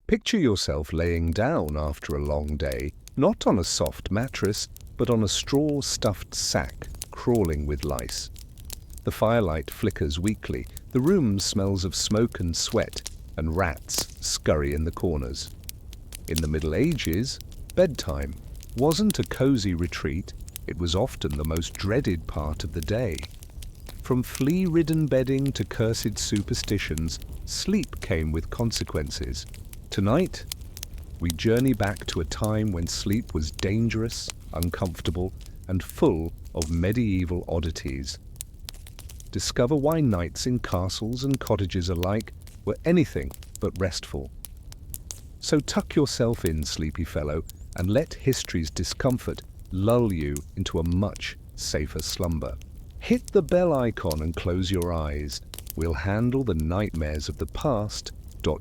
Picture yourself laying down after a long day, not on a soft mattress, but on a straw-stuffed sack crawling with lice. The firelight flickers weakly, the room smells of smoke and sweat, and rats scurry in the corners. In the Middle Ages, bedtime wasn't a cozy retreat, it was often the most dreaded part of the day. From flea-ridden bedding to cursed superstitions, sleep came with consequences. Tonight, we journey back to a time when sleep was dangerous, uncomfortable, and full of medieval oddities. Discover why nights in castles and cottages alike were anything but restful. So tuck yourself in, sleepy fellow, and let history's discomfort lull you into a much safer slumber. Hit the bell icon and close your eyes. We'll handle the nightmares of the past.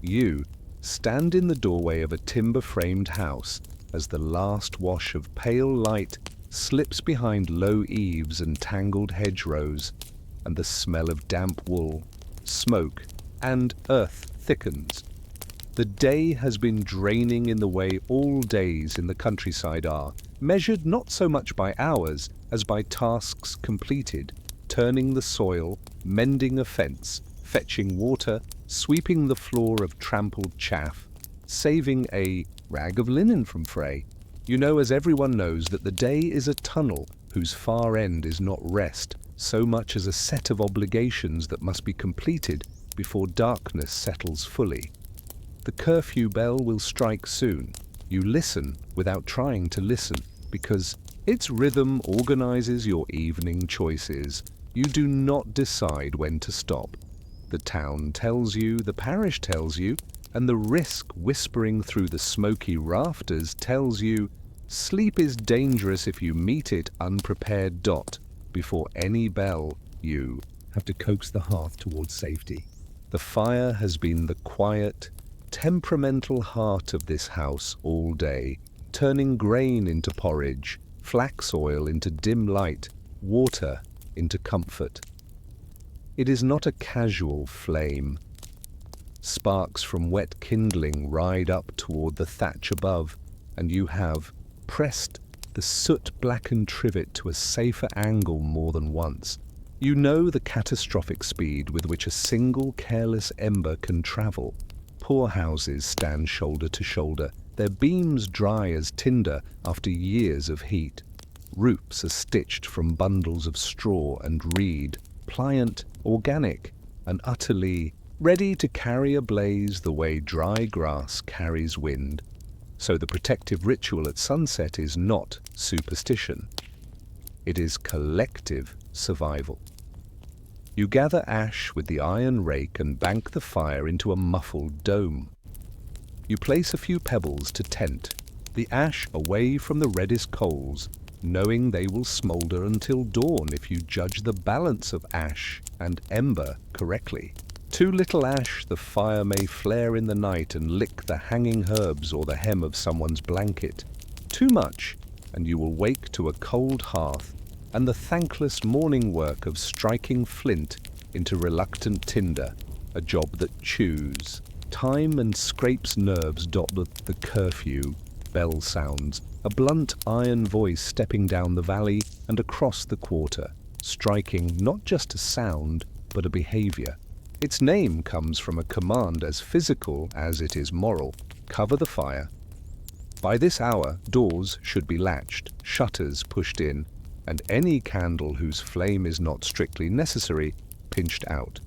You stand in the doorway of a timber-framed house as the last wash of pale light slips behind low eaves and tangled hedgerows, and the smell of damp wool, smoke, and earth thickens. The day has been draining in the way all days in the countryside are, measured not so much by hours as by tasks completed, turning the soil, mending a fence, fetching water, sweeping the floor of trampled chaff, saving a rag of linen from fray. You know, as everyone knows, that the day is a tunnel whose far end is not rest so much as a set of obligations that must be completed before darkness settles fully. The curfew bell will strike soon. You listen without trying to listen, because its rhythm organizes your evening choices. You do not decide when to stop. The town tells you, the parish tells you, and the risk whispering through the smoky rafters tells you, sleep is dangerous if you meet it unprepared. Before any bell, you have to coax the hearth towards safety. The fire has been the quiet, temperamental heart of this house all day, turning grain into porridge, flax oil into dim light, water into comfort. It is not a casual flame. Sparks from wet kindling ride up toward the thatch above, and you have pressed the soot-blackened trivet to a safer angle more than once. You know the catastrophic speed with which a single careless ember can travel. Poor houses stand shoulder to shoulder, their beams dry as tinder after years of heat. Roofs are stitched from bundles of straw and reed, pliant, organic, and utterly ready to carry a blaze the way dry grass carries wind. So the protective ritual at sunset is not superstition. It is collective survival. You gather ash with the iron rake and bank the fire into a muffled dome. You place a few pebbles to tent, the ash away from the reddest coals, knowing they will smolder until dawn if you judge the balance of ash and ember correctly. Too little ash, the fire may flare in the night and lick the hanging herbs or the hem of someone's blanket. Too much, and you will wake to a cold hearth and the thankless morning work of striking flint into reluctant tinder, a job that chews time and scrapes nerves. The curfew bell sounds, a blunt iron voice stepping down the valley and across the quarter, striking not just a sound, but a behavior. Its name comes from a command as physical as it is moral: cover the fire. By this hour, doors should be latched, shutters pushed in, and any candle whose flame is not strictly necessary, pinched out.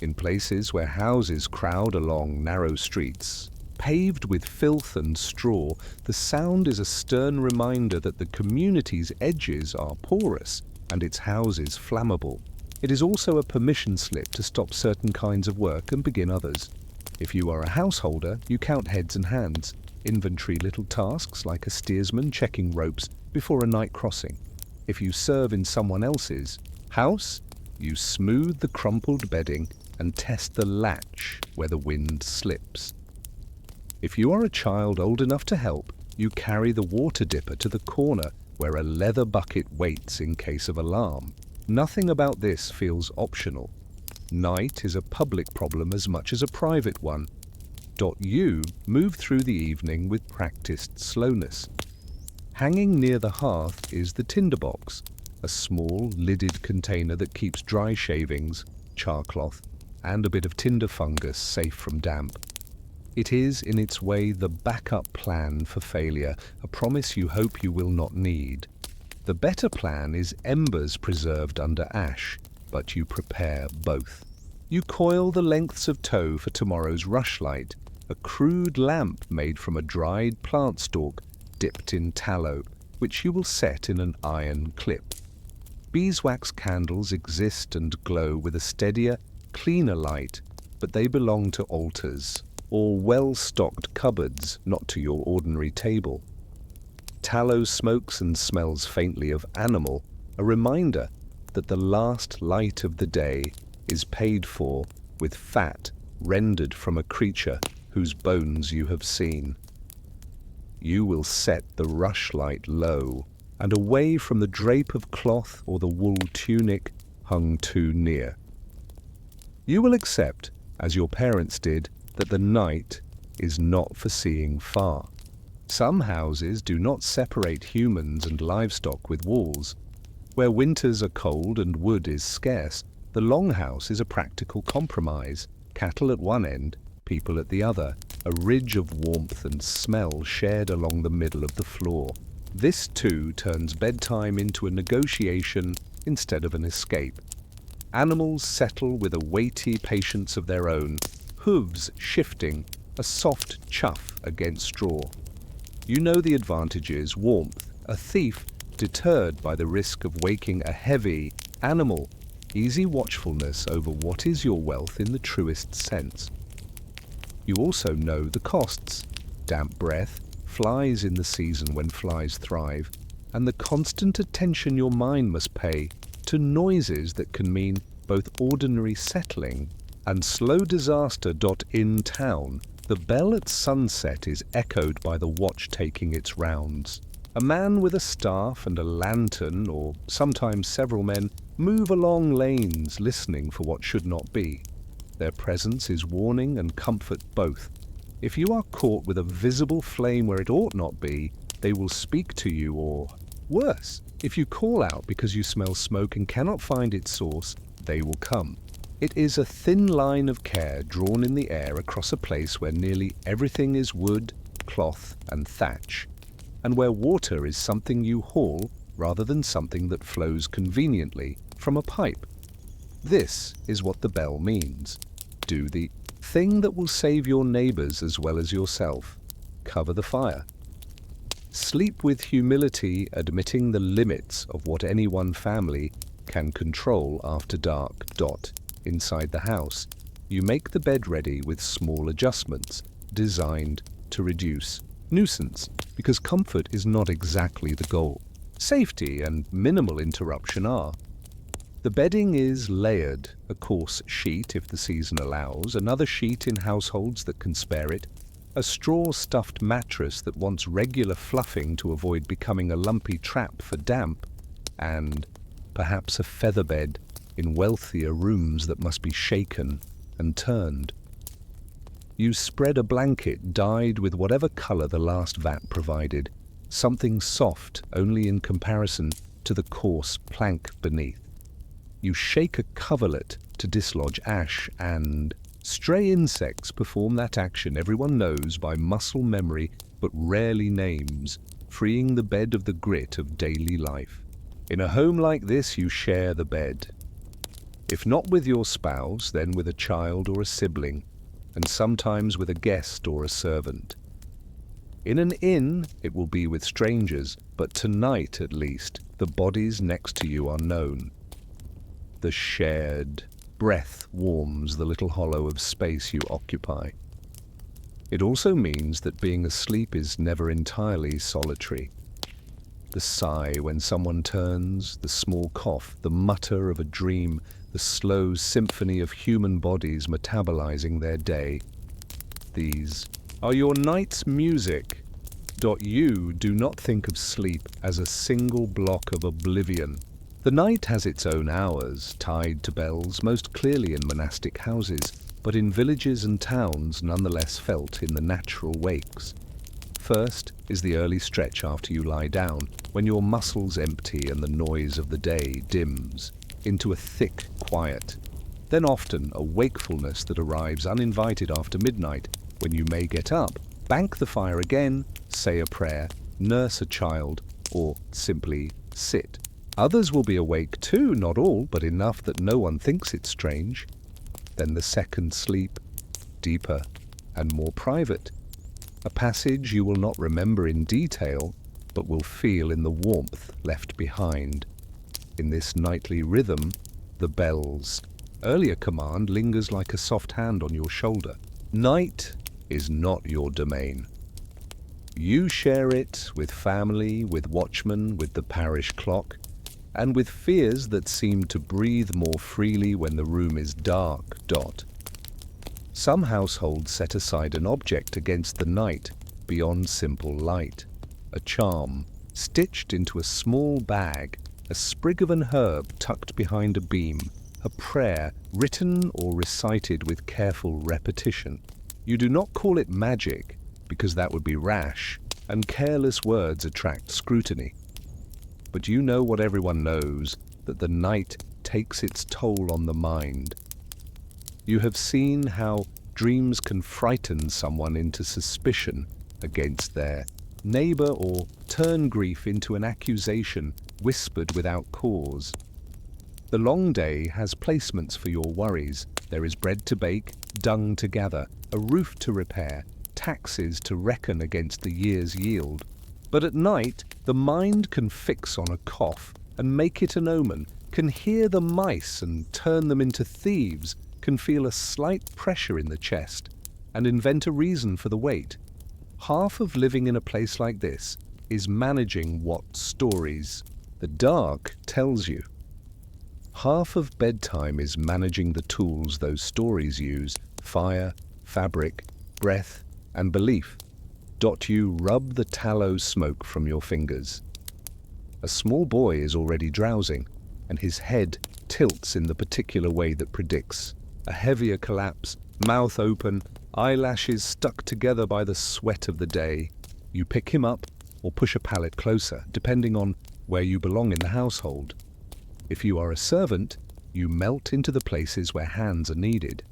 In places where houses crowd along narrow streets, paved with filth and straw, the sound is a stern reminder that the community's edges are porous and its houses flammable. It is also a permission slip to stop certain kinds of work and begin others. If you are a householder, you count heads and hands, inventory little tasks like a steersman checking ropes before a night crossing. If you serve in someone else's house, you smooth the crumpled bedding and test the latch where the wind slips. If you are a child old enough to help, you carry the water dipper to the corner where a leather bucket waits in case of alarm. Nothing about this feels optional. Night is a public problem as much as a private one. You move through the evening with practiced slowness. Hanging near the hearth is the tinderbox, a small, lidded container that keeps dry shavings, charcloth, and a bit of tinder fungus safe from damp. It is, in its way, the backup plan for failure, a promise you hope you will not need. The better plan is embers preserved under ash, but you prepare both. You coil the lengths of tow for tomorrow's rushlight, a crude lamp made from a dried plant stalk dipped in tallow, which you will set in an iron clip. Beeswax candles exist and glow with a steadier, cleaner light, but they belong to altars, or well-stocked cupboards, not to your ordinary table. Tallow smokes and smells faintly of animal, a reminder that the last light of the day is paid for with fat rendered from a creature whose bones you have seen. You will set the rushlight low and away from the drape of cloth or the wool tunic hung too near. You will accept, as your parents did, that the night is not for seeing far. Some houses do not separate humans and livestock with walls. Where winters are cold and wood is scarce, the longhouse is a practical compromise. Cattle at one end, people at the other, a ridge of warmth and smell shared along the middle of the floor. This too turns bedtime into a negotiation instead of an escape. Animals settle with a weighty patience of their own, hooves shifting, a soft chuff against straw. You know the advantages: warmth, a thief deterred by the risk of waking a heavy animal, easy watchfulness over what is your wealth in the truest sense. You also know the costs: damp breath, flies in the season when flies thrive, and the constant attention your mind must pay to noises that can mean both ordinary settling and slow disaster. In town, the bell at sunset is echoed by the watch taking its rounds. A man with a staff and a lantern, or sometimes several men, move along lanes listening for what should not be. Their presence is warning and comfort both. If you are caught with a visible flame where it ought not be, they will speak to you, or, worse, if you call out because you smell smoke and cannot find its source, they will come. It is a thin line of care drawn in the air across a place where nearly everything is wood, cloth, and thatch, and where water is something you haul rather than something that flows conveniently from a pipe. This is what the bell means. Do the thing that will save your neighbors as well as yourself. Cover the fire. Sleep with humility, admitting the limits of what any one family can control after dark. Inside the house, you make the bed ready with small adjustments designed to reduce nuisance, because comfort is not exactly the goal. Safety and minimal interruption are. The bedding is layered, a coarse sheet if the season allows, another sheet in households that can spare it, a straw-stuffed mattress that wants regular fluffing to avoid becoming a lumpy trap for damp, and perhaps a feather bed in wealthier rooms that must be shaken and turned. You spread a blanket dyed with whatever color the last vat provided, something soft only in comparison to the coarse plank beneath. You shake a coverlet to dislodge ash, and stray insects perform that action everyone knows by muscle memory but rarely names, freeing the bed of the grit of daily life. In a home like this, you share the bed. If not with your spouse, then with a child or a sibling, and sometimes with a guest or a servant. In an inn, it will be with strangers, but tonight, at least, the bodies next to you are known. The shared breath warms the little hollow of space you occupy. It also means that being asleep is never entirely solitary. The sigh when someone turns, the small cough, the mutter of a dream, the slow symphony of human bodies metabolizing their day. These are your night's music. You do not think of sleep as a single block of oblivion. The night has its own hours, tied to bells, most clearly in monastic houses. but in villages and towns nonetheless felt in the natural wakes. First is the early stretch after you lie down, when your muscles empty and the noise of the day dims into a thick quiet. Then often a wakefulness that arrives uninvited after midnight, when you may get up, bank the fire again, say a prayer, nurse a child, or simply sit. Others will be awake too, not all, but enough that no one thinks it strange. Then the second sleep, deeper and more private. A passage you will not remember in detail, but will feel in the warmth left behind. In this nightly rhythm, the bell's earlier command lingers like a soft hand on your shoulder. Night is not your domain. You share it with family, with watchmen, with the parish clock, and with fears that seem to breathe more freely when the room is dark. Some households set aside an object against the night beyond simple light, a charm stitched into a small bag, a sprig of an herb tucked behind a beam, a prayer written or recited with careful repetition. You do not call it magic, because that would be rash, and careless words attract scrutiny. But you know what everyone knows, that the night takes its toll on the mind. You have seen how dreams can frighten someone into suspicion against their neighbor or turn grief into an accusation whispered without cause. The long day has placements for your worries. There is bread to bake, dung to gather, a roof to repair, taxes to reckon against the year's yield. But at night, the mind can fix on a cough and make it an omen, can hear the mice and turn them into thieves, can feel a slight pressure in the chest and invent a reason for the wait. Half of living in a place like this is managing what stories the dark tells you. Half of bedtime is managing the tools those stories use: fire, fabric, breath, and belief. You rub the tallow smoke from your fingers. A small boy is already drowsing, and his head tilts in the particular way that predicts a heavier collapse, mouth open, eyelashes stuck together by the sweat of the day. You pick him up or push a pallet closer, depending on where you belong in the household. If you are a servant, you melt into the places where hands are needed.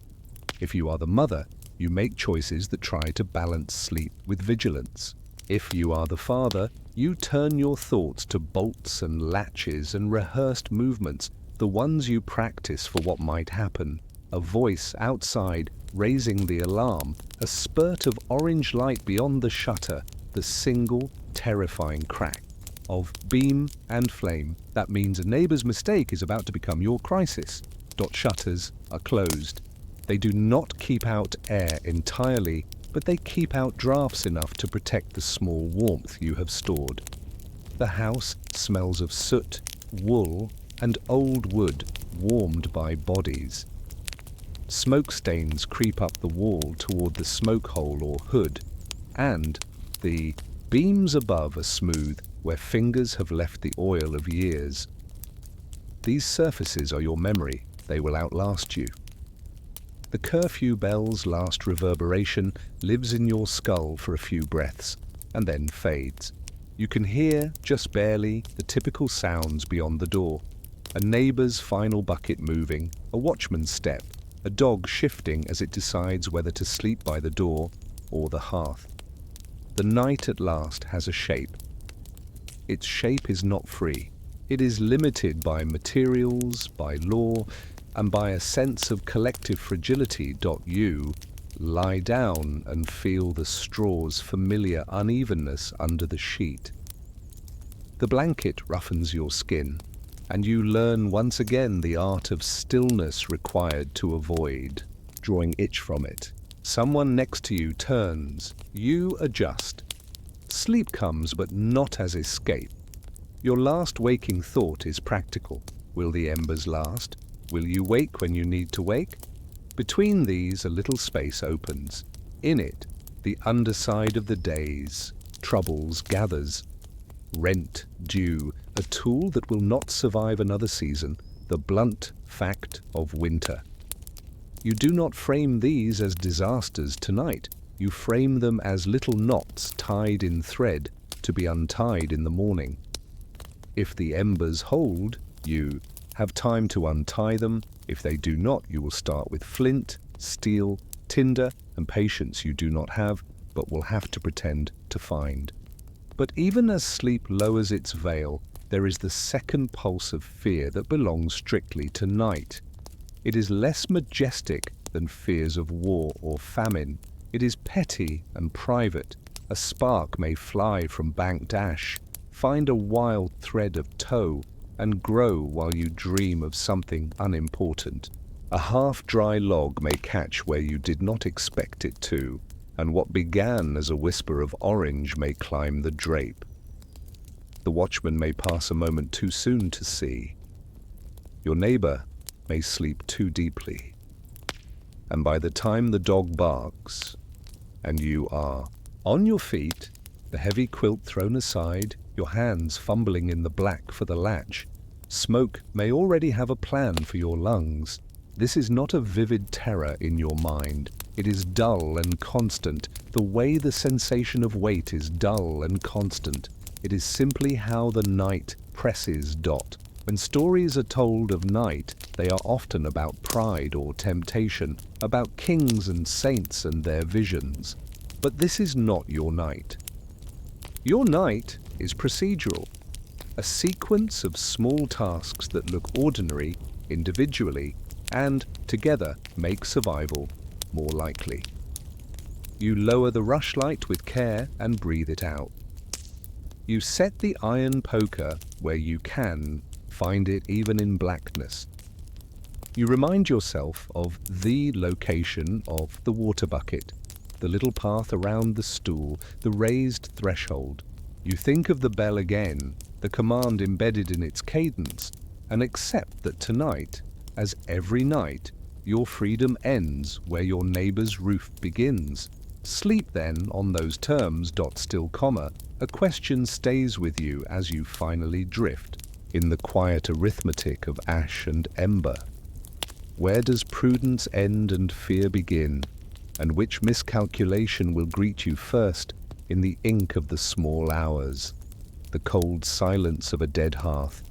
If you are the mother, you make choices that try to balance sleep with vigilance. If you are the father, you turn your thoughts to bolts and latches and rehearsed movements, the ones you practice for what might happen. A voice outside raising the alarm, a spurt of orange light beyond the shutter, the single terrifying crack of beam and flame. That means a neighbor's mistake is about to become your crisis. Shutters are closed. They do not keep out air entirely, but they keep out drafts enough to protect the small warmth you have stored. The house smells of soot, wool, and old wood warmed by bodies. Smoke stains creep up the wall toward the smoke hole or hood, and the beams above are smooth where fingers have left the oil of years. These surfaces are your memory. They will outlast you. The curfew bell's last reverberation lives in your skull for a few breaths, and then fades. You can hear, just barely, the typical sounds beyond the door. A neighbor's final bucket moving, a watchman's step, a dog shifting as it decides whether to sleep by the door or the hearth. The night at last has a shape. Its shape is not free. It is limited by materials, by law, and by a sense of collective fragility. You lie down and feel the straw's familiar unevenness under the sheet. The blanket roughens your skin, and you learn once again the art of stillness required to avoid drawing itch from it. Someone next to you turns. You adjust. Sleep comes, but not as escape. Your last waking thought is practical. Will the embers last? Will you wake when you need to wake? Between these, a little space opens. In it, the underside of the day's troubles gathers. Rent due, a tool that will not survive another season, the blunt fact of winter. You do not frame these as disasters tonight. You frame them as little knots tied in thread to be untied in the morning. If the embers hold, you have time to untie them. If they do not, you will start with flint, steel, tinder, and patience you do not have, but will have to pretend to find. But even as sleep lowers its veil, there is the second pulse of fear that belongs strictly to night. It is less majestic than fears of war or famine. It is petty and private. A spark may fly from banked ash, find a wild thread of tow, and grow while you dream of something unimportant. A half-dry log may catch where you did not expect it to, and what began as a whisper of orange may climb the drape. The watchman may pass a moment too soon to see. Your neighbor may sleep too deeply. And by the time the dog barks, and you are on your feet, the heavy quilt thrown aside, your hands fumbling in the black for the latch, smoke may already have a plan for your lungs. This is not a vivid terror in your mind. It is dull and constant, the way the sensation of weight is dull and constant. It is simply how the night presses. When stories are told of night, they are often about pride or temptation, about kings and saints and their visions. But this is not your night. Your night is procedural, a sequence of small tasks that look ordinary individually and together make survival more likely. You lower the rushlight with care and breathe it out. You set the iron poker where you can find it even in blackness. You remind yourself of the location of the water bucket, the little path around the stool, the raised threshold. You think of the bell again, the command embedded in its cadence, and accept that tonight, as every night, your freedom ends where your neighbor's roof begins. Sleep then on those terms. Still comma, a question stays with you as you finally drift in the quiet arithmetic of ash and ember. Where does prudence end and fear begin? And which miscalculation will greet you first in the ink of the small hours? The cold silence of a dead hearth,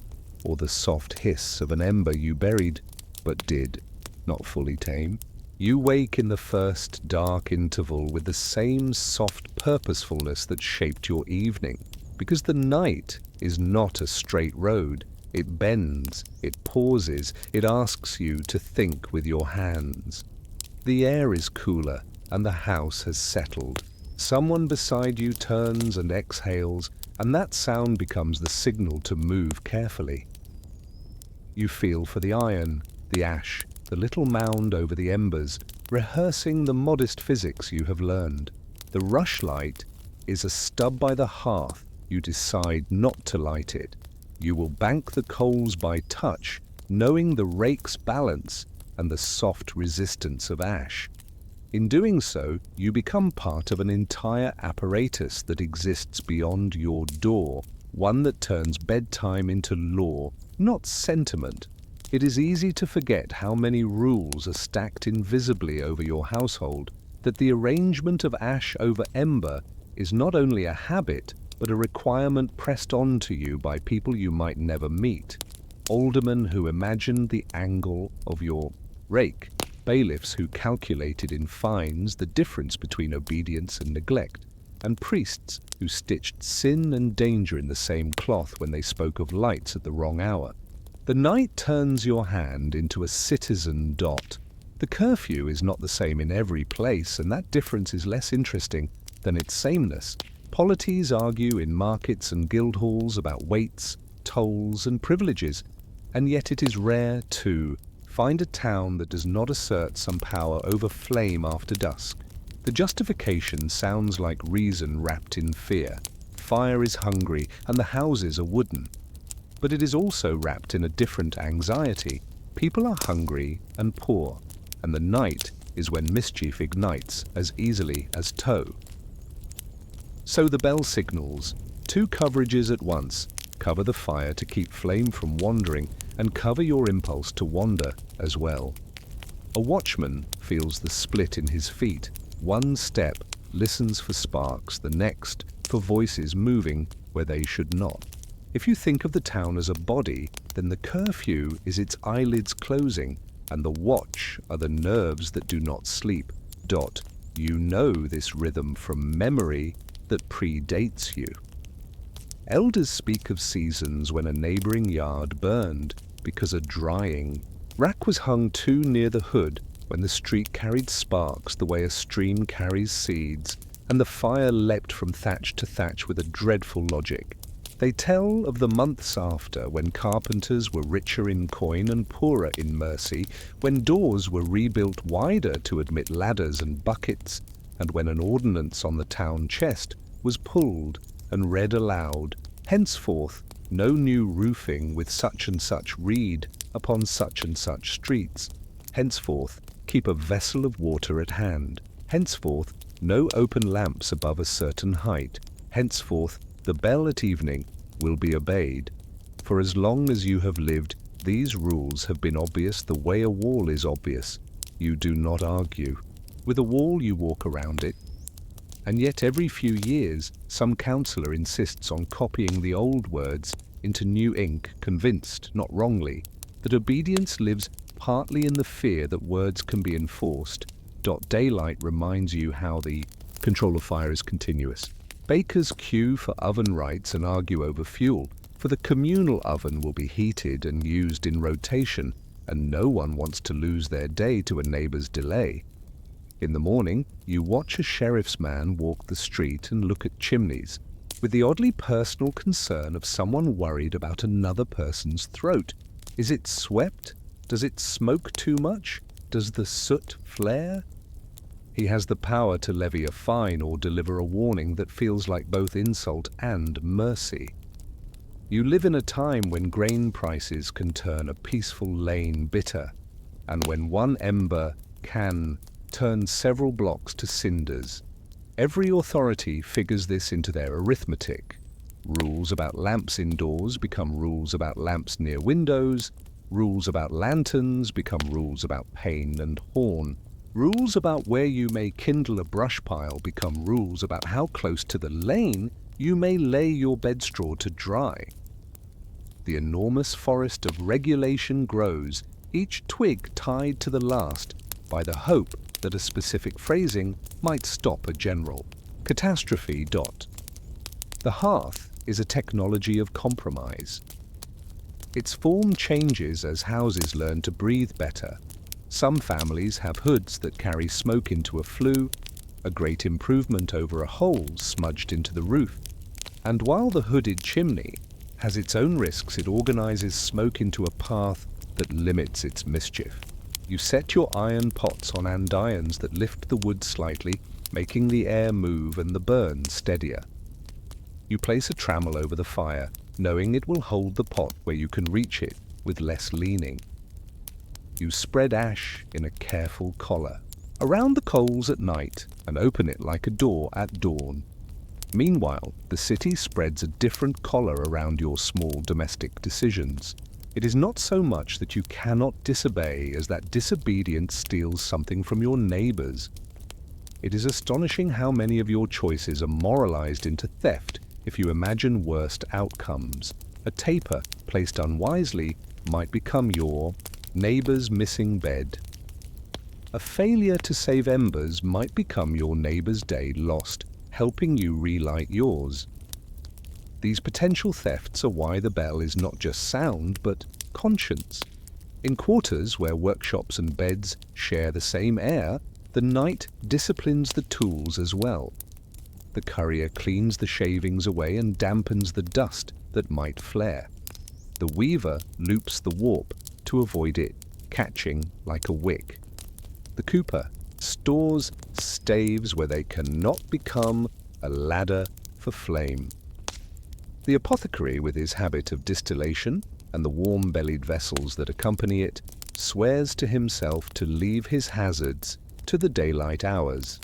or the soft hiss of an ember you buried, but did not fully tame? You wake in the first dark interval with the same soft purposefulness that shaped your evening, because the night is not a straight road. It bends, it pauses, it asks you to think with your hands. The air is cooler, and the house has settled. Someone beside you turns and exhales, and that sound becomes the signal to move carefully. You feel for the iron, the ash, the little mound over the embers, rehearsing the modest physics you have learned. The rushlight is a stub by the hearth. You decide not to light it. You will bank the coals by touch, knowing the rake's balance and the soft resistance of ash. In doing so, you become part of an entire apparatus that exists beyond your door, one that turns bedtime into law, not sentiment. It is easy to forget how many rules are stacked invisibly over your household, that the arrangement of ash over ember is not only a habit, but a requirement pressed onto you by people you might never meet. Aldermen who imagined the angle of your rake, bailiffs who calculated in fines the difference between obedience and neglect, and priests who stitched sin and danger in the same cloth when they spoke of lights at the wrong hour. The night turns your hand into a citizen. The curfew is not the same in every place, and that difference is less interesting than its sameness. Polities argue in markets and guild halls about weights, tolls, and privileges, and yet it is rare to find a town that does not assert some power over flame after dusk. The justification sounds like reason wrapped in fear. Fire is hungry, and the houses are wooden. But it is also wrapped in a different anxiety. People are hungry and poor, and the night is when mischief ignites as easily as tow. So the bell signals, two coverages at once. Cover the fire to keep flame from wandering, and cover your impulse to wander as well. A watchman feels the split in his feet. One step listens for sparks, the next for voices moving where they should not. If you think of the town as a body, then the curfew is its eyelids closing, and the watch are the nerves that do not sleep. You know this rhythm from memory that predates you. Elders speak of seasons when a neighboring yard burned because a drying rack was hung too near the hood, when the street carried sparks the way a stream carries seeds, and the fire leapt from thatch to thatch with a dreadful logic. They tell of the months after, when carpenters were richer in coin and poorer in mercy, when doors were rebuilt wider to admit ladders and buckets, and when an ordinance on the town chest was pulled and read aloud, henceforth no new roofing with such and such reed upon such and such streets. Henceforth keep a vessel of water at hand. Henceforth no open lamps above a certain height. Henceforth the bell at evening will be obeyed. For as long as you have lived, these rules have been obvious the way a wall is obvious. You do not argue. With a wall you walk around it. And yet every few years some counsellor insists on copying the old words into new ink, convinced, not wrongly, that obedience lives partly in the fear that words can be enforced. Daylight reminds you how the control of fire is continuous. Bakers queue for oven rights and argue over fuel, for the communal oven will be heated and used in rotation, and no one wants to lose their day to a neighbour's delay. In the morning, you watch a sheriff's man walk the street and look at chimneys, with the oddly personal concern of someone worried about another person's throat. Is it swept? Does it smoke too much? Does the soot flare? He has the power to levy a fine or deliver a warning that feels like both insult and mercy. You live in a time when grain prices can turn a peaceful lane bitter, and when one ember can turn several blocks to cinders. Every authority figures this into their arithmetic. Rules about lamps indoors become rules about lamps near windows. Rules about lanterns become rules about pane and horn. Rules about where you may kindle a brush pile become rules about how close to the lane you may lay your bedstraw to dry. The enormous forest of regulation grows, each twig tied to the last by the hope that a specific phrasing might stop a general catastrophe. The hearth is a technology of compromise. Its form changes as houses learn to breathe better. Some families have hoods that carry smoke into a flue, a great improvement over a hole smudged into the roof. And while the hooded chimney has its own risks, it organizes smoke into a path that limits its mischief. You set your iron pots on andirons that lift the wood slightly, making the air move and the burn steadier. You place a trammel over the fire, knowing it will hold the pot where you can reach it with less leaning. You spread ash in a careful collar around the coals at night and open it like a door at dawn. Meanwhile, the city spreads a different collar around your small domestic decisions. It is not so much that you cannot disobey as that disobedience steals something from your neighbors. It is astonishing how many of your choices are moralized into theft if you imagine worst outcomes. A taper placed unwisely might become your neighbor's missing bed. A failure to save embers might become your neighbor's day lost, helping you relight yours. These potential thefts are why the bell is not just sound, but conscience. In quarters where workshops and beds share the same air, the night disciplines the tools as well. The courier cleans the shavings away and dampens the dust that might flare. The weaver loops the warp to avoid it catching like a wick. The cooper stores staves where they cannot become a ladder for flame. The apothecary, with his habit of distillation and the warm-bellied vessels that accompany it, swears to himself to leave his hazards to the daylight hours.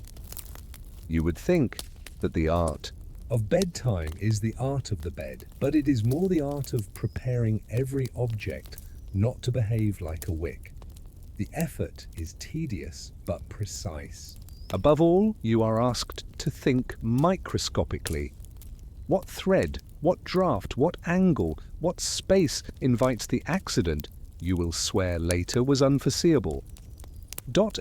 You would think that the art of bedtime is the art of the bed, but it is more the art of preparing every object not to behave like a wick. The effort is tedious but precise. Above all, you are asked to think microscopically. What thread, what draft, what angle, what space invites the accident you will swear later was unforeseeable?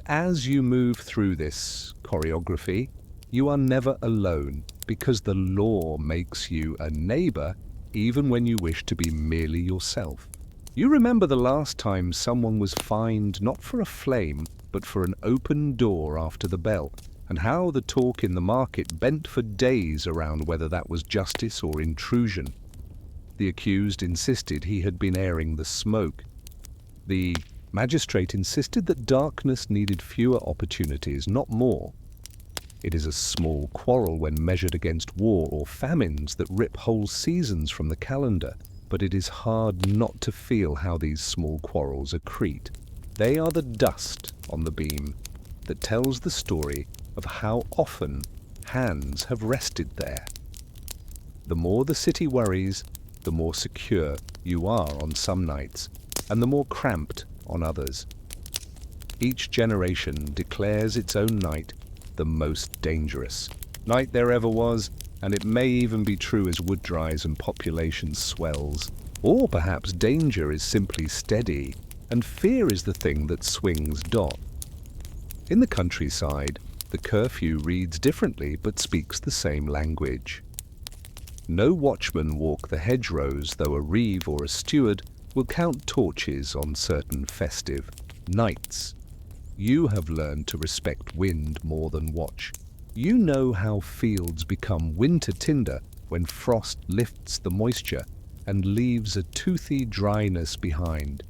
As you move through this choreography, you are never alone because the law makes you a neighbor even when you wish to be merely yourself. You remember the last time someone was fined not for a flame but for an open door after the bell, and how the talk in the market bent for days around whether that was justice or intrusion. The accused insisted he had been airing the smoke. The magistrate insisted that darkness needed fewer opportunities, not more. It is a small quarrel when measured against war or famines that rip whole seasons from the calendar, but it is hard not to feel how these small quarrels accrete. They are the dust on the beam that tells the story of how often hands have rested there. The more the city worries, the more secure you are on some nights, and the more cramped on others. Each generation declares its own night the most dangerous night there ever was, and it may even be true as wood dries and population swells. Or perhaps danger is simply steady, and fear is the thing that swings . In the countryside, the curfew reads differently but speaks the same language. No watchman walk the hedgerows, though a reeve or a steward will count torches on certain festive nights. You have learned to respect wind more than watch. You know how fields become winter tinder when frost lifts the moisture and leaves a toothy dryness behind.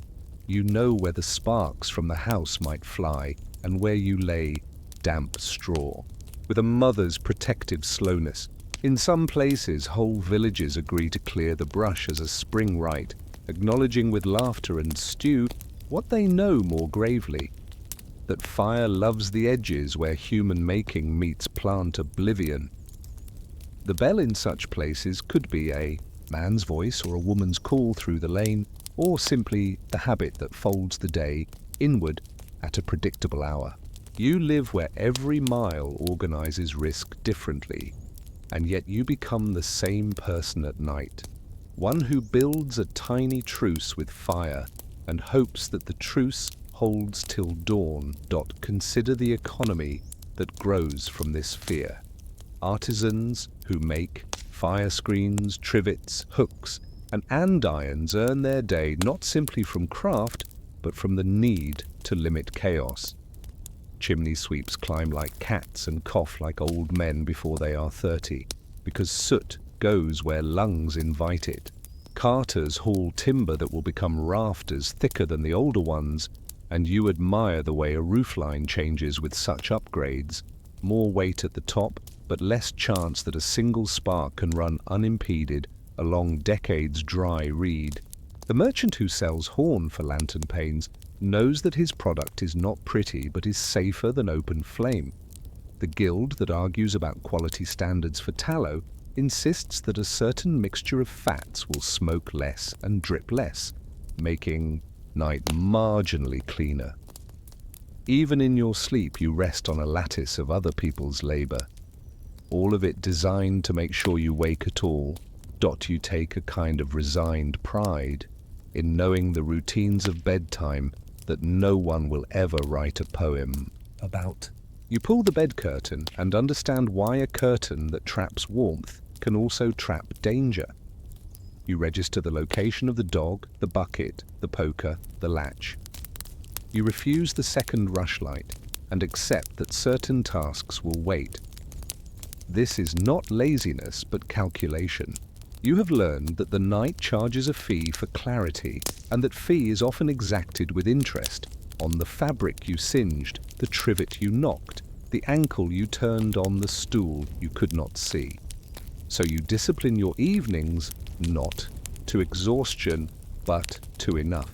You know where the sparks from the house might fly and where you lay damp straw. With a mother's protective slowness, in some places whole villages agree to clear the brush as a spring rite, acknowledging with laughter and stew what they know more gravely, that fire loves the edges where human making meets plant oblivion. The bell in such places could be a man's voice or a woman's call through the lane, or simply the habit that folds the day inward at a predictable hour. You live where every mile organizes risk differently, and yet you become the same person at night, one who builds a tiny truce with fire and hopes that the truce holds till dawn. Consider the economy that grows from this fear. Artisans who make fire screens, trivets, hooks, and andirons earn their day not simply from craft, but from the need to limit chaos. Chimney sweeps climb like cats and cough like old men before they are 30, because soot goes where lungs invite it. Carters haul timber that will become rafters thicker than the older ones, and you admire the way a roofline changes with such upgrades. More weight at the top, but less chance that a single spark can run unimpeded along decades dry reed. The merchant who sells horn for lantern panes knows that his product is not pretty but is safer than open flame. The guild that argues about quality standards for tallow insists that a certain mixture of fats will smoke less and drip less, making night marginally cleaner. Even in your sleep you rest on a lattice of other people's labor, all of it designed to make sure you wake at all. You take a kind of resigned pride in knowing the routines of bedtime that no one will ever write a poem about. You pull the bed curtain and understand why a curtain that traps warmth can also trap danger. You register the location of the dog, the bucket, the poker, the latch. You refuse the second rushlight and accept that certain tasks will wait. This is not laziness but calculation. You have learned that the night charges a fee for clarity, and that fee is often exacted with interest on the fabric you singed, the trivet you knocked, the ankle you turned on the stool you could not see. So you discipline your evenings not to exhaustion, but to enough.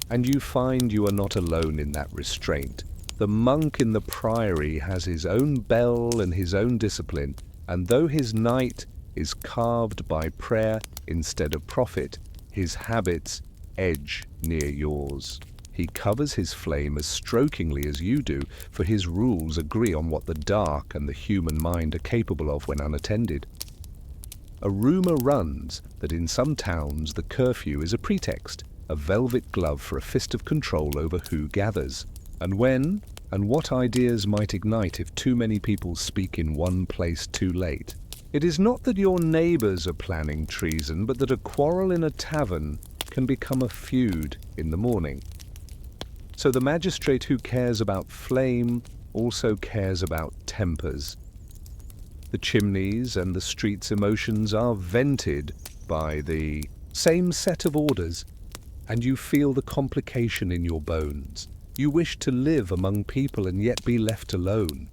And you find you are not alone in that restraint. The monk in the priory has his own bell and his own discipline, and though his night is carved by prayer instead of profit, his habits edge near yours. He covers his flame as strokingly as you do, for his rules agree on what the dark and the human mind are capable of when unattended. A rumor runs that in some towns the curfew is a pretext, a velvet glove for a fist of control over who gathers, and when, and what ideas might ignite if too many people speak in one place too late. It is not that your neighbors are planning treason, but that a quarrel in a tavern can become a feud in the morning. So the magistrate who cares about flame also cares about tempers. The chimneys and the street's emotions are vented by the same set of orders, and you feel the complication in your bones. You wish to live among people and yet be left alone.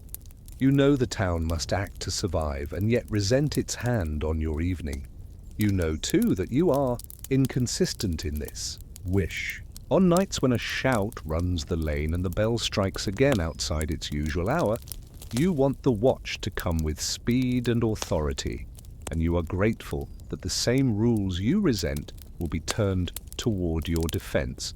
You know the town must act to survive and yet resent its hand on your evening. You know too that you are inconsistent in this wish. On nights when a shout runs the lane and the bell strikes again outside its usual hour, you want the watch to come with speed and authority, and you are grateful that the same rules you resent will be turned toward your defense.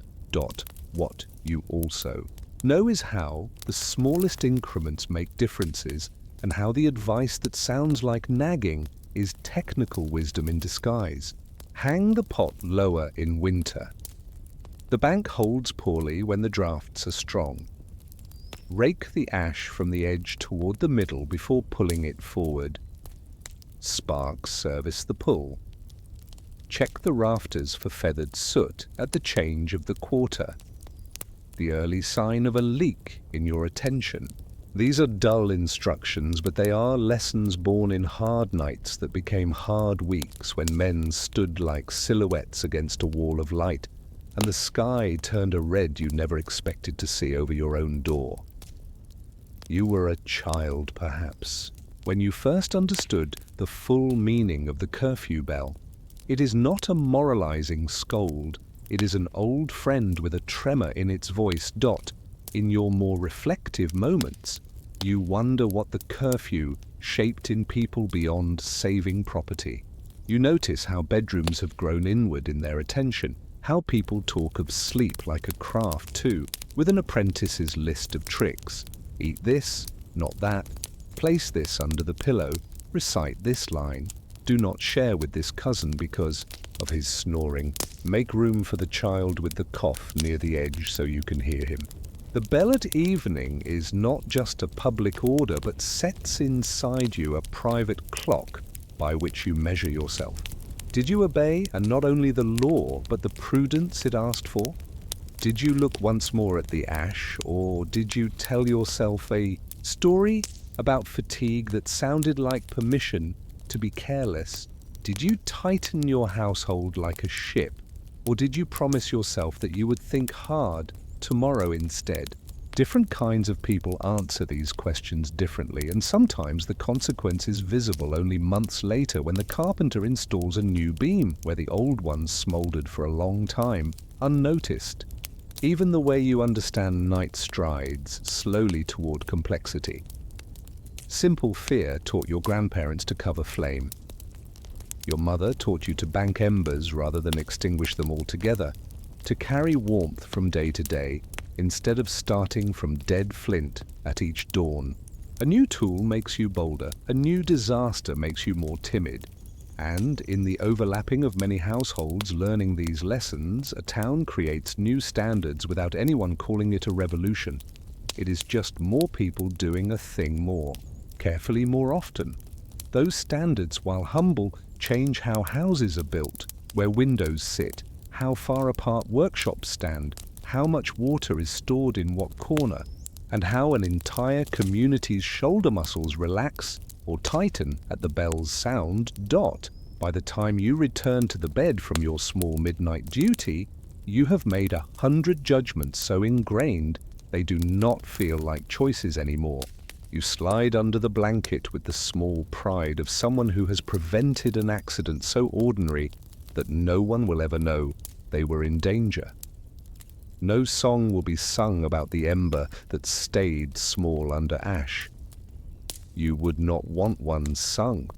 What you also know is how the smallest increments make differences, and how the advice that sounds like nagging is technical wisdom in disguise. Hang the pot lower in winter. The bank holds poorly when the drafts are strong. Rake the ash from the edge toward the middle before pulling it forward. Sparks service the pull. Check the rafters for feathered soot at the change of the quarter. The early sign of a leak in your attention. These are dull instructions, but they are lessons born in hard nights that became hard weeks when men stood like silhouettes against a wall of light, and the sky turned a red you never expected to see over your own door. You were a child, perhaps, when you first understood the full meaning of the curfew bell. It is not a moralizing scold. It is an old friend with a tremor in its voice. In your more reflective moments, you wonder what the curfew shaped in people beyond saving property. You notice how bedrooms have grown inward in their attention, how people talk of sleep like a craft too, with an apprentice's list of tricks. Eat this, not that. Place this under the pillow. Recite this line. Do not share with this cousin because of his snoring. Make room for the child with the cough near the edge so you can hear him. The bell at evening is not just a public order, but sets inside you a private clock by which you measure yourself. Did you obey, and not only the law, but the prudence it asked for? Did you look once more at the ash, or did you tell yourself a story about fatigue that sounded like permission to be careless? Did you tighten your household like a ship, or did you promise yourself that you would think hard tomorrow instead? Different kinds of people answer these questions differently, and sometimes the consequence is visible only months later when the carpenter installs a new beam where the old one smoldered for a long time, unnoticed. Even the way you understand night strides slowly toward complexity. Simple fear taught your grandparents to cover flame. Your mother taught you to bank embers rather than extinguish them altogether, to carry warmth from day to day instead of starting from dead flint at each dawn. A new tool makes you bolder, a new disaster makes you more timid. And in the overlapping of many households learning these lessons, a town creates new standards without anyone calling it a revolution. It is just more people doing a thing more, carefully more often. Those standards, while humble, change how houses are built, where windows sit, how far apart workshops stand, how much water is stored in what corner, and how an entire community's shoulder muscles relax or tighten at the bell's sound. By the time you return to the bed from your small midnight duty, you have made 100 judgments so ingrained they do not feel like choices anymore. You slide under the blanket with the small pride of someone who has prevented an accident so ordinary that no one will ever know they were in danger. No song will be sung about the ember that stayed small under ash. You would not want one sung.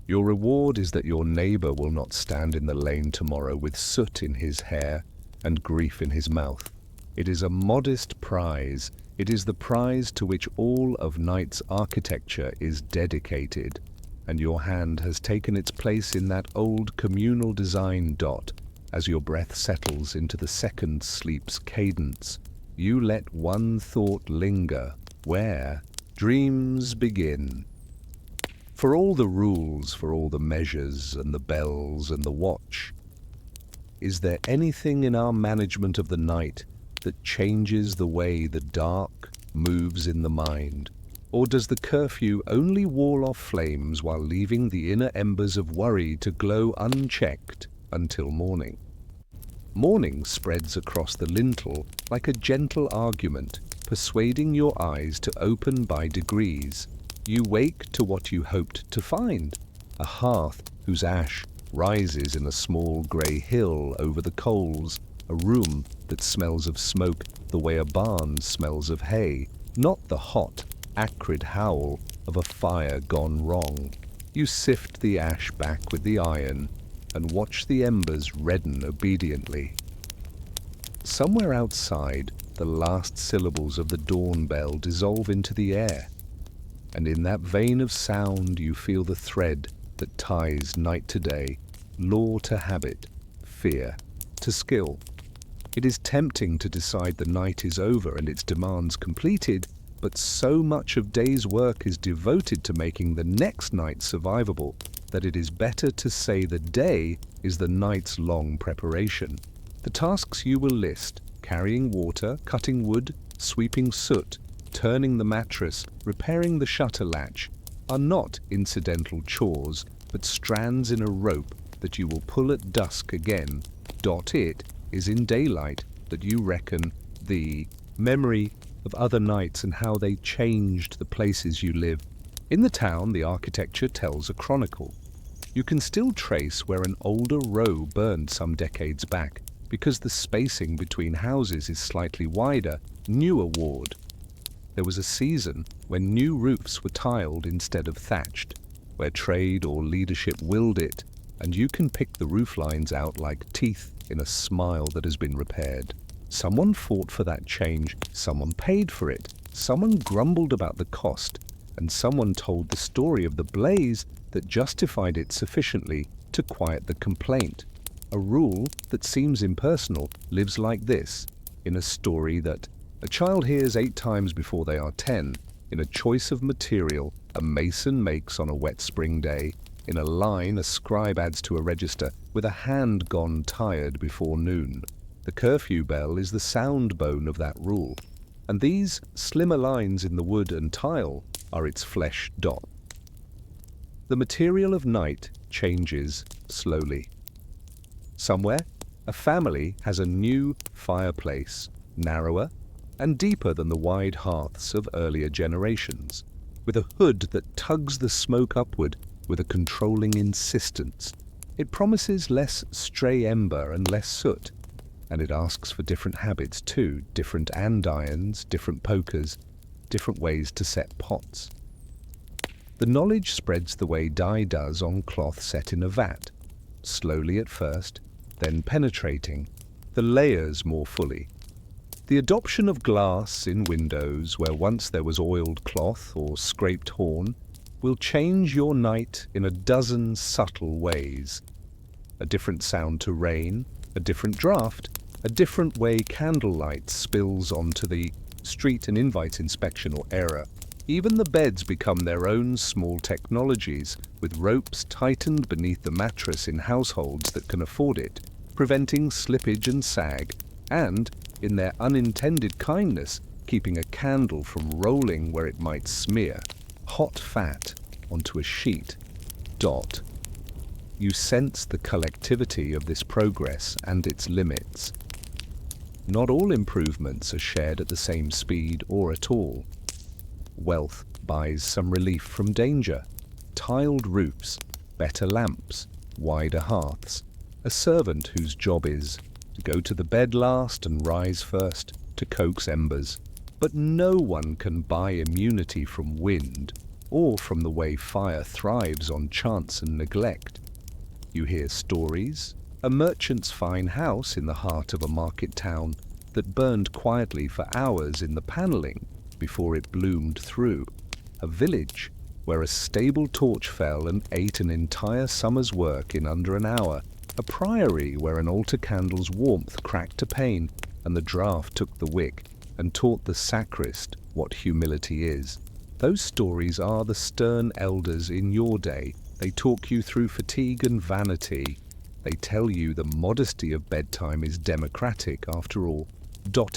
Your reward is that your neighbor will not stand in the lane tomorrow with soot in his hair and grief in his mouth. It is a modest prize. It is the prize to which all of night's architecture is dedicated, and your hand has taken its place in that old communal design. As your breath settles into the second sleep's cadence, you let one thought linger, where dreams begin. For all the rules, for all the measures and the bells and the watch, is there anything in our management of the night that changes the way the dark moves in the mind? Or does the curfew only wall off flames while leaving the inner embers of worry to glow unchecked until morning? Morning spreads across the lintel like a gentle argument, persuading your eyes to open by degrees. You wake to what you hoped to find, a hearth whose ash rises in a small grey hill over the coals, a room that smells of smoke the way a barn smells of hay, not the hot, acrid howl of a fire gone wrong. You sift the ash back with the iron and watch the embers redden obediently. Somewhere outside, the last syllables of the dawn bell dissolve into the air, and in that vein of sound you feel the thread that ties night to day, law to habit, fear to skill. It is tempting to decide the night is over and its demands completed, but so much of day's work is devoted to making the next night survivable that it is better to say the day is the night's long preparation. The tasks you will list, carrying water, cutting wood, sweeping soot, turning the mattress, repairing the shutter latch, are not incidental chores, but strands in a rope that you will pull at dusk again. It is in daylight that you reckon the memory of other nights and how they changed the places you live. In the town, the architecture tells a chronicle. You can still trace where an older row burned some decades back, because the spacing between houses is slightly wider, newer ward. There was a season when new roofs were tiled instead of thatched, where trade or leadership willed it, and you can pick the roof lines out like teeth in a smile that has been repaired. Someone fought for that change, someone paid for it, someone grumbled about the cost, and someone told the story of the blaze that justified it sufficiently to quiet the complaint. A rule that seems impersonal lives like this, in a story that a child hears 8 times before they are 10, in a choice of material a mason makes on a wet spring day, in a line a scribe adds to a register with a hand gone tired before noon. The curfew bell is the sound bone of that rule, and these slimmer lines in the wood and tile are its flesh. The material of night changes slowly. Somewhere, a family has a new fireplace, narrower and deeper than the wide hearths of earlier generations, with a hood that tugs the smoke upward with a controlling insistence. It promises less stray ember and less soot, and it asks for different habits too, different andirons, different pokers, different ways to set pots. The knowledge spreads the way dye does on cloth set in a vat, slowly at first, then penetrating the layers more fully. The adoption of glass in windows where once there was oiled cloth or scraped horn will change your night in a dozen subtle ways. A different sound to rain, a different draft, a different way candlelight spills onto the street and invites inspection or error. Even the beds become their own small technologies, with ropes tightened beneath the mattress in households that can afford it, preventing slippage and sag, and, in their unintended kindness, keeping a candle from rolling where it might smear hot fat onto a sheet. You sense the collectivity of this progress and its limits. Not all improvements are shared at the same speed or at all. Wealth buys some relief from danger. Tiled roofs, better lamps, wider hearths, a servant whose job is to go to the bed last and rise first, to coax embers. But no one can buy immunity from wind, or from the way fire thrives on chance and neglect. You hear stories, a merchant's fine house in the heart of a market town, that burned quietly for hours in the paneling before it bloomed through. A village where a stable torch fell and ate an entire summer's work in under an hour. A priory where an altar candle's warmth cracked a pane and the draught took the wick and taught the sacrist what humility is. Those stories are the stern elders in your day. They talk you through fatigue and vanity. They tell you the modesty of bedtime is democratic after all.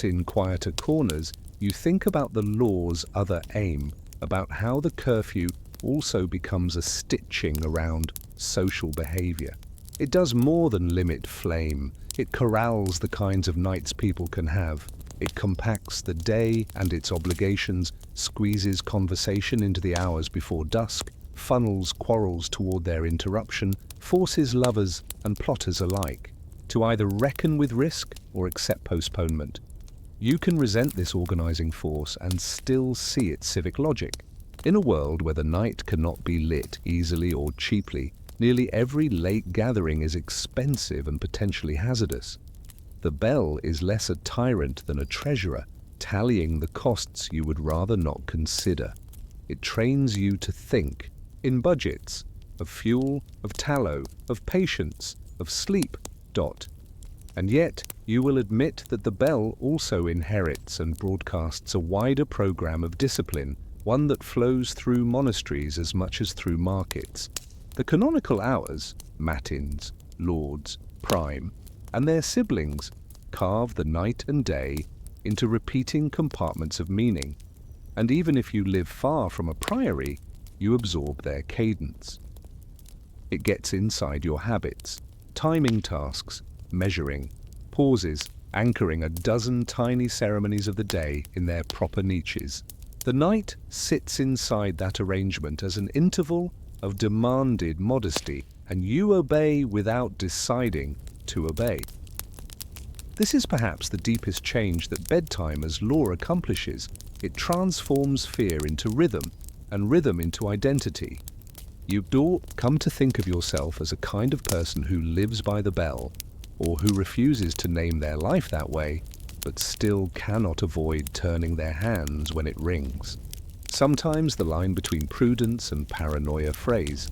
In quieter corners, you think about the law's other aim, about how the curfew also becomes a stitching around social behavior. It does more than limit flame. It corrals the kinds of nights people can have. It compacts the day and its obligations, squeezes conversation into the hours before dusk, funnels quarrels toward their interruption, forces lovers and plotters alike to either reckon with risk or accept postponement. You can resent this organizing force and still see its civic logic. In a world where the night cannot be lit easily or cheaply, nearly every late gathering is expensive and potentially hazardous. The bell is less a tyrant than a treasurer, tallying the costs you would rather not consider. It trains you to think in budgets of fuel, of tallow, of patience, of sleep. And yet, you will admit that the bell also inherits and broadcasts a wider program of discipline, one that flows through monasteries as much as through markets. The canonical hours, matins, lauds, prime, and their siblings carve the night and day into repeating compartments of meaning. And even if you live far from a priory, you absorb their cadence. It gets inside your habits, timing tasks, measuring, pauses, anchoring a dozen tiny ceremonies of the day in their proper niches. The night sits inside that arrangement as an interval of demanded modesty, and you obey without deciding to obey. This is perhaps the deepest change that bedtime as law accomplishes. It transforms fear into rhythm, and rhythm into identity. You come to think of yourself as a kind of person who lives by the bell, or who refuses to name their life that way, but still cannot avoid turning their hands when it rings. Sometimes the line between prudence and paranoia frays.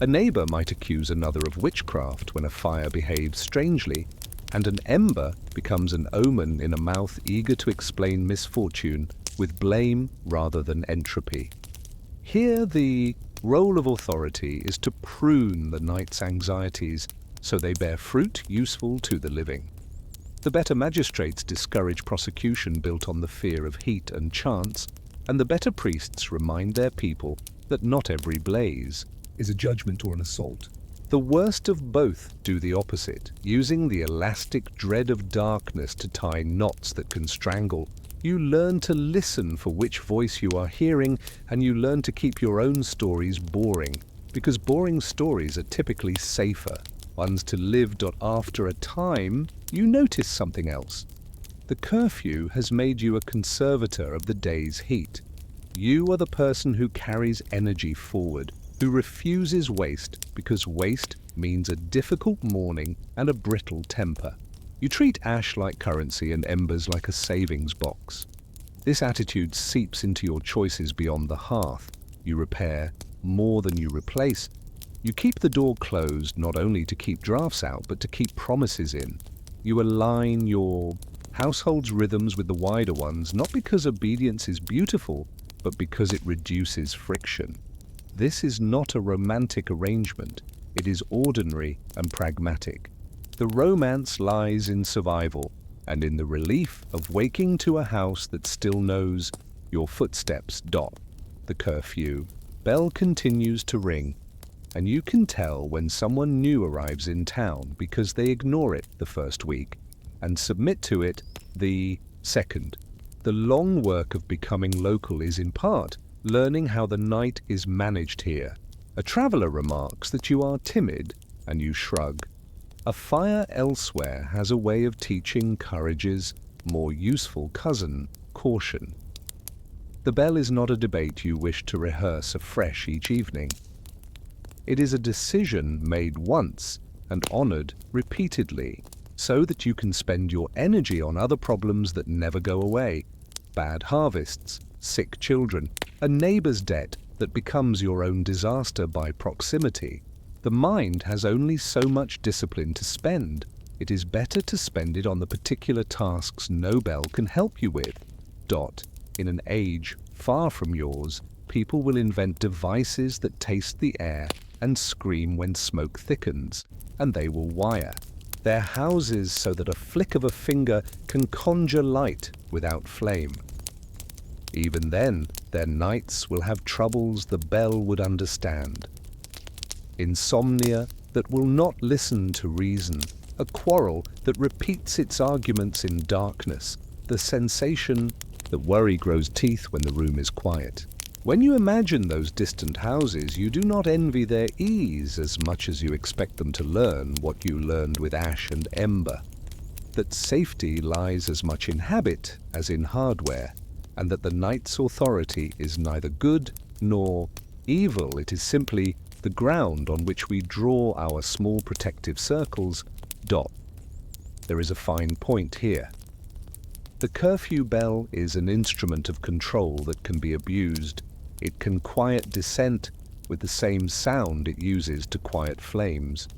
A neighbor might accuse another of witchcraft when a fire behaves strangely, and an ember becomes an omen in a mouth eager to explain misfortune with blame rather than entropy. Here the role of authority is to prune the night's anxieties so they bear fruit useful to the living. The better magistrates discourage prosecution built on the fear of heat and chance, and the better priests remind their people that not every blaze is a judgment or an assault. The worst of both do the opposite, using the elastic dread of darkness to tie knots that can strangle. You learn to listen for which voice you are hearing, and you learn to keep your own stories boring, because boring stories are typically safer, ones to live. After a time, you notice something else. The curfew has made you a conservator of the day's heat. You are the person who carries energy forward, who refuses waste, because waste means a difficult morning and a brittle temper. You treat ash like currency and embers like a savings box. This attitude seeps into your choices beyond the hearth. You repair more than you replace. You keep the door closed not only to keep drafts out, but to keep promises in. You align your household's rhythms with the wider ones, not because obedience is beautiful, but because it reduces friction. This is not a romantic arrangement. It is ordinary and pragmatic. The romance lies in survival and in the relief of waking to a house that still knows your footsteps. The curfew bell continues to ring, and you can tell when someone new arrives in town because they ignore it the first week and submit to it the second. The long work of becoming local is in part learning how the night is managed here. A traveler remarks that you are timid, and you shrug. A fire elsewhere has a way of teaching courage's more useful cousin, caution. The bell is not a debate you wish to rehearse afresh each evening. It is a decision made once and honored repeatedly. so that you can spend your energy on other problems that never go away. Bad harvests, sick children, a neighbor's debt that becomes your own disaster by proximity. The mind has only so much discipline to spend. It is better to spend it on the particular tasks no bell can help you with. In an age far from yours, people will invent devices that taste the air and scream when smoke thickens, and they will wire their houses so that a flick of a finger can conjure light without flame. Even then, their nights will have troubles the bell would understand. Insomnia that will not listen to reason, a quarrel that repeats its arguments in darkness, the sensation that worry grows teeth when the room is quiet. When you imagine those distant houses, you do not envy their ease as much as you expect them to learn what you learned with ash and ember. That safety lies as much in habit as in hardware, and that the night's authority is neither good nor evil. It is simply the ground on which we draw our small protective circles. There is a fine point here. The curfew bell is an instrument of control that can be abused. It can quiet dissent with the same sound it uses to quiet flames.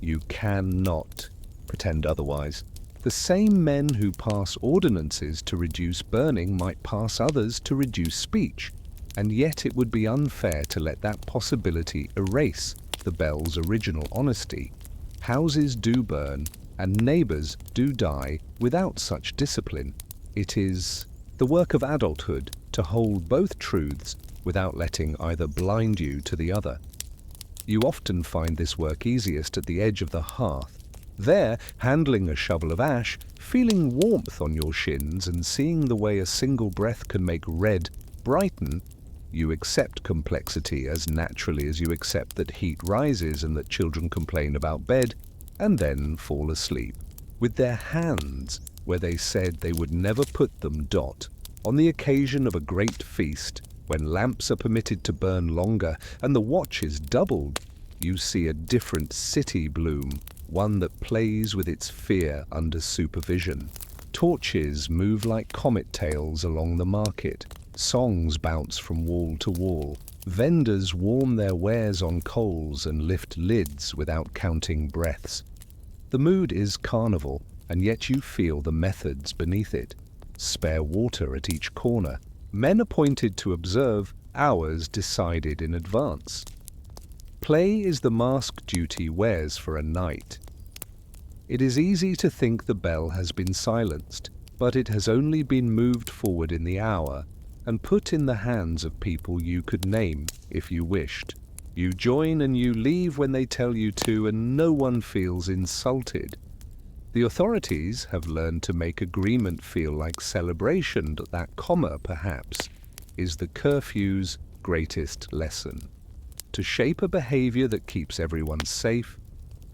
You cannot pretend otherwise. The same men who pass ordinances to reduce burning might pass others to reduce speech, and yet it would be unfair to let that possibility erase the bell's original honesty. Houses do burn, and neighbors do die without such discipline. It is the work of adulthood to hold both truths without letting either blind you to the other. You often find this work easiest at the edge of the hearth. There, handling a shovel of ash, feeling warmth on your shins and seeing the way a single breath can make red brighten, you accept complexity as naturally as you accept that heat rises and that children complain about bed and then fall asleep. With their hands, where they said they would never put them. On the occasion of a great feast, when lamps are permitted to burn longer and the watch is doubled, you see a different city bloom, one that plays with its fear under supervision. Torches move like comet tails along the market. Songs bounce from wall to wall. Vendors warm their wares on coals and lift lids without counting breaths. The mood is carnival, and yet you feel the methods beneath it. Spare water at each corner. Men appointed to observe, hours decided in advance. Play is the mask duty wears for a night. It is easy to think the bell has been silenced, but it has only been moved forward in the hour and put in the hands of people you could name if you wished. You join and you leave when they tell you to, and no one feels insulted. The authorities have learned to make agreement feel like celebration. That comma, perhaps, is the curfew's greatest lesson. To shape a behavior that keeps everyone safe,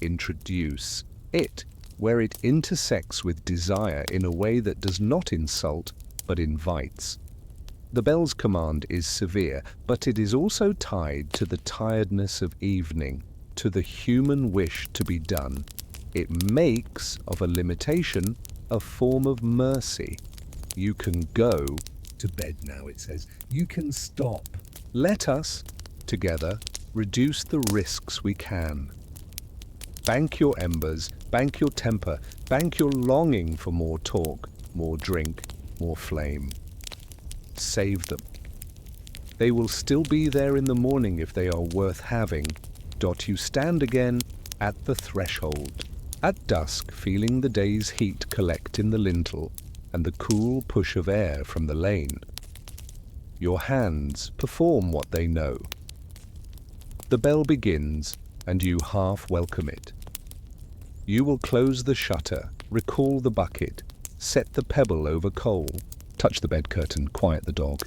introduce it where it intersects with desire in a way that does not insult but invites. The bell's command is severe, but it is also tied to the tiredness of evening, to the human wish to be done. It makes of a limitation a form of mercy. You can go to bed now, it says. You can stop. Let us, together, reduce the risks we can. Bank your embers, bank your temper, bank your longing for more talk, more drink, more flame. Save them. They will still be there in the morning if they are worth having. You stand again at the threshold. At dusk, feeling the day's heat collect in the lintel and the cool push of air from the lane. Your hands perform what they know. The bell begins, and you half welcome it. You will close the shutter, recall the bucket, set the pebble over coal, touch the bed curtain, quiet the dog.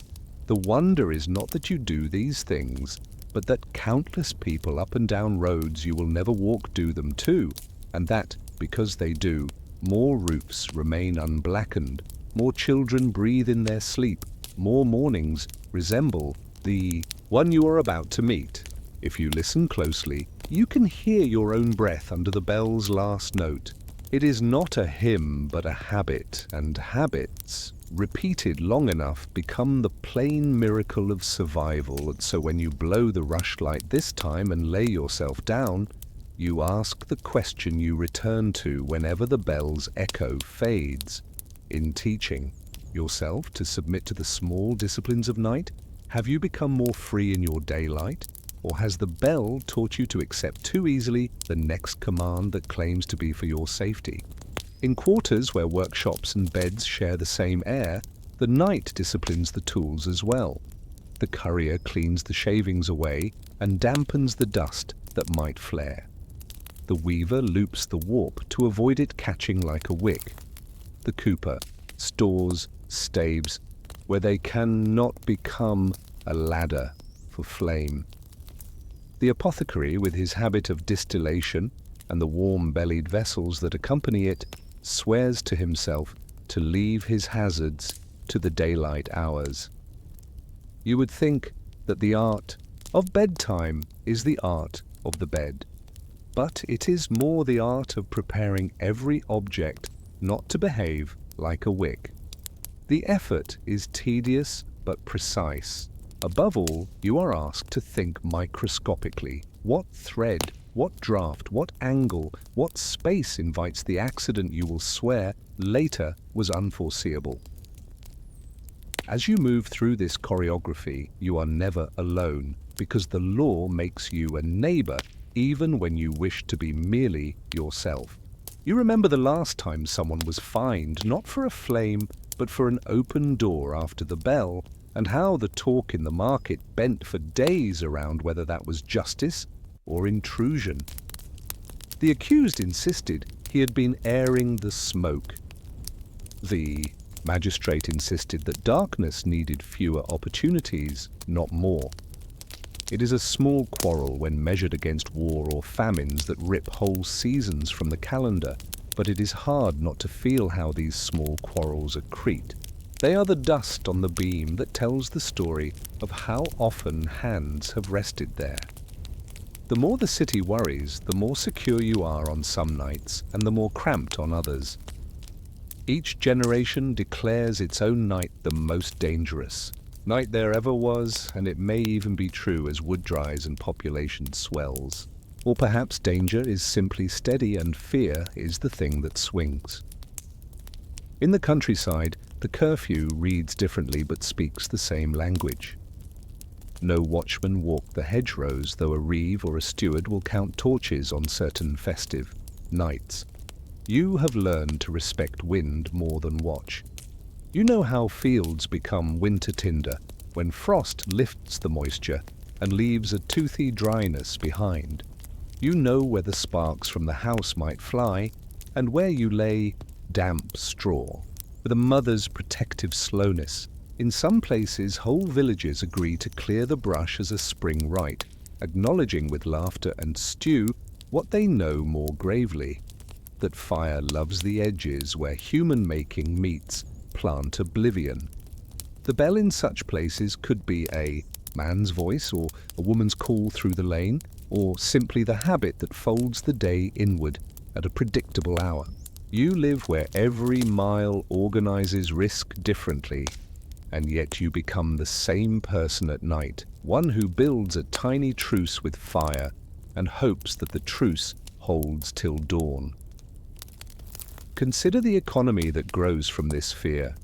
The wonder is not that you do these things, but that countless people up and down roads you will never walk do them too, and that, because they do, more roofs remain unblackened, more children breathe in their sleep, more mornings resemble the one you are about to meet. If you listen closely, you can hear your own breath under the bell's last note. It is not a hymn but a habit, and habits, repeated long enough, become the plain miracle of survival. And so when you blow the rushlight this time and lay yourself down, you ask the question you return to whenever the bell's echo fades. In teaching yourself to submit to the small disciplines of night, have you become more free in your daylight? Or has the bell taught you to accept too easily the next command that claims to be for your safety? In quarters where workshops and beds share the same air, the night disciplines the tools as well. The courier cleans the shavings away and dampens the dust that might flare. The weaver loops the warp to avoid it catching like a wick. The cooper stores staves where they cannot become a ladder for flame. The apothecary, with his habit of distillation and the warm-bellied vessels that accompany it, swears to himself to leave his hazards to the daylight hours. You would think that the art of bedtime is the art of the bed, but it is more the art of preparing every object not to behave like a wick. The effort is tedious but precise. Above all, you are asked to think microscopically. What thread, what draft, what angle, what space invites the accident you will swear later was unforeseeable. As you move through this choreography, you are never alone, because the law makes you a neighbor even when you wish to be merely yourself. You remember the last time someone was fined, not for a flame, but for an open door after the bell, and how the talk in the market bent for days around whether that was justice or intrusion. The accused insisted he had been airing the smoke. The magistrate insisted that darkness needed fewer opportunities, not more. It is a small quarrel when measured against war or famines that rip whole seasons from the calendar, but it is hard not to feel how these small quarrels accrete. They are the dust on the beam that tells the story of how often hands have rested there. The more the city worries, the more secure you are on some nights and the more cramped on others. Each generation declares its own night the most dangerous. Night there ever was, and it may even be true as wood dries and population swells. Or perhaps danger is simply steady and fear is the thing that swings. In the countryside, the curfew reads differently but speaks the same language. No watchman walk the hedgerows, though a reeve or a steward will count torches on certain festive nights. You have learned to respect wind more than watch. You know how fields become winter tinder when frost lifts the moisture and leaves a toothy dryness behind. You know where the sparks from the house might fly and where you lay damp straw. With a mother's protective slowness, in some places whole villages agree to clear the brush as a spring rite, acknowledging with laughter and stew what they know more gravely, that fire loves the edges where human making meets plant oblivion. The bell in such places could be a man's voice or a woman's call through the lane, or simply the habit that folds the day inward at a predictable hour. You live where every mile organizes risk differently, and yet you become the same person at night, one who builds a tiny truce with fire and hopes that the truce holds till dawn. Consider the economy that grows from this fear.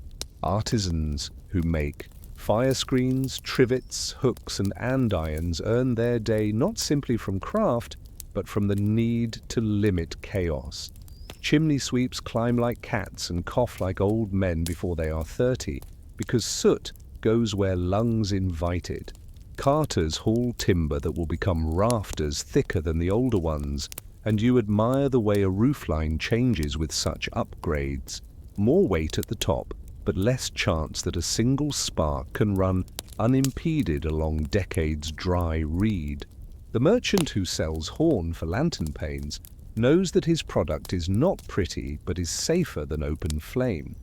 Artisans who make fire screens, trivets, hooks, and andirons earn their day not simply from craft, but from the need to limit chaos. Chimney sweeps climb like cats and cough like old men before they are 30, because soot goes where lungs invite it. Carters haul timber that will become rafters thicker than the older ones, and you admire the way a roofline changes with such upgrades. More weight at the top, but less chance that a single spark can run unimpeded along decades' dry reed. The merchant who sells horn for lantern panes knows that his product is not pretty but is safer than open flame.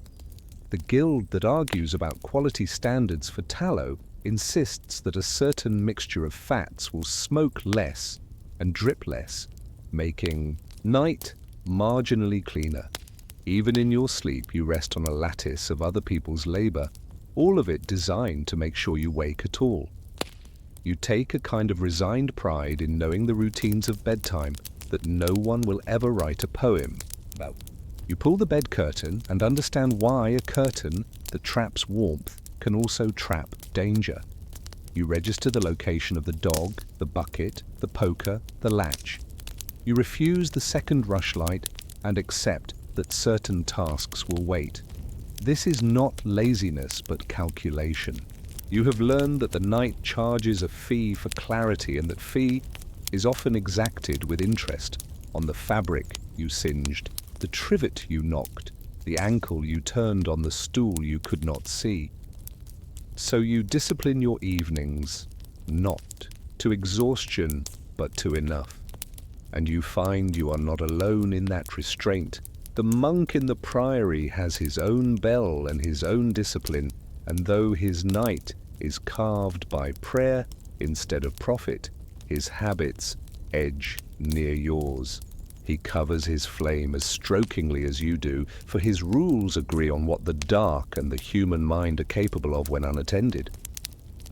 The guild that argues about quality standards for tallow insists that a certain mixture of fats will smoke less and drip less, making night marginally cleaner. Even in your sleep, you rest on a lattice of other people's labor, all of it designed to make sure you wake at all. You take a kind of resigned pride in knowing the routines of bedtime that no one will ever write a poem about. You pull the bed curtain and understand why a curtain that traps warmth can also trap danger. You register the location of the dog, the bucket, the poker, the latch. You refuse the second rushlight and accept that certain tasks will wait. This is not laziness but calculation. You have learned that the night charges a fee for clarity, and that fee is often exacted with interest on the fabric you singed, the trivet you knocked, the ankle you turned on the stool you could not see. So you discipline your evenings, not to exhaustion, but to enough. And you find you are not alone in that restraint. The monk in the priory has his own bell and his own discipline, and though his night is carved by prayer instead of profit, his habits edge near yours. He covers his flame as strokingly as you do, for his rules agree on what the dark and the human mind are capable of when unattended.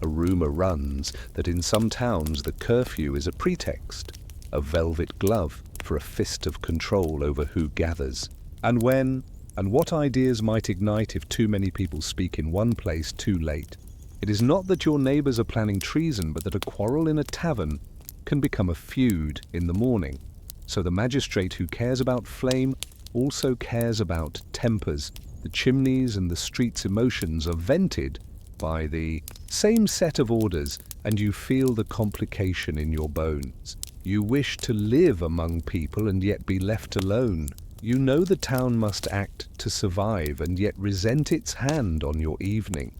A rumor runs that in some towns the curfew is a pretext, a velvet glove for a fist of control over who gathers, and when, and what ideas might ignite if too many people speak in one place too late. It is not that your neighbors are planning treason, but that a quarrel in a tavern can become a feud in the morning. So the magistrate who cares about flame also cares about tempers. The chimneys and the street's emotions are vented by the same set of orders, and you feel the complication in your bones. You wish to live among people and yet be left alone. You know the town must act to survive and yet resent its hand on your evening.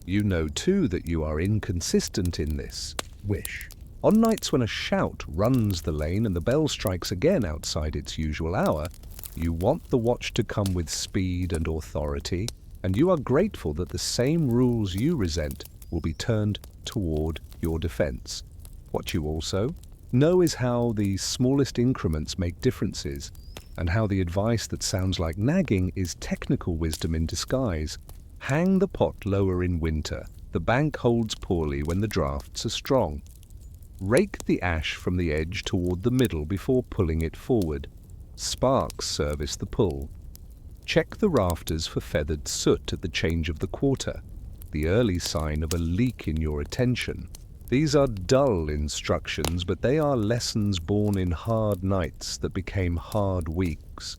You know too that you are inconsistent in this wish. On nights when a shout runs the lane and the bell strikes again outside its usual hour, you want the watch to come with speed and authority, and you are grateful that the same rules you resent will be turned toward your defense. What you also know is how the smallest increments make differences, and how the advice that sounds like nagging is technical wisdom in disguise. Hang the pot lower in winter. The bank holds poorly when the drafts are strong. Rake the ash from the edge toward the middle before pulling it forward. Sparks service the pull. Check the rafters for feathered soot at the change of the quarter, the early sign of a leak in your attention. These are dull instructions, but they are lessons born in hard nights that became hard weeks,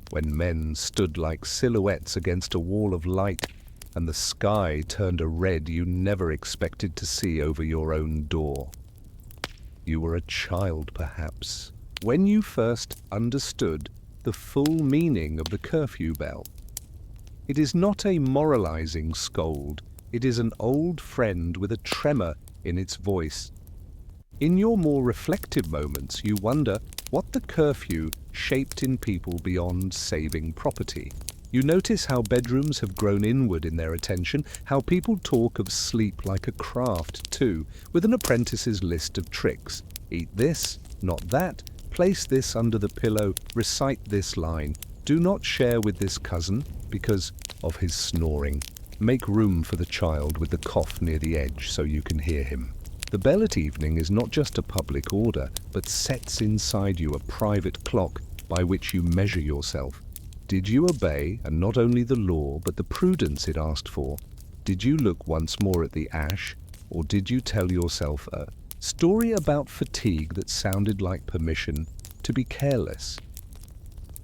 when men stood like silhouettes against a wall of light and the sky turned a red you never expected to see over your own door. You were a child, perhaps, when you first understood the full meaning of the curfew bell. It is not a moralizing scold. It is an old friend with a tremor in its voice. In your more reflective moments, you wonder what the curfew shaped in people beyond saving property. You notice how bedrooms have grown inward in their attention, how people talk of sleep like a craft too, with an apprentice's list of tricks. Eat this, not that, place this under the pillow, recite this line, do not share with this cousin because of his snoring. Make room for the child with the cough near the edge so you can hear him. The bell at evening is not just a public order, but sets inside you a private clock by which you measure yourself. Did you obey, and not only the law, but the prudence it asked for? Did you look once more at the ash, or did you tell yourself a story about fatigue that sounded like permission to be careless?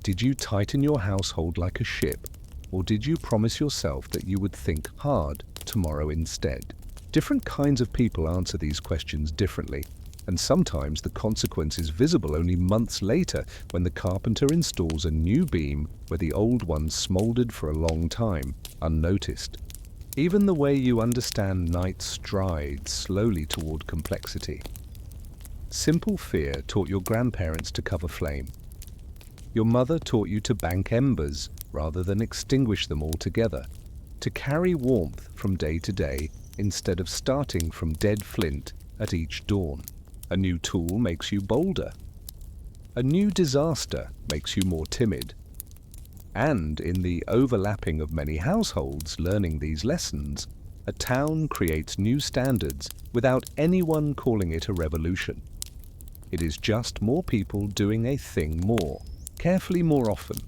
Did you tighten your household like a ship, or did you promise yourself that you would think hard tomorrow instead? Different kinds of people answer these questions differently, and sometimes the consequence is visible only months later when the carpenter installs a new beam where the old one smoldered for a long time, unnoticed. Even the way you understand night strides slowly toward complexity. Simple fear taught your grandparents to cover flame. Your mother taught you to bank embers rather than extinguish them altogether, to carry warmth from day to day instead of starting from dead flint at each dawn. A new tool makes you bolder. A new disaster makes you more timid. And in the overlapping of many households learning these lessons, a town creates new standards without anyone calling it a revolution. It is just more people doing a thing more, carefully more often.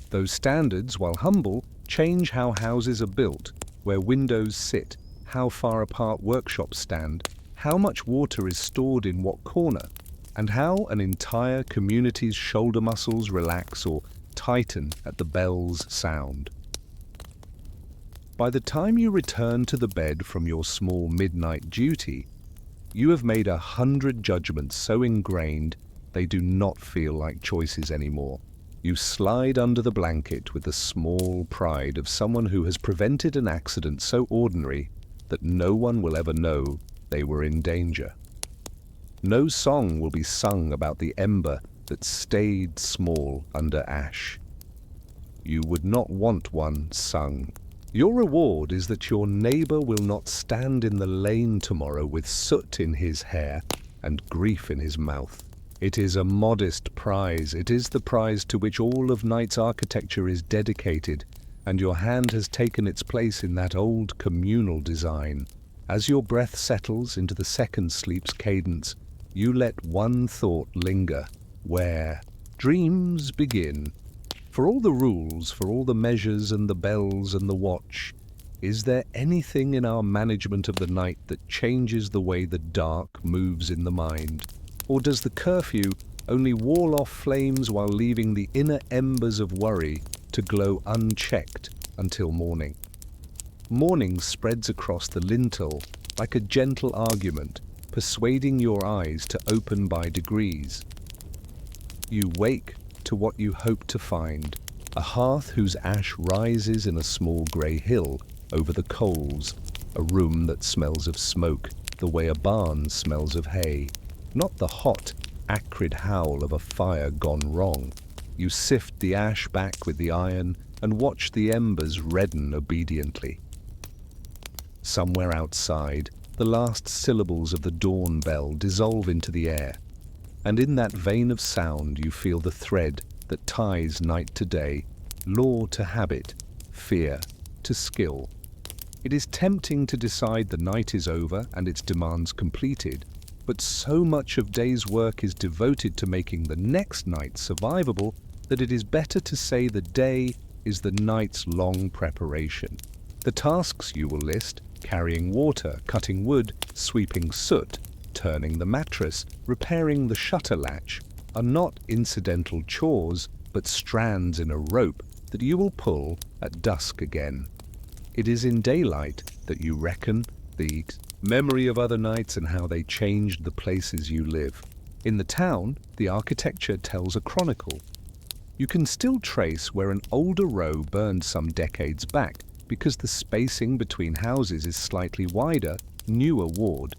Those standards, while humble, change how houses are built, where windows sit, how far apart workshops stand, how much water is stored in what corner, and how an entire community's shoulder muscles relax or tighten at the bell's sound. By the time you return to the bed from your small midnight duty, you have made 100 judgments so ingrained they do not feel like choices anymore. You slide under the blanket with the small pride of someone who has prevented an accident so ordinary that no one will ever know they were in danger. No song will be sung about the ember that stayed small under ash. You would not want one sung. Your reward is that your neighbor will not stand in the lane tomorrow with soot in his hair and grief in his mouth. It is a modest prize. It is the prize to which all of night's architecture is dedicated, and your hand has taken its place in that old communal design. As your breath settles into the second sleep's cadence, you let one thought linger, where dreams begin. For all the rules, for all the measures and the bells and the watch, is there anything in our management of the night that changes the way the dark moves in the mind? Or does the curfew only wall off flames while leaving the inner embers of worry to glow unchecked until morning? Morning spreads across the lintel like a gentle argument, persuading your eyes to open by degrees. You wake to what you hope to find, a hearth whose ash rises in a small grey hill over the coals, a room that smells of smoke the way a barn smells of hay, not the hot, acrid howl of a fire gone wrong. You sift the ash back with the iron and watch the embers redden obediently. Somewhere outside, the last syllables of the dawn bell dissolve into the air, and in that vein of sound you feel the thread that ties night to day, law to habit, fear to skill. It is tempting to decide the night is over and its demands completed, but so much of day's work is devoted to making the next night survivable that it is better to say the day is the night's long preparation. The tasks you will list, carrying water, cutting wood, sweeping soot, turning the mattress, repairing the shutter latch, are not incidental chores, but strands in a rope that you will pull at dusk again. It is in daylight that you reckon the memory of other nights and how they changed the places you live. In the town, the architecture tells a chronicle. You can still trace where an older row burned some decades back because the spacing between houses is slightly wider, newer ward.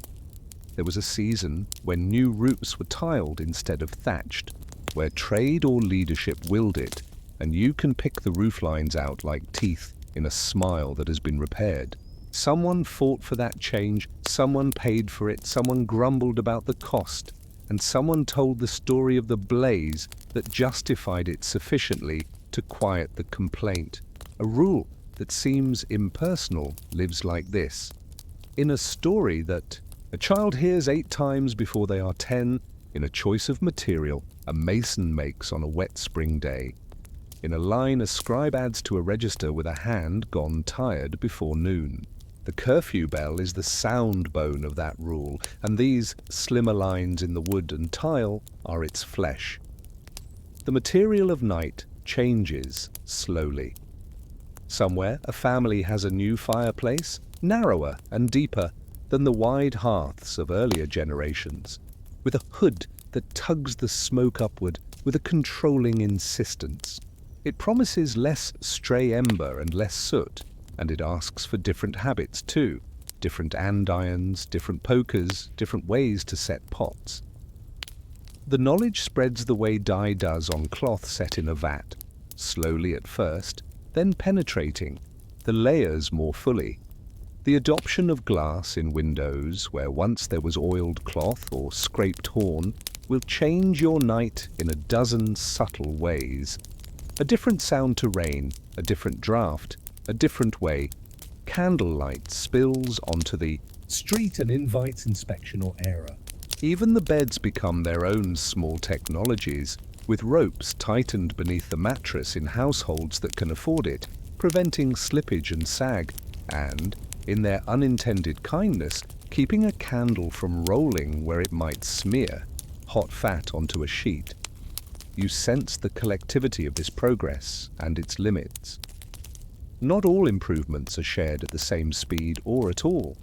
There was a season when new roofs were tiled instead of thatched, where trade or leadership willed it, and you can pick the roof lines out like teeth in a smile that has been repaired. Someone fought for that change, someone paid for it, someone grumbled about the cost, and someone told the story of the blaze that justified it sufficiently to quiet the complaint. A rule that seems impersonal lives like this. In a story that a child hears 8 times before they are 10, in a choice of material a mason makes on a wet spring day. In a line a scribe adds to a register with a hand gone tired before noon. The curfew bell is the sound bone of that rule, and these slimmer lines in the wood and tile are its flesh. The material of night changes slowly. Somewhere a family has a new fireplace, narrower and deeper than the wide hearths of earlier generations, with a hood that tugs the smoke upward with a controlling insistence. It promises less stray ember and less soot, and it asks for different habits too, different andirons, different pokers, different ways to set pots. The knowledge spreads the way dye does on cloth set in a vat, slowly at first, then penetrating, the layers more fully. The adoption of glass in windows, where once there was oiled cloth or scraped horn, will change your night in a dozen subtle ways. A different sound to rain, a different draft, a different way. Candlelight spills onto the street and invites inspection or error. Even the beds become their own small technologies, with ropes tightened beneath the mattress in households that can afford it, preventing slippage and sag, and, in their unintended kindness, keeping a candle from rolling where it might smear hot fat onto a sheet. You sense the collectivity of this progress and its limits. Not all improvements are shared at the same speed or at all.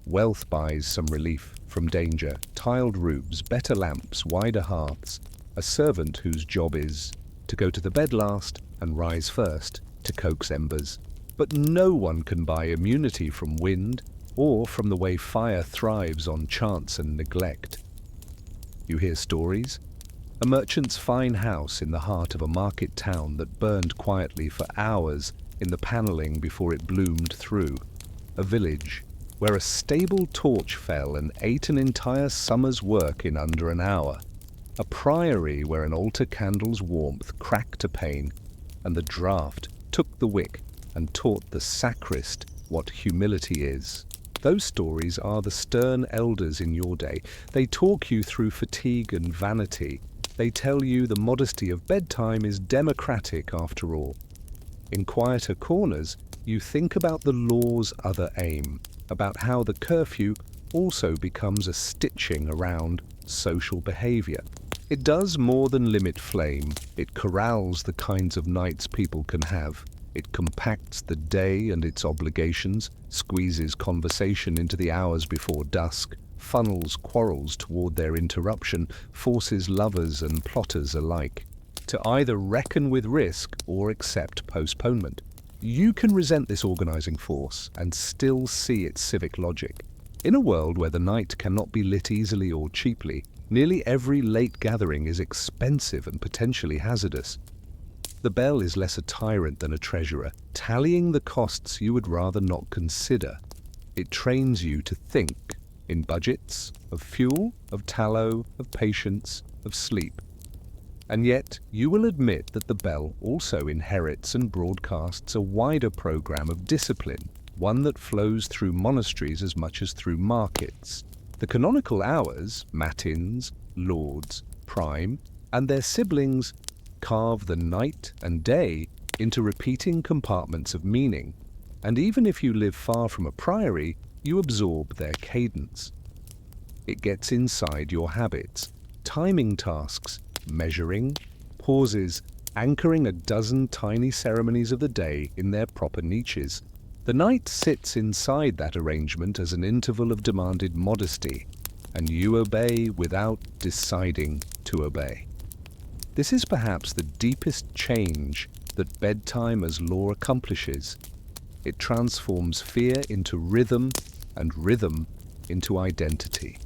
Wealth buys some relief from danger, tiled roofs, better lamps, wider hearths, a servant whose job is to go to the bed last and rise first to coax embers. But no one can buy immunity from wind or from the way fire thrives on chance and neglect. You hear stories? A merchant's fine house in the heart of a market town that burned quietly for hours in the panelling before it bloomed through. A village where a stable torch fell and ate an entire summer's work in under an hour. A priory where an altar candle's warmth cracked a pane, and the draught took the wick and taught the sacrist what humility is. Those stories are the stern elders in your day. They talk you through fatigue and vanity. They tell you the modesty of bedtime is democratic after all. In quieter corners, you think about the law's other aim, about how the curfew also becomes a stitching around social behavior. It does more than limit flame. It corrals the kinds of nights people can have. It compacts the day and its obligations, squeezes conversation into the hours before dusk, funnels quarrels toward their interruption, forces lovers and plotters alike to either reckon with risk or accept postponement. You can resent this organizing force and still see its civic logic. In a world where the night cannot be lit easily or cheaply, nearly every late gathering is expensive and potentially hazardous. The bell is less a tyrant than a treasurer, tallying the costs you would rather not consider. It trains you to think in budgets of fuel, of tallow, of patience, of sleep. And yet, you will admit that the bell also inherits and broadcasts a wider program of discipline, one that flows through monasteries as much as through markets. The canonical hours, matins, lauds, prime, and their siblings carve the night and day into repeating compartments of meaning, and even if you live far from a priory, you absorb their cadence. It gets inside your habits, timing tasks, measuring, pauses, anchoring a dozen tiny ceremonies of the day in their proper niches. The night sits inside that arrangement as an interval of demanded modesty, and you obey without deciding to obey. This is perhaps the deepest change that bedtime as law accomplishes. It transforms fear into rhythm and rhythm into identity.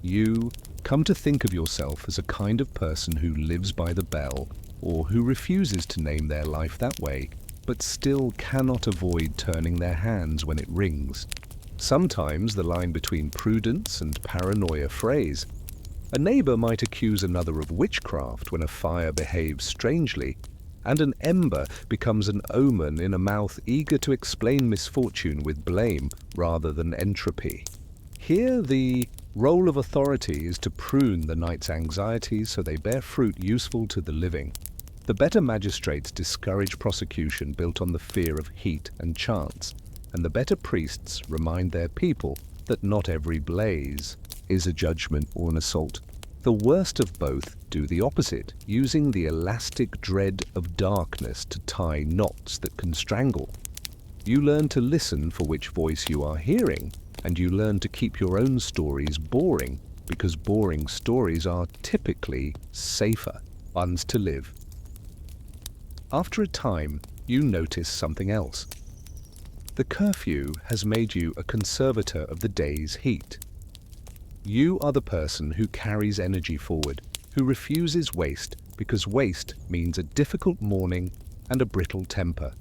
You come to think of yourself as a kind of person who lives by the bell or who refuses to name their life that way, but still cannot avoid turning their hands when it rings. Sometimes the line between prudence and paranoia frays. A neighbor might accuse another of witchcraft when a fire behaves strangely, and an ember becomes an omen in a mouth eager to explain misfortune with blame rather than entropy. Here the role of authority is to prune the night's anxieties so they bear fruit useful to the living. The better magistrates discourage prosecution built on the fear of heat and chance, and the better priests remind their people that not every blaze is a judgment or an assault. The worst of both do the opposite, using the elastic dread of darkness to tie knots that can strangle. You learn to listen for which voice you are hearing, and you learn to keep your own stories boring, because boring stories are typically safer ones to live. After a time, you notice something else. The curfew has made you a conservator of the day's heat. You are the person who carries energy forward, who refuses waste, because waste means a difficult morning and a brittle temper.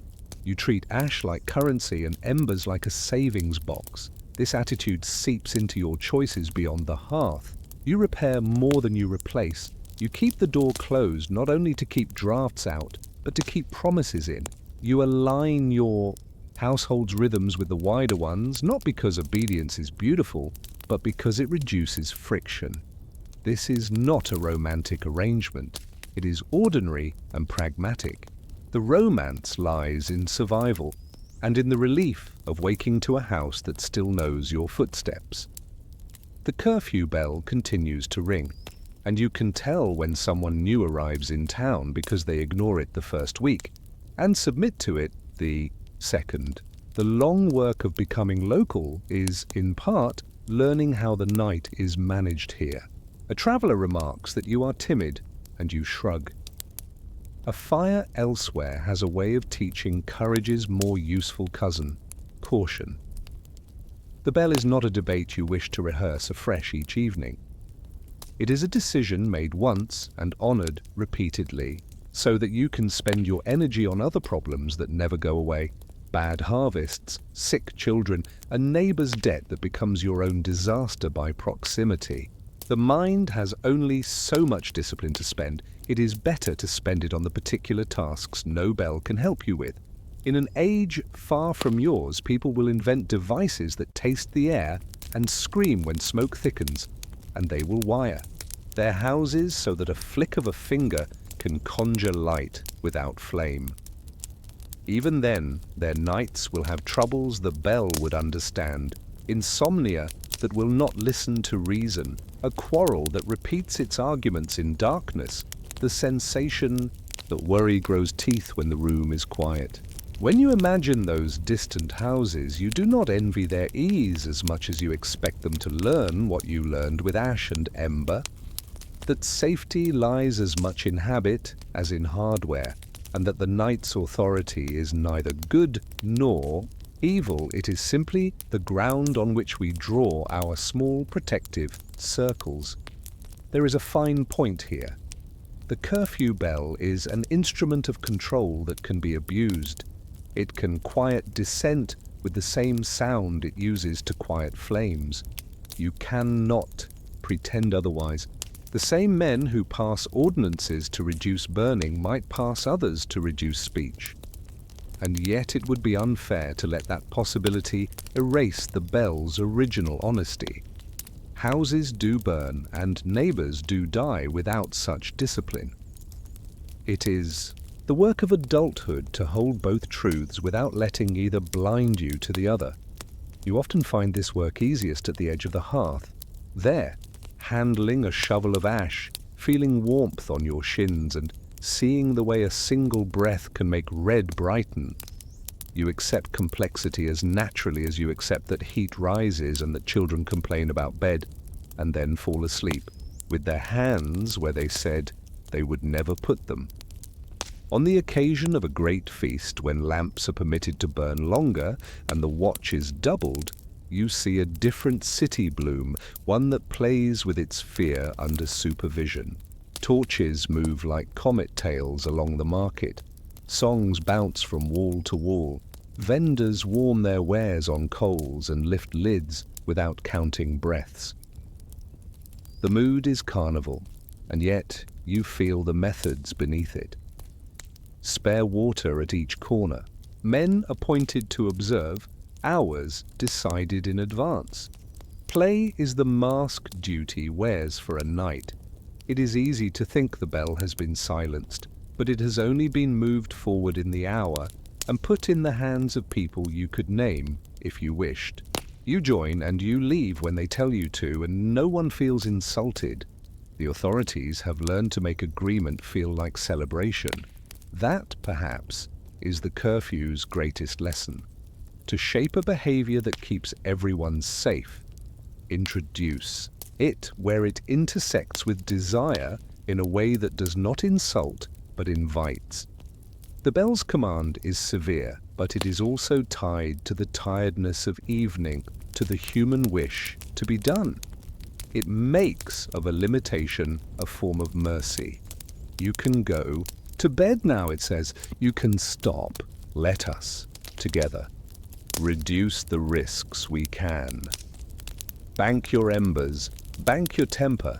You treat ash like currency and embers like a savings box. This attitude seeps into your choices beyond the hearth. You repair more than you replace. You keep the door closed not only to keep drafts out, but to keep promises in. You align your household's rhythms with the wider ones, not because obedience is beautiful, but because it reduces friction. This is not a romantic arrangement. It is ordinary and pragmatic. The romance lies in survival and in the relief of waking to a house that still knows your footsteps. The curfew bell continues to ring, and you can tell when someone new arrives in town because they ignore it the first week and submit to it the second. The long work of becoming local is, in part, learning how the night is managed here. A traveler remarks that you are timid, and you shrug. A fire elsewhere has a way of teaching courage's more useful cousin, caution. The bell is not a debate you wish to rehearse afresh each evening. It is a decision made once and honored repeatedly, so that you can spend your energy on other problems that never go away. Bad harvests, sick children, a neighbor's debt that becomes your own disaster by proximity. The mind has only so much discipline to spend. It is better to spend it on the particular tasks no bell can help you with. In an age far from yours, people will invent devices that taste the air and scream when smoke thickens, and they will wire their houses so that a flick of a finger can conjure light without flame. Even then, their nights will have troubles the bell would understand, insomnia that will not listen to reason, a quarrel that repeats its arguments in darkness, the sensation that worry grows teeth when the room is quiet. When you imagine those distant houses, you do not envy their ease as much as you expect them to learn what you learned with ash and ember, that safety lies as much in habit as in hardware, and that the night's authority is neither good nor evil. It is simply the ground on which we draw our small protective circles. There is a fine point here. The curfew bell is an instrument of control that can be abused. It can quiet dissent with the same sound it uses to quiet flames. You cannot pretend otherwise. The same men who pass ordinances to reduce burning might pass others to reduce speech. And yet it would be unfair to let that possibility erase the bell's original honesty. Houses do burn, and neighbors do die without such discipline. It is the work of adulthood to hold both truths without letting either blind you to the other. You often find this work easiest at the edge of the hearth. There, handling a shovel of ash, feeling warmth on your shins, and seeing the way a single breath can make red brighten. You accept complexity as naturally as you accept that heat rises and that children complain about bed, and then fall asleep, with their hands where they said they would never put them. On the occasion of a great feast, when lamps are permitted to burn longer and the watch is doubled, you see a different city bloom, one that plays with its fear under supervision. Torches move like comet tails along the market. Songs bounce from wall to wall. Vendors warm their wares on coals and lift lids without counting breaths. The mood is carnival, and yet you feel the methods beneath it. Spare water at each corner. Men appointed to observe, hours decided in advance. Play is the mask duty wears for a night. It is easy to think the bell has been silenced, but it has only been moved forward in the hour and put in the hands of people you could name if you wished. You join and you leave when they tell you to, and no one feels insulted. The authorities have learned to make agreement feel like celebration. That, perhaps, is the curfew's greatest lesson. To shape a behavior that keeps everyone safe, introduce it where it intersects with desire in a way that does not insult but invites. The bell's command is severe, but it is also tied to the tiredness of evening, to the human wish to be done. It makes of a limitation a form of mercy. You can go to bed now, it says. You can stop. Let us, together, reduce the risks we can. Bank your embers, Bank your temper.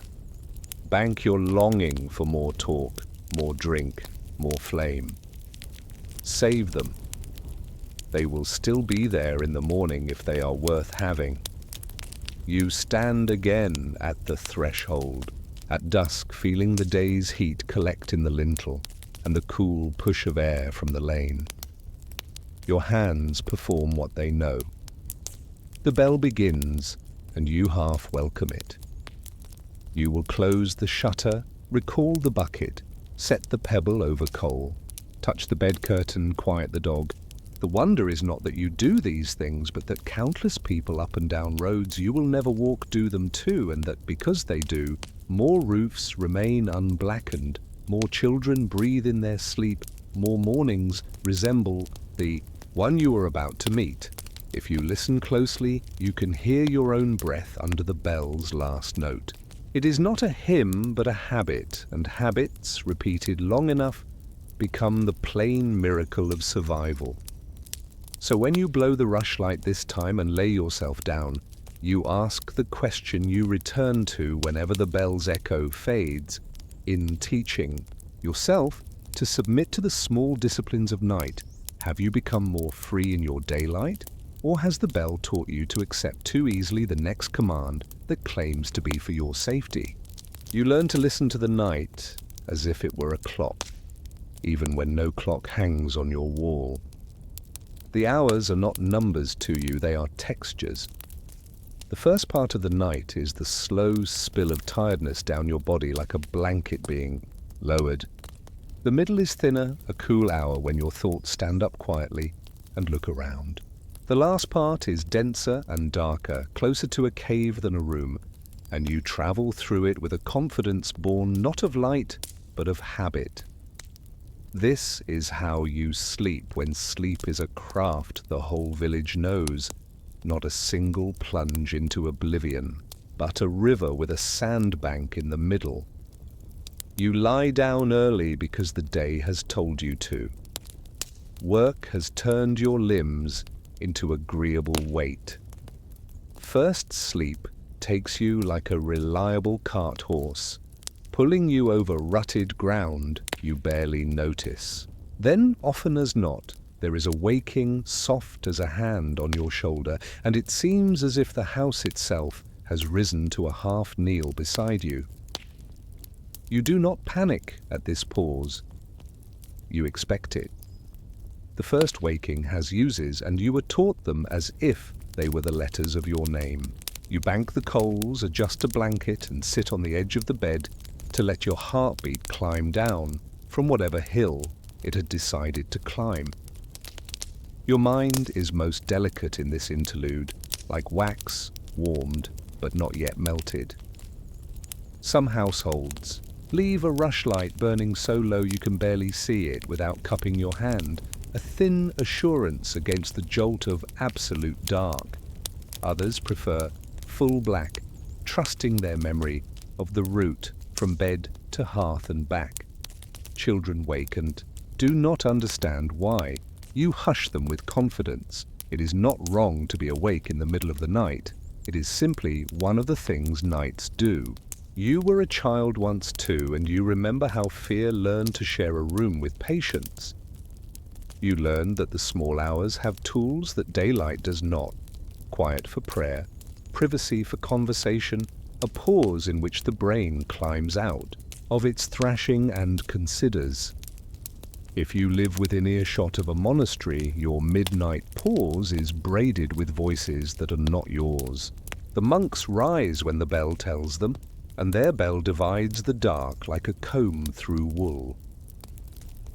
Bank your longing for more talk, more drink, more flame. Save them. They will still be there in the morning if they are worth having. You stand again at the threshold, at dusk, feeling the day's heat collect in the lintel and the cool push of air from the lane. Your hands perform what they know. The bell begins, and you half welcome it. You will close the shutter, recall the bucket, set the pebble over coal, touch the bed curtain, quiet the dog. The wonder is not that you do these things, but that countless people up and down roads you will never walk do them too, and that because they do, more roofs remain unblackened, more children breathe in their sleep, more mornings resemble the one you are about to meet. If you listen closely, you can hear your own breath under the bell's last note. It is not a hymn, but a habit, and habits, repeated long enough, become the plain miracle of survival. So when you blow the rushlight this time and lay yourself down, you ask the question you return to whenever the bell's echo fades. In teaching yourself to submit to the small disciplines of night, have you become more free in your daylight? Or has the bell taught you to accept too easily the next command that claims to be for your safety? You learn to listen to the night as if it were a clock, even when no clock hangs on your wall. The hours are not numbers to you, they are textures. The first part of the night is the slow spill of tiredness down your body like a blanket being lowered. The middle is thinner, a cool hour when your thoughts stand up quietly and look around. The last part is denser and darker, closer to a cave than a room, and you travel through it with a confidence born not of light, but of habit. This is how you sleep when sleep is a craft the whole village knows, not a single plunge into oblivion, but a river with a sandbank in the middle. You lie down early because the day has told you to. Work has turned your limbs into agreeable weight. First sleep takes you like a reliable cart horse, pulling you over rutted ground you barely notice. Then, often as not, there is a waking, soft as a hand on your shoulder, and it seems as if the house itself has risen to a half kneel beside you. You do not panic at this pause. You expect it. The first waking has uses, and you were taught them as if they were the letters of your name. You bank the coals, adjust a blanket, and sit on the edge of the bed to let your heartbeat climb down from whatever hill it had decided to climb. Your mind is most delicate in this interlude, like wax, warmed but not yet melted. Some households leave a rushlight burning so low you can barely see it without cupping your hand, a thin assurance against the jolt of absolute dark. Others prefer full black, trusting their memory of the route from bed to hearth and back. Children wake and do not understand why. You hush them with confidence. It is not wrong to be awake in the middle of the night. It is simply one of the things nights do. You were a child once too, and you remember how fear learned to share a room with patience. You learned that the small hours have tools that daylight does not. Quiet for prayer, privacy for conversation, a pause in which the brain climbs out of its thrashing and considers. If you live within earshot of a monastery, your midnight pause is braided with voices that are not yours. The monks rise when the bell tells them, and their bell divides the dark like a comb through wool.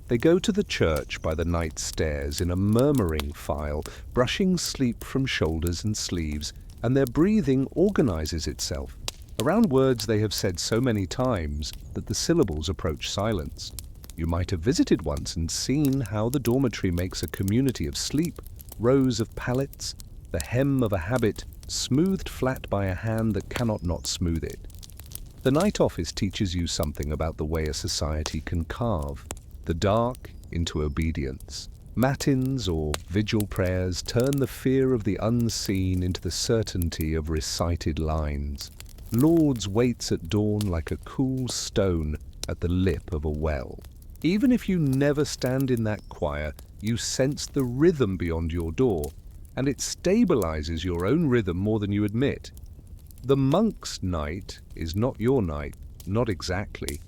They go to the church by the night stairs in a murmuring file, brushing sleep from shoulders and sleeves, and their breathing organizes itself around words they have said so many times that the syllables approach silence. You might have visited once and seen how the dormitory makes a community of sleep, rows of pallets, the hem of a habit smoothed flat by a hand that cannot not smooth it. The night office teaches you something about the way a society can carve the dark into obedience. Matins or vigil prayers turn the fear of the unseen into the certainty of recited lines. Lords waits at dawn like a cool stone at the lip of a well. Even if you never stand in that choir, you sense the rhythm beyond your door, and it stabilizes your own rhythm more than you admit. The monk's night is not your night, not exactly.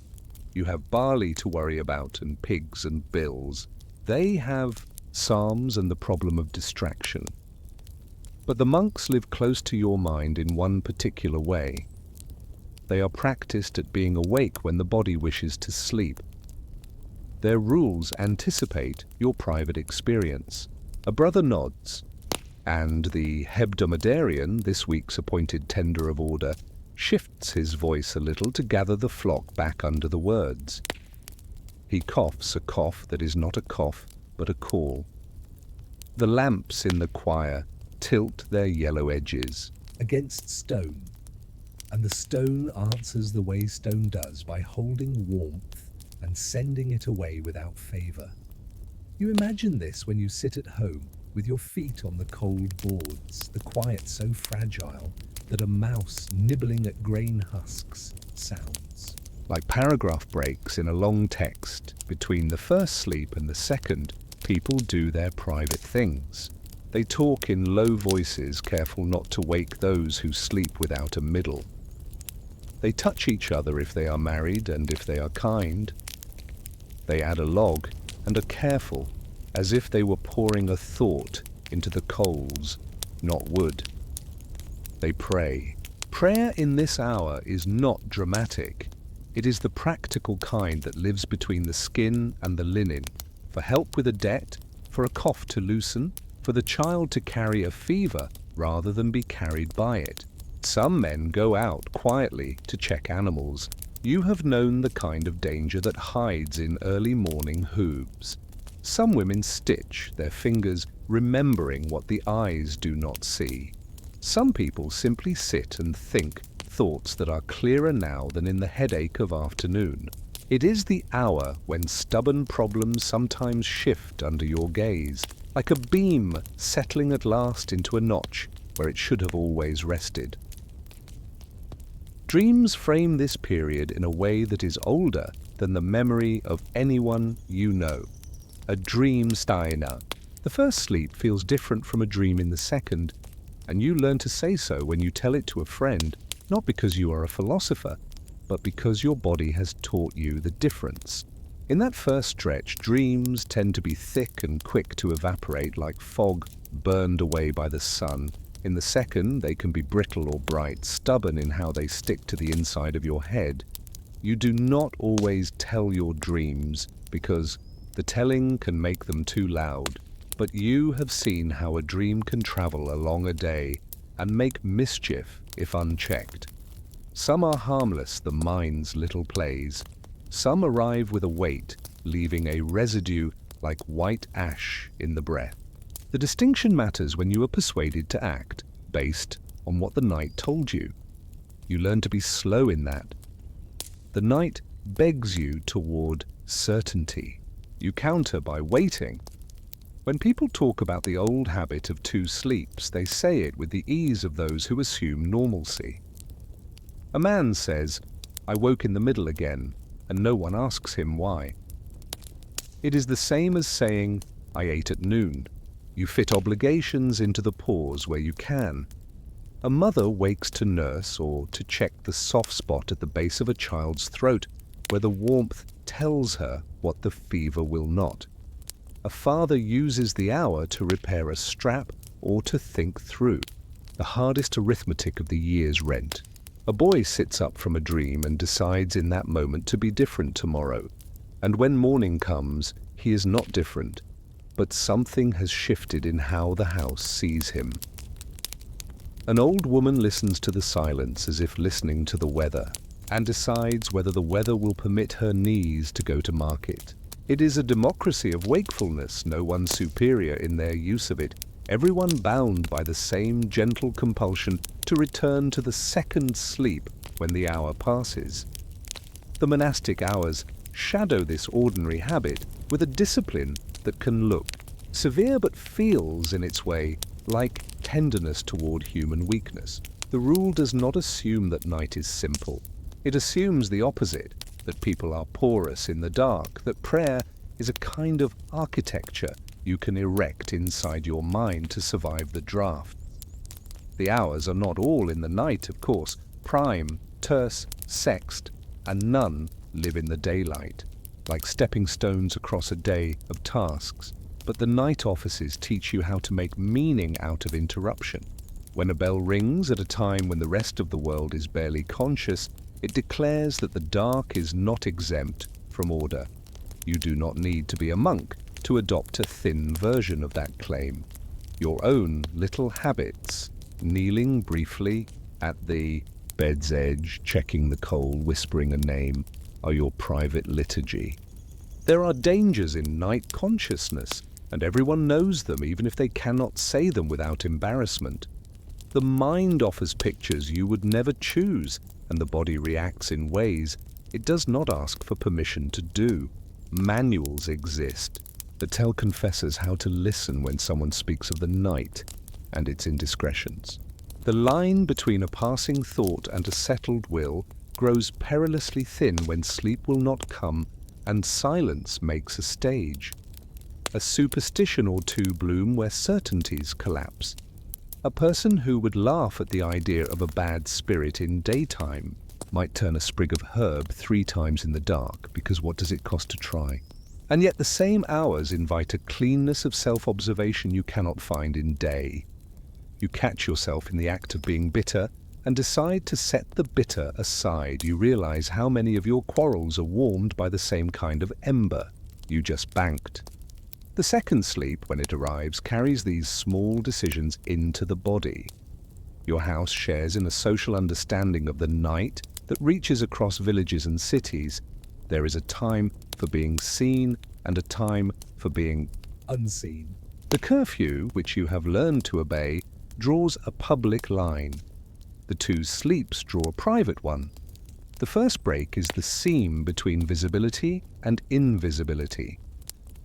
You have barley to worry about and pigs and bills. They have psalms and the problem of distraction. But the monks live close to your mind in one particular way. They are practiced at being awake when the body wishes to sleep. Their rules anticipate your private experience. A brother nods, and the hebdomadarian, this week's appointed tender of order, shifts his voice a little to gather the flock back under the words. He coughs a cough that is not a cough, but a call. The lamps in the choir tilt their yellow edges against stone, and the stone answers the way stone does by holding warmth and sending it away without favor. You imagine this when you sit at home with your feet on the cold boards, the quiet so fragile that a mouse nibbling at grain husks sounds. Like paragraph breaks in a long text, between the first sleep and the second, people do their private things. They talk in low voices, careful not to wake those who sleep without a middle. They touch each other if they are married and if they are kind. They add a log and are careful, as if they were pouring a thought into the coals, not wood. They pray. Prayer in this hour is not dramatic. It is the practical kind that lives between the skin and the linen, for help with a debt, for a cough to loosen, for the child to carry a fever rather than be carried by it. Some men go out quietly to check animals. You have known the kind of danger that hides in early morning hooves. Some women stitch, their fingers remembering what the eyes do not see. Some people simply sit and think thoughts that are clearer now than in the headache of afternoon. It is the hour when stubborn problems sometimes shift under your gaze, like a beam settling at last into a notch where it should have always rested. Dreams frame this period in a way that is older than the memory of anyone you know. A dream steiner. The first sleep feels different from a dream in the second, and you learn to say so when you tell it to a friend, not because you are a philosopher, but because your body has taught you the difference. In that first stretch, dreams tend to be thick and quick to evaporate like fog burned away by the sun. In the second, they can be brittle or bright, stubborn in how they stick to the inside of your head. You do not always tell your dreams because the telling can make them too loud, but you have seen how a dream can travel along a day and make mischief if unchecked. Some are harmless, the mind's little plays. Some arrive with a weight, leaving a residue like white ash in the breath. The distinction matters when you are persuaded to act, based on what the night told you. You learn to be slow in that. The night begs you toward certainty. You counter by waiting. When people talk about the old habit of 2 sleeps, they say it with the ease of those who assume normalcy. A man says, "I woke in the middle again," and no one asks him why. It is the same as saying, "I ate at noon." You fit obligations into the pause where you can. A mother wakes to nurse or to check the soft spot at the base of a child's throat where the warmth tells her what the fever will not. A father uses the hour to repair a strap or to think through the hardest arithmetic of the year's rent. A boy sits up from a dream and decides in that moment to be different tomorrow. And when morning comes, he is not different, but something has shifted in how the house sees him. An old woman listens to the silence as if listening to the weather, and decides whether the weather will permit her knees to go to market. It is a democracy of wakefulness, no one superior in their use of it, everyone bound by the same gentle compulsion to return to the second sleep when the hour passes. The monastic hours shadow this ordinary habit with a discipline that can look severe but feels in its way like tenderness toward human weakness. The rule does not assume that night is simple. It assumes the opposite, that people are porous in the dark, that prayer is a kind of architecture you can erect inside your mind to survive the draft. The hours are not all in the night, of course. Prime, terce, sext, and none live in the daylight, like stepping stones across a day of tasks. But the night offices teach you how to make meaning out of interruption. When a bell rings at a time when the rest of the world is barely conscious, it declares that the dark is not exempt from order. You do not need to be a monk to adopt a thin version of that claim. Your own little habits, kneeling briefly at the bed's edge, checking the coal, whispering a name, are your private liturgy. There are dangers in night consciousness, and everyone knows them, even if they cannot say them without embarrassment. The mind offers pictures you would never choose, and the body reacts in ways it does not ask for permission to do. Manuals exist that tell confessors how to listen when someone speaks of the night and its indiscretions. The line between a passing thought and a settled will grows perilously thin when sleep will not come and silence makes a stage. A superstition or two bloom where certainties collapse. A person who would laugh at the idea of a bad spirit in daytime might turn a sprig of herb 3 times in the dark, because what does it cost to try? And yet the same hours invite a cleanness of self-observation you cannot find in day. You catch yourself in the act of being bitter and decide to set the bitter aside. You realize how many of your quarrels are warmed by the same kind of ember you just banked. The second sleep, when it arrives, carries these small decisions into the body. Your house shares in a social understanding of the night that reaches across villages and cities. There is a time for being seen and a time for being unseen. The curfew, which you have learned to obey, draws a public line. The 2 sleeps draw a private one. The first break is the seam between visibility and invisibility.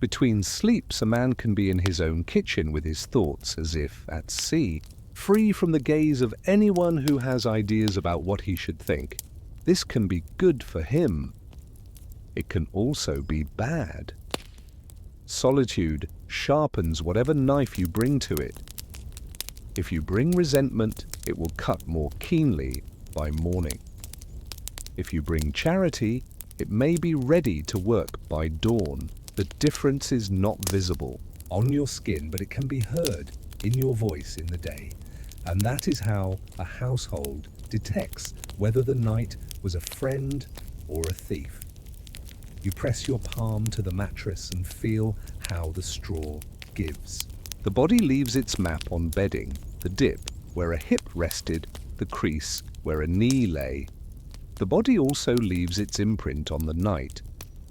Between sleeps, a man can be in his own kitchen with his thoughts, as if at sea, free from the gaze of anyone who has ideas about what he should think. This can be good for him. It can also be bad. Solitude sharpens whatever knife you bring to it. If you bring resentment, it will cut more keenly by morning. If you bring charity, it may be ready to work by dawn. The difference is not visible on your skin, but it can be heard in your voice in the day. And that is how a household detects whether the night was a friend or a thief. You press your palm to the mattress and feel how the straw gives. The body leaves its map on bedding, the dip where a hip rested, the crease where a knee lay. The body also leaves its imprint on the night.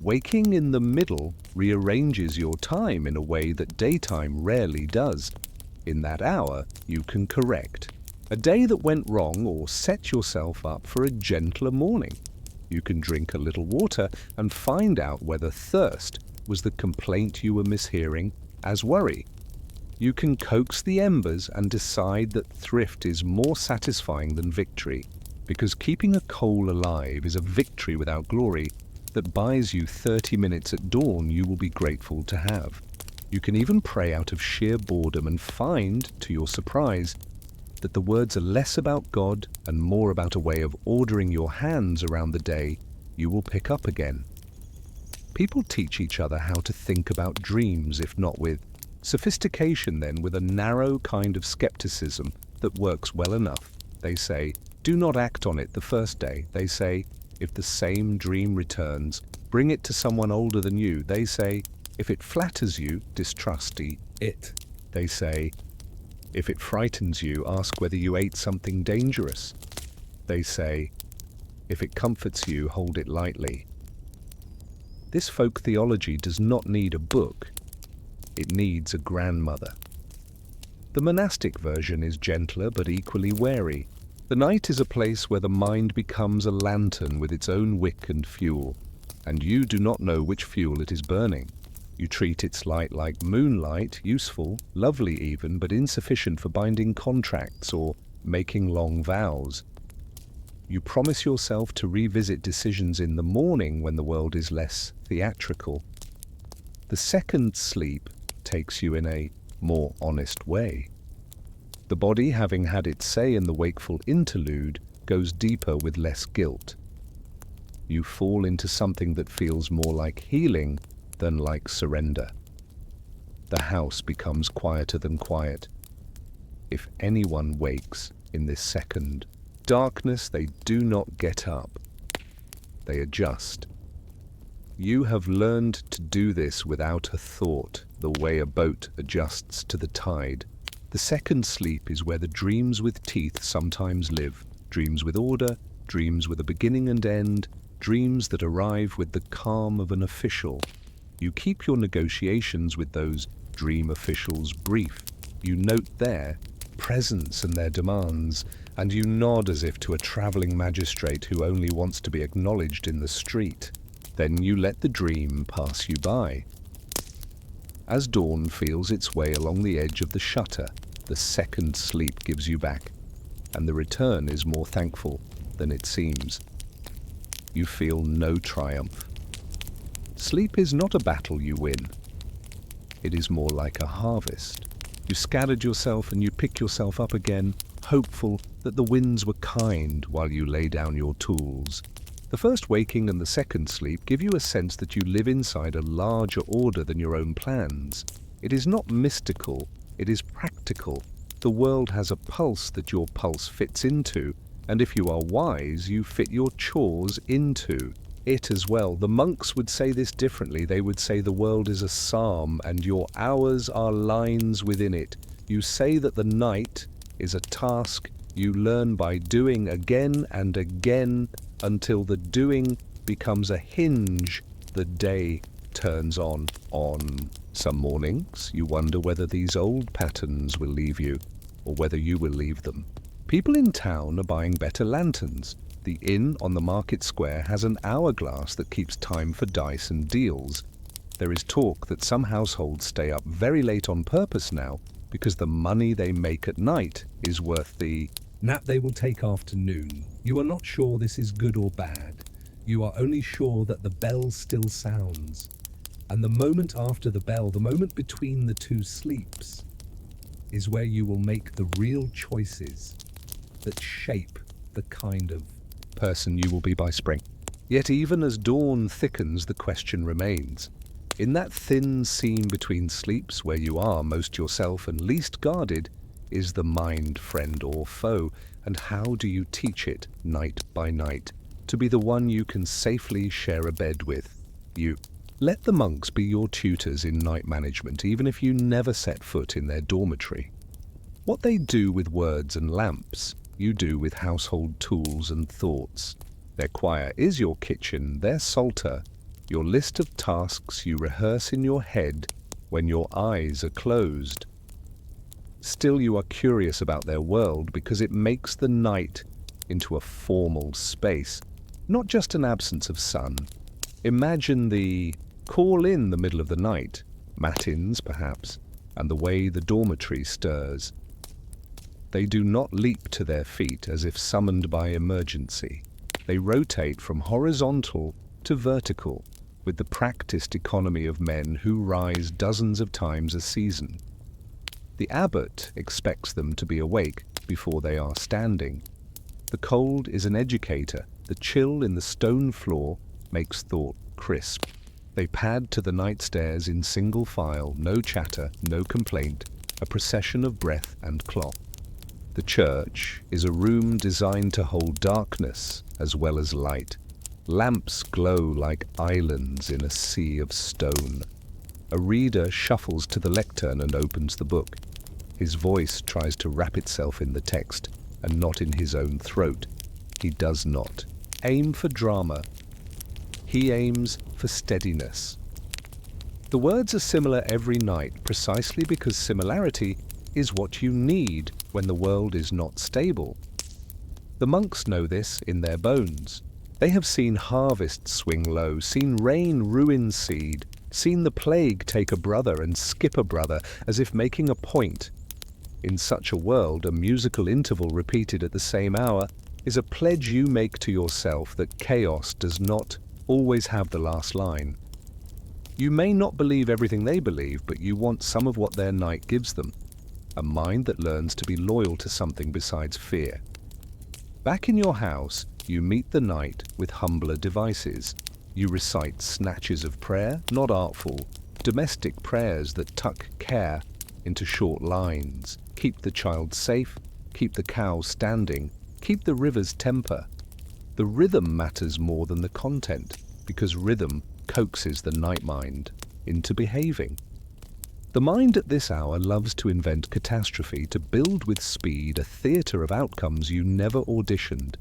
Waking in the middle rearranges your time in a way that daytime rarely does. In that hour, you can correct a day that went wrong or set yourself up for a gentler morning. You can drink a little water and find out whether thirst was the complaint you were mishearing as worry. You can coax the embers and decide that thrift is more satisfying than victory, because keeping a coal alive is a victory without glory that buys you 30 minutes at dawn you will be grateful to have. You can even pray out of sheer boredom and find, to your surprise, that the words are less about God and more about a way of ordering your hands around the day you will pick up again. People teach each other how to think about dreams, if not with sophistication, then with a narrow kind of skepticism that works well enough. They say, do not act on it the first day. They say, if the same dream returns, bring it to someone older than you. They say, if it flatters you, distrust it. They say, if it frightens you, ask whether you ate something dangerous. They say, if it comforts you, hold it lightly. This folk theology does not need a book. It needs a grandmother. The monastic version is gentler but equally wary. The night is a place where the mind becomes a lantern with its own wick and fuel, and you do not know which fuel it is burning. You treat its light like moonlight, useful, lovely even, but insufficient for binding contracts or making long vows. You promise yourself to revisit decisions in the morning when the world is less theatrical. The second sleep takes you in a more honest way. The body, having had its say in the wakeful interlude, goes deeper with less guilt. You fall into something that feels more like healing than like surrender. The house becomes quieter than quiet. If anyone wakes in this second darkness, they do not get up. They adjust. You have learned to do this without a thought, the way a boat adjusts to the tide. The second sleep is where the dreams with teeth sometimes live. Dreams with order, dreams with a beginning and end, dreams that arrive with the calm of an official. You keep your negotiations with those dream officials brief. You note their presence and their demands, and you nod as if to a travelling magistrate who only wants to be acknowledged in the street. Then you let the dream pass you by. As dawn feels its way along the edge of the shutter, the second sleep gives you back, and the return is more thankful than it seems. You feel no triumph. Sleep is not a battle you win. It is more like a harvest. You scattered yourself and you pick yourself up again, hopeful that the winds were kind while you lay down your tools. The first waking and the second sleep give you a sense that you live inside a larger order than your own plans. It is not mystical, it is practical. The world has a pulse that your pulse fits into, and if you are wise, you fit your chores into it as well. The monks would say this differently. They would say the world is a psalm and your hours are lines within it. You say that the night is a task you learn by doing again and again until the doing becomes a hinge the day turns on. Some mornings you wonder whether these old patterns will leave you or whether you will leave them. People in town are buying better lanterns. The inn on the market square has an hourglass that keeps time for dice and deals. There is talk that some households stay up very late on purpose now because the money they make at night is worth the nap they will take after noon. You are not sure this is good or bad. You are only sure that the bell still sounds. And the moment after the bell, the moment between the two sleeps, is where you will make the real choices that shape the kind of person you will be by spring. Yet even as dawn thickens, the question remains. In that thin seam between sleeps where you are most yourself and least guarded, is the mind friend or foe, and how do you teach it night by night to be the one you can safely share a bed with? You. Let the monks be your tutors in night management, even if you never set foot in their dormitory. What they do with words and lamps, you do with household tools and thoughts. Their choir is your kitchen, their psalter, your list of tasks you rehearse in your head when your eyes are closed. Still, you are curious about their world because it makes the night into a formal space, not just an absence of sun. Imagine the call in the middle of the night, matins perhaps, and the way the dormitory stirs. They do not leap to their feet as if summoned by emergency. They rotate from horizontal to vertical with the practiced economy of men who rise dozens of times a season. The abbot expects them to be awake before they are standing. The cold is an educator. The chill in the stone floor makes thought crisp. They pad to the night stairs in single file, no chatter, no complaint, a procession of breath and cloth. The church is a room designed to hold darkness as well as light. Lamps glow like islands in a sea of stone. A reader shuffles to the lectern and opens the book. His voice tries to wrap itself in the text and not in his own throat. He does not aim for drama. He aims for steadiness. The words are similar every night precisely because similarity is what you need when the world is not stable. The monks know this in their bones. They have seen harvest swing low, seen rain ruin seed, seen the plague take a brother and skip a brother as if making a point. In such a world, a musical interval repeated at the same hour is a pledge you make to yourself that chaos does not always have the last line. You may not believe everything they believe, but you want some of what their night gives them. A mind that learns to be loyal to something besides fear. Back in your house, you meet the night with humbler devices. You recite snatches of prayer, not artful, domestic prayers that tuck care into short lines. Keep the child safe, keep the cow standing, keep the river's temper. The rhythm matters more than the content, because rhythm coaxes the night mind into behaving. The mind at this hour loves to invent catastrophe, to build with speed a theatre of outcomes you never auditioned.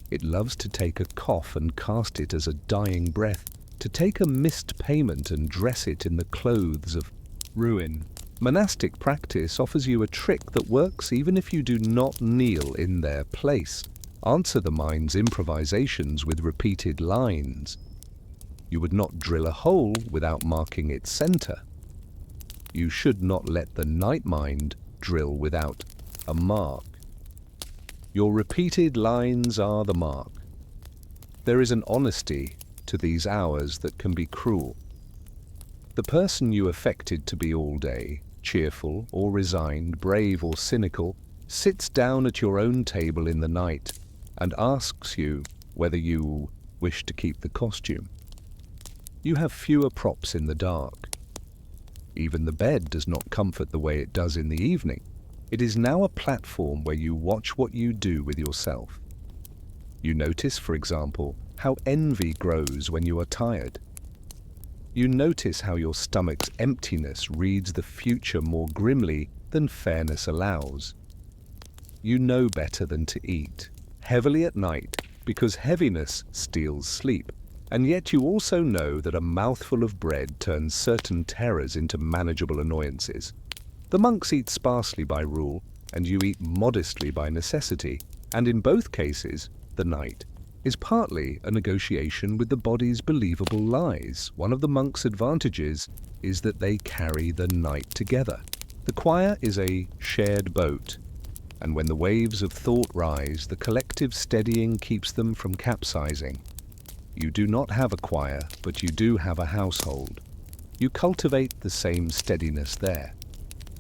It loves to take a cough and cast it as a dying breath, to take a missed payment and dress it in the clothes of ruin. Monastic practice offers you a trick that works even if you do not kneel in their place. Answer the mind's improvisations with repeated lines. You would not drill a hole without marking its center. You should not let the night mind drill without a mark. Your repeated lines are the mark. There is an honesty to these hours that can be cruel. The person you affected to be all day, cheerful or resigned, brave or cynical, sits down at your own table in the night and asks you whether you wish to keep the costume. You have fewer props in the dark. Even the bed does not comfort the way it does in the evening. It is now a platform where you watch what you do with yourself. You notice, for example, how envy grows when you are tired. You notice how your stomach's emptiness reads the future more grimly than fairness allows. You know better than to eat heavily at night because heaviness steals sleep. And yet you also know that a mouthful of bread turns certain terrors into manageable annoyances. The monks eat sparsely by rule, and you eat modestly by necessity, and in both cases, the night is partly a negotiation with the body's believable lies. One of the monks' advantages is that they carry the night together. The choir is a shared boat, and when the waves of thought rise, the collective steadying keeps them from capsizing. You do not have a choir, but you do have a household. You cultivate the same steadiness there.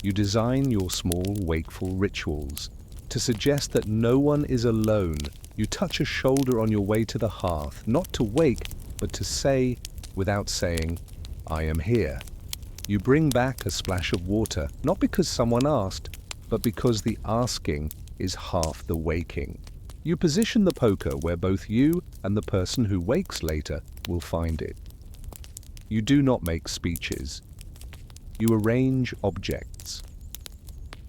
You design your small, wakeful rituals to suggest that no one is alone. You touch a shoulder on your way to the hearth, not to wake, but to say, without saying, I am here. You bring back a splash of water, not because someone asked, but because the asking is half the waking. You position the poker where both you and the person who wakes later will find it. You do not make speeches. You arrange objects.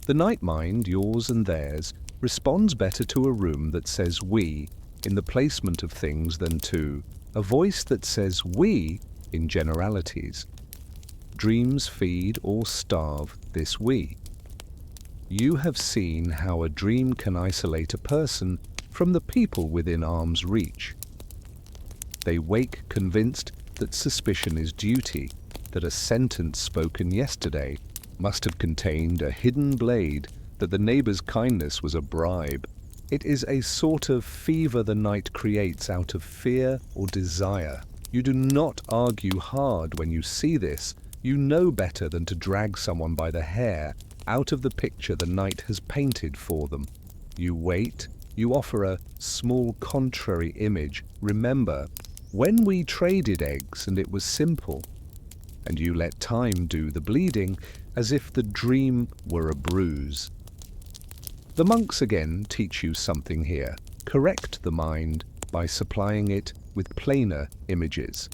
The night mind, yours and theirs, responds better to a room that says we in the placement of things than to a voice that says we in generalities. Dreams feed or starve this we. You have seen how a dream can isolate a person from the people within arm's reach. They wake convinced that suspicion is duty, that a sentence spoken yesterday must have contained a hidden blade, that the neighbor's kindness was a bribe. It is a sort of fever the night creates out of fear or desire. You do not argue hard when you see this. You know better than to drag someone by the hair out of the picture the night has painted for them. You wait. You offer a small contrary image. Remember, when we traded eggs and it was simple, and you let time do the bleeding as if the dream were a bruise. The monks again teach you something here. Correct the mind by supplying it with plainer images.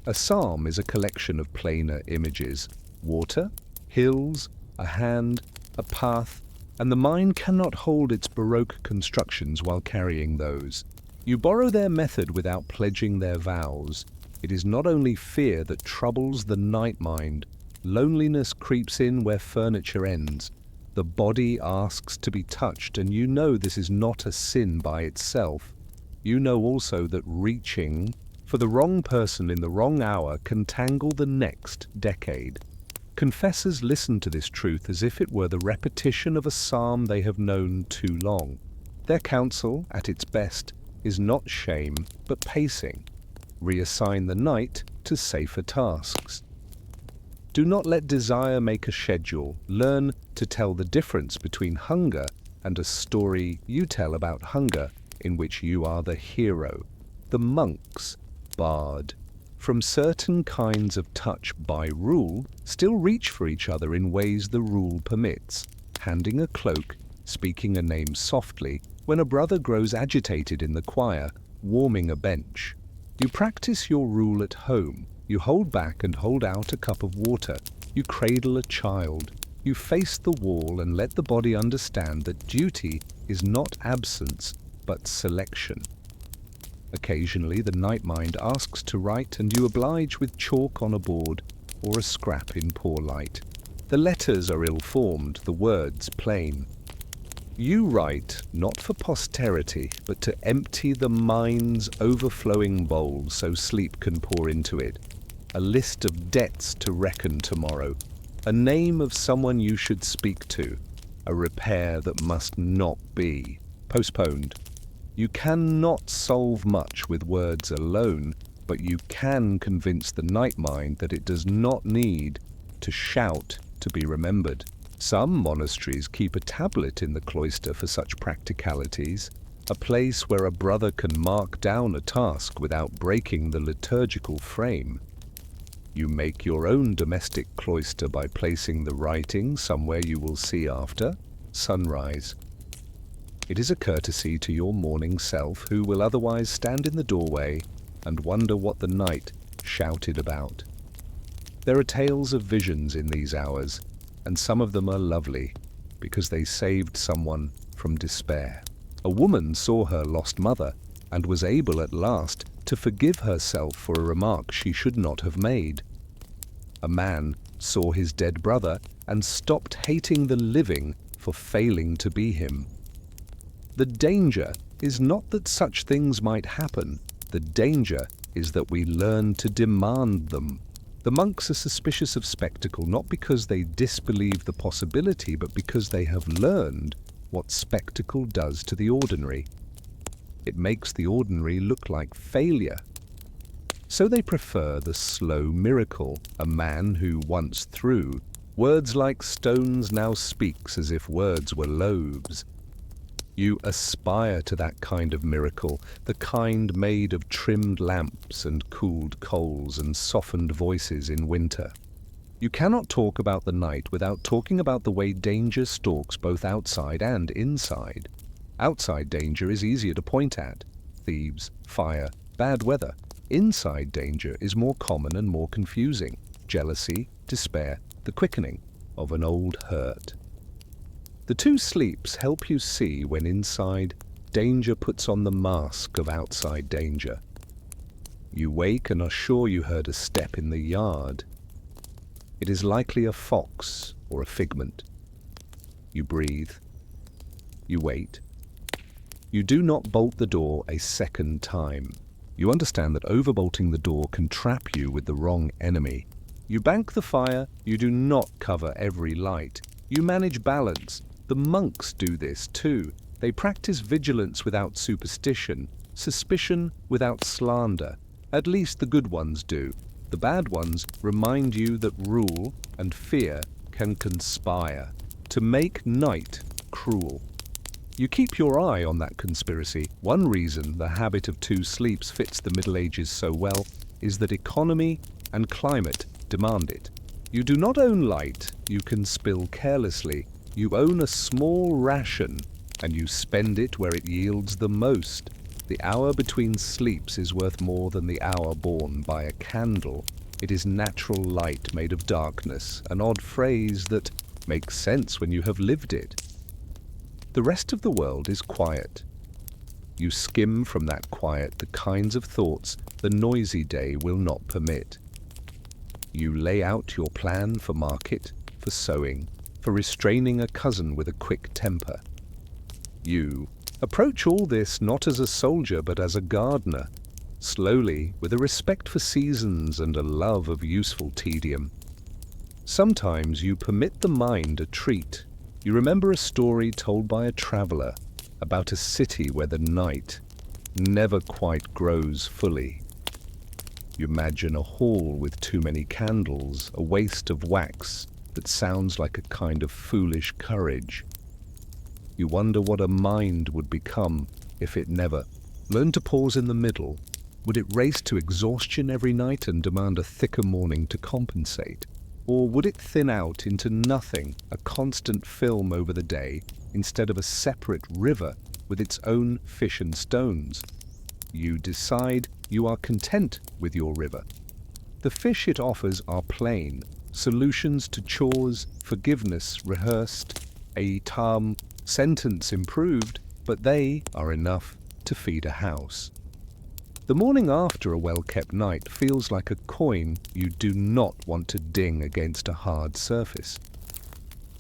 A psalm is a collection of plainer images. Water, hills, a hand, a path, and the mind cannot hold its Baroque constructions while carrying those. You borrow their method without pledging their vows. It is not only fear that troubles the night mind. Loneliness creeps in where furniture ends. The body asks to be touched, and you know this is not a sin by itself. You know also that reaching for the wrong person in the wrong hour can tangle the next decade. Confessors listen to this truth as if it were the repetition of a psalm they have known too long. Their counsel, at its best, is not shame, but pacing. Reassign the night to safer tasks. Do not let desire make a schedule. Learn to tell the difference between hunger and a story you tell about hunger in which you are the hero, the monk's bard. From certain kinds of touch by rule, still reach for each other in ways the rule permits, handing a cloak, speaking a name softly, when a brother grows agitated in the choir, warming a bench. You practice your rule at home. You hold back and hold out a cup of water. You cradle a child. You face the wall and let the body understand that duty is not absence, but selection. Occasionally the night mind asks to write, and you oblige with chalk on a board or a scrap in poor light. The letters are ill-formed, the words plain. You write not for posterity, but to empty the mind's overflowing bowl so sleep can pour into it. A list of debts to reckon tomorrow, a name of someone you should speak to, a repair that must not be postponed. You cannot solve much with words alone, but you can convince the night mind that it does not need to shout to be remembered. Some monasteries keep a tablet in the cloister for such practicalities, a place where a brother can mark down a task without breaking the liturgical frame. You make your own domestic cloister by placing the writing somewhere you will see after sunrise. It is a courtesy to your morning self, who will otherwise stand in the doorway and wonder what the night shouted about. There are tales of visions in these hours, and some of them are lovely, because they saved someone from despair. A woman saw her lost mother, and was able at last to forgive herself for a remark she should not have made. A man saw his dead brother, and stopped hating the living for failing to be him. The danger is not that such things might happen. The danger is that we learn to demand them. The monks are suspicious of spectacle, not because they disbelieve the possibility, but because they have learned what spectacle does to the ordinary. It makes the ordinary look like failure. So they prefer the slow miracle, a man who once threw words like stones now speaks as if words were loaves. You aspire to that kind of miracle, the kind made of trimmed lamps and cooled coals and softened voices in winter. You cannot talk about the night without talking about the way danger stalks both outside and inside. Outside danger is easier to point at: thieves, fire, bad weather. Inside danger is more common and more confusing: jealousy, despair, the quickening of an old hurt. The two sleeps help you see when inside danger puts on the mask of outside danger. You wake and are sure you heard a step in the yard. It is likely a fox or a figment. You breathe. You wait. You do not bolt the door a second time. You understand that overbolting the door can trap you with the wrong enemy. You bank the fire. You do not cover every light. You manage balance. The monks do this too. They practice vigilance without superstition, suspicion without slander. At least the good ones do. The bad ones remind you that rule and fear can conspire to make night cruel. You keep your eye on that conspiracy. One reason the habit of two sleeps fits the Middle Ages so well is that economy and climate demand it. You do not own light you can spill carelessly. You own a small ration, and you spend it where it yields the most. The hour between sleeps is worth more than the hour born by a candle. It is natural light made of darkness, an odd phrase that makes sense when you have lived it. The rest of the world is quiet. You skim from that quiet the kinds of thoughts the noisy day will not permit. You lay out your plan for market, for sowing, for restraining a cousin with a quick temper. You approach all this not as a soldier but as a gardener, slowly, with a respect for seasons and a love of useful tedium. Sometimes you permit the mind a treat. You remember a story told by a traveler about a city where the night never quite grows fully. You imagine a hall with too many candles, a waste of wax that sounds like a kind of foolish courage. You wonder what a mind would become if it never learned to pause in the middle. Would it race to exhaustion every night and demand a thicker morning to compensate? Or would it thin out into nothing, a constant film over the day, instead of a separate river with its own fish and stones? You decide you are content with your river. The fish it offers are plain, solutions to chores, forgiveness rehearsed, a sentence improved, but they are enough to feed a house. The morning after a well-kept night feels like a coin you do not want to ding against a hard surface.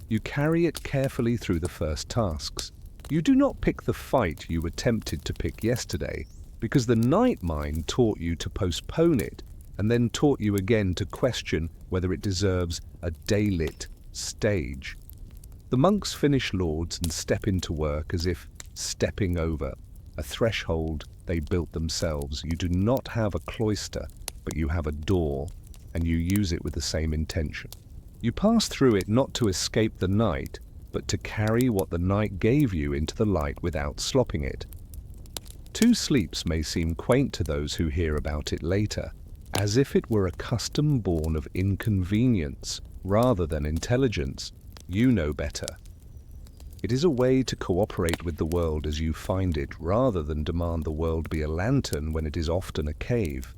You carry it carefully through the first tasks. You do not pick the fight you attempted to pick yesterday, because the night mind taught you to postpone it, and then taught you again to question whether it deserves a daylit stage. The monks finish Lords and step into work as if stepping over a threshold they built themselves. You do not have a cloister, but you have a door, and you use it with the same intention. You pass through it not to escape the night, but to carry what the night gave you into the light without slopping it. Two sleeps may seem quaint to those who hear about it later, as if it were a custom born of inconvenience rather than intelligence. You know better. It is a way to cooperate with the world as you find it, rather than demand the world be a lantern when it is often a cave.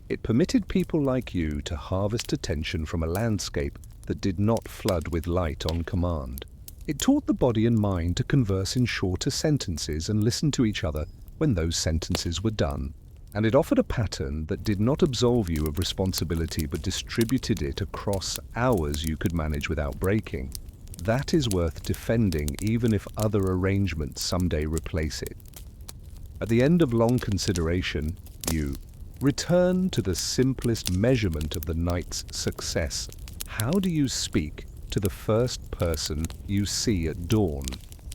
It permitted people like you to harvest attention from a landscape that did not flood with light on command. It taught the body and mind to converse in shorter sentences and listen to each other when those sentences were done. And it offered a pattern that did not absolve you of responsibility but distributed it across hours you could manage without breaking. That is worth defending, even if other arrangements someday replace it. At the end of long consideration, you return to the simplest measurement of the night's success. How do you speak to the first person you see at dawn?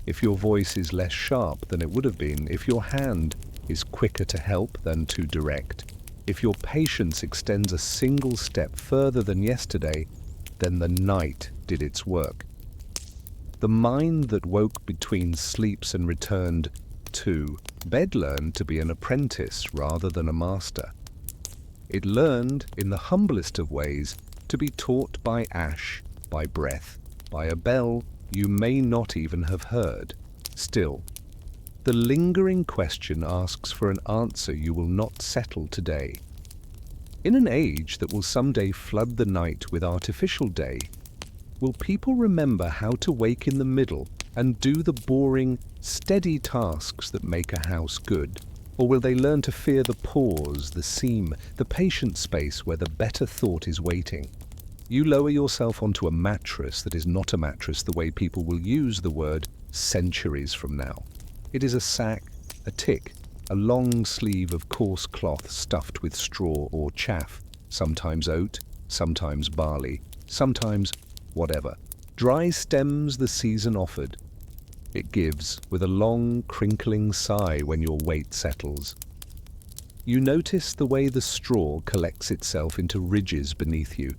If your voice is less sharp than it would have been, if your hand is quicker to help than to direct, if your patience extends a single step further than yesterday, then the night did its work. The mind that woke between sleeps and returned to bed learned to be an apprentice rather than a master. It learned, in the humblest of ways, to be taught by ash, by breath, by a bell you may not even have heard. Still, the lingering question asks for an answer you will not settle today. In an age that will someday flood the night with artificial day, will people remember how to wake in the middle and do the boring, steady tasks that make a house good? Or will they learn to fear the pause, the seam, the patient space where the better thought is waiting? You lower yourself onto a mattress that is not a mattress the way people will use the word centuries from now. It is a sack, a tick, a long sleeve of coarse cloth stuffed with straw or chaff, sometimes oat, sometimes barley, sometimes whatever. Dry stems the season offered. It gives with a long, crinkling sigh when your weight settles. You notice the way the straw collects itself into ridges beneath you,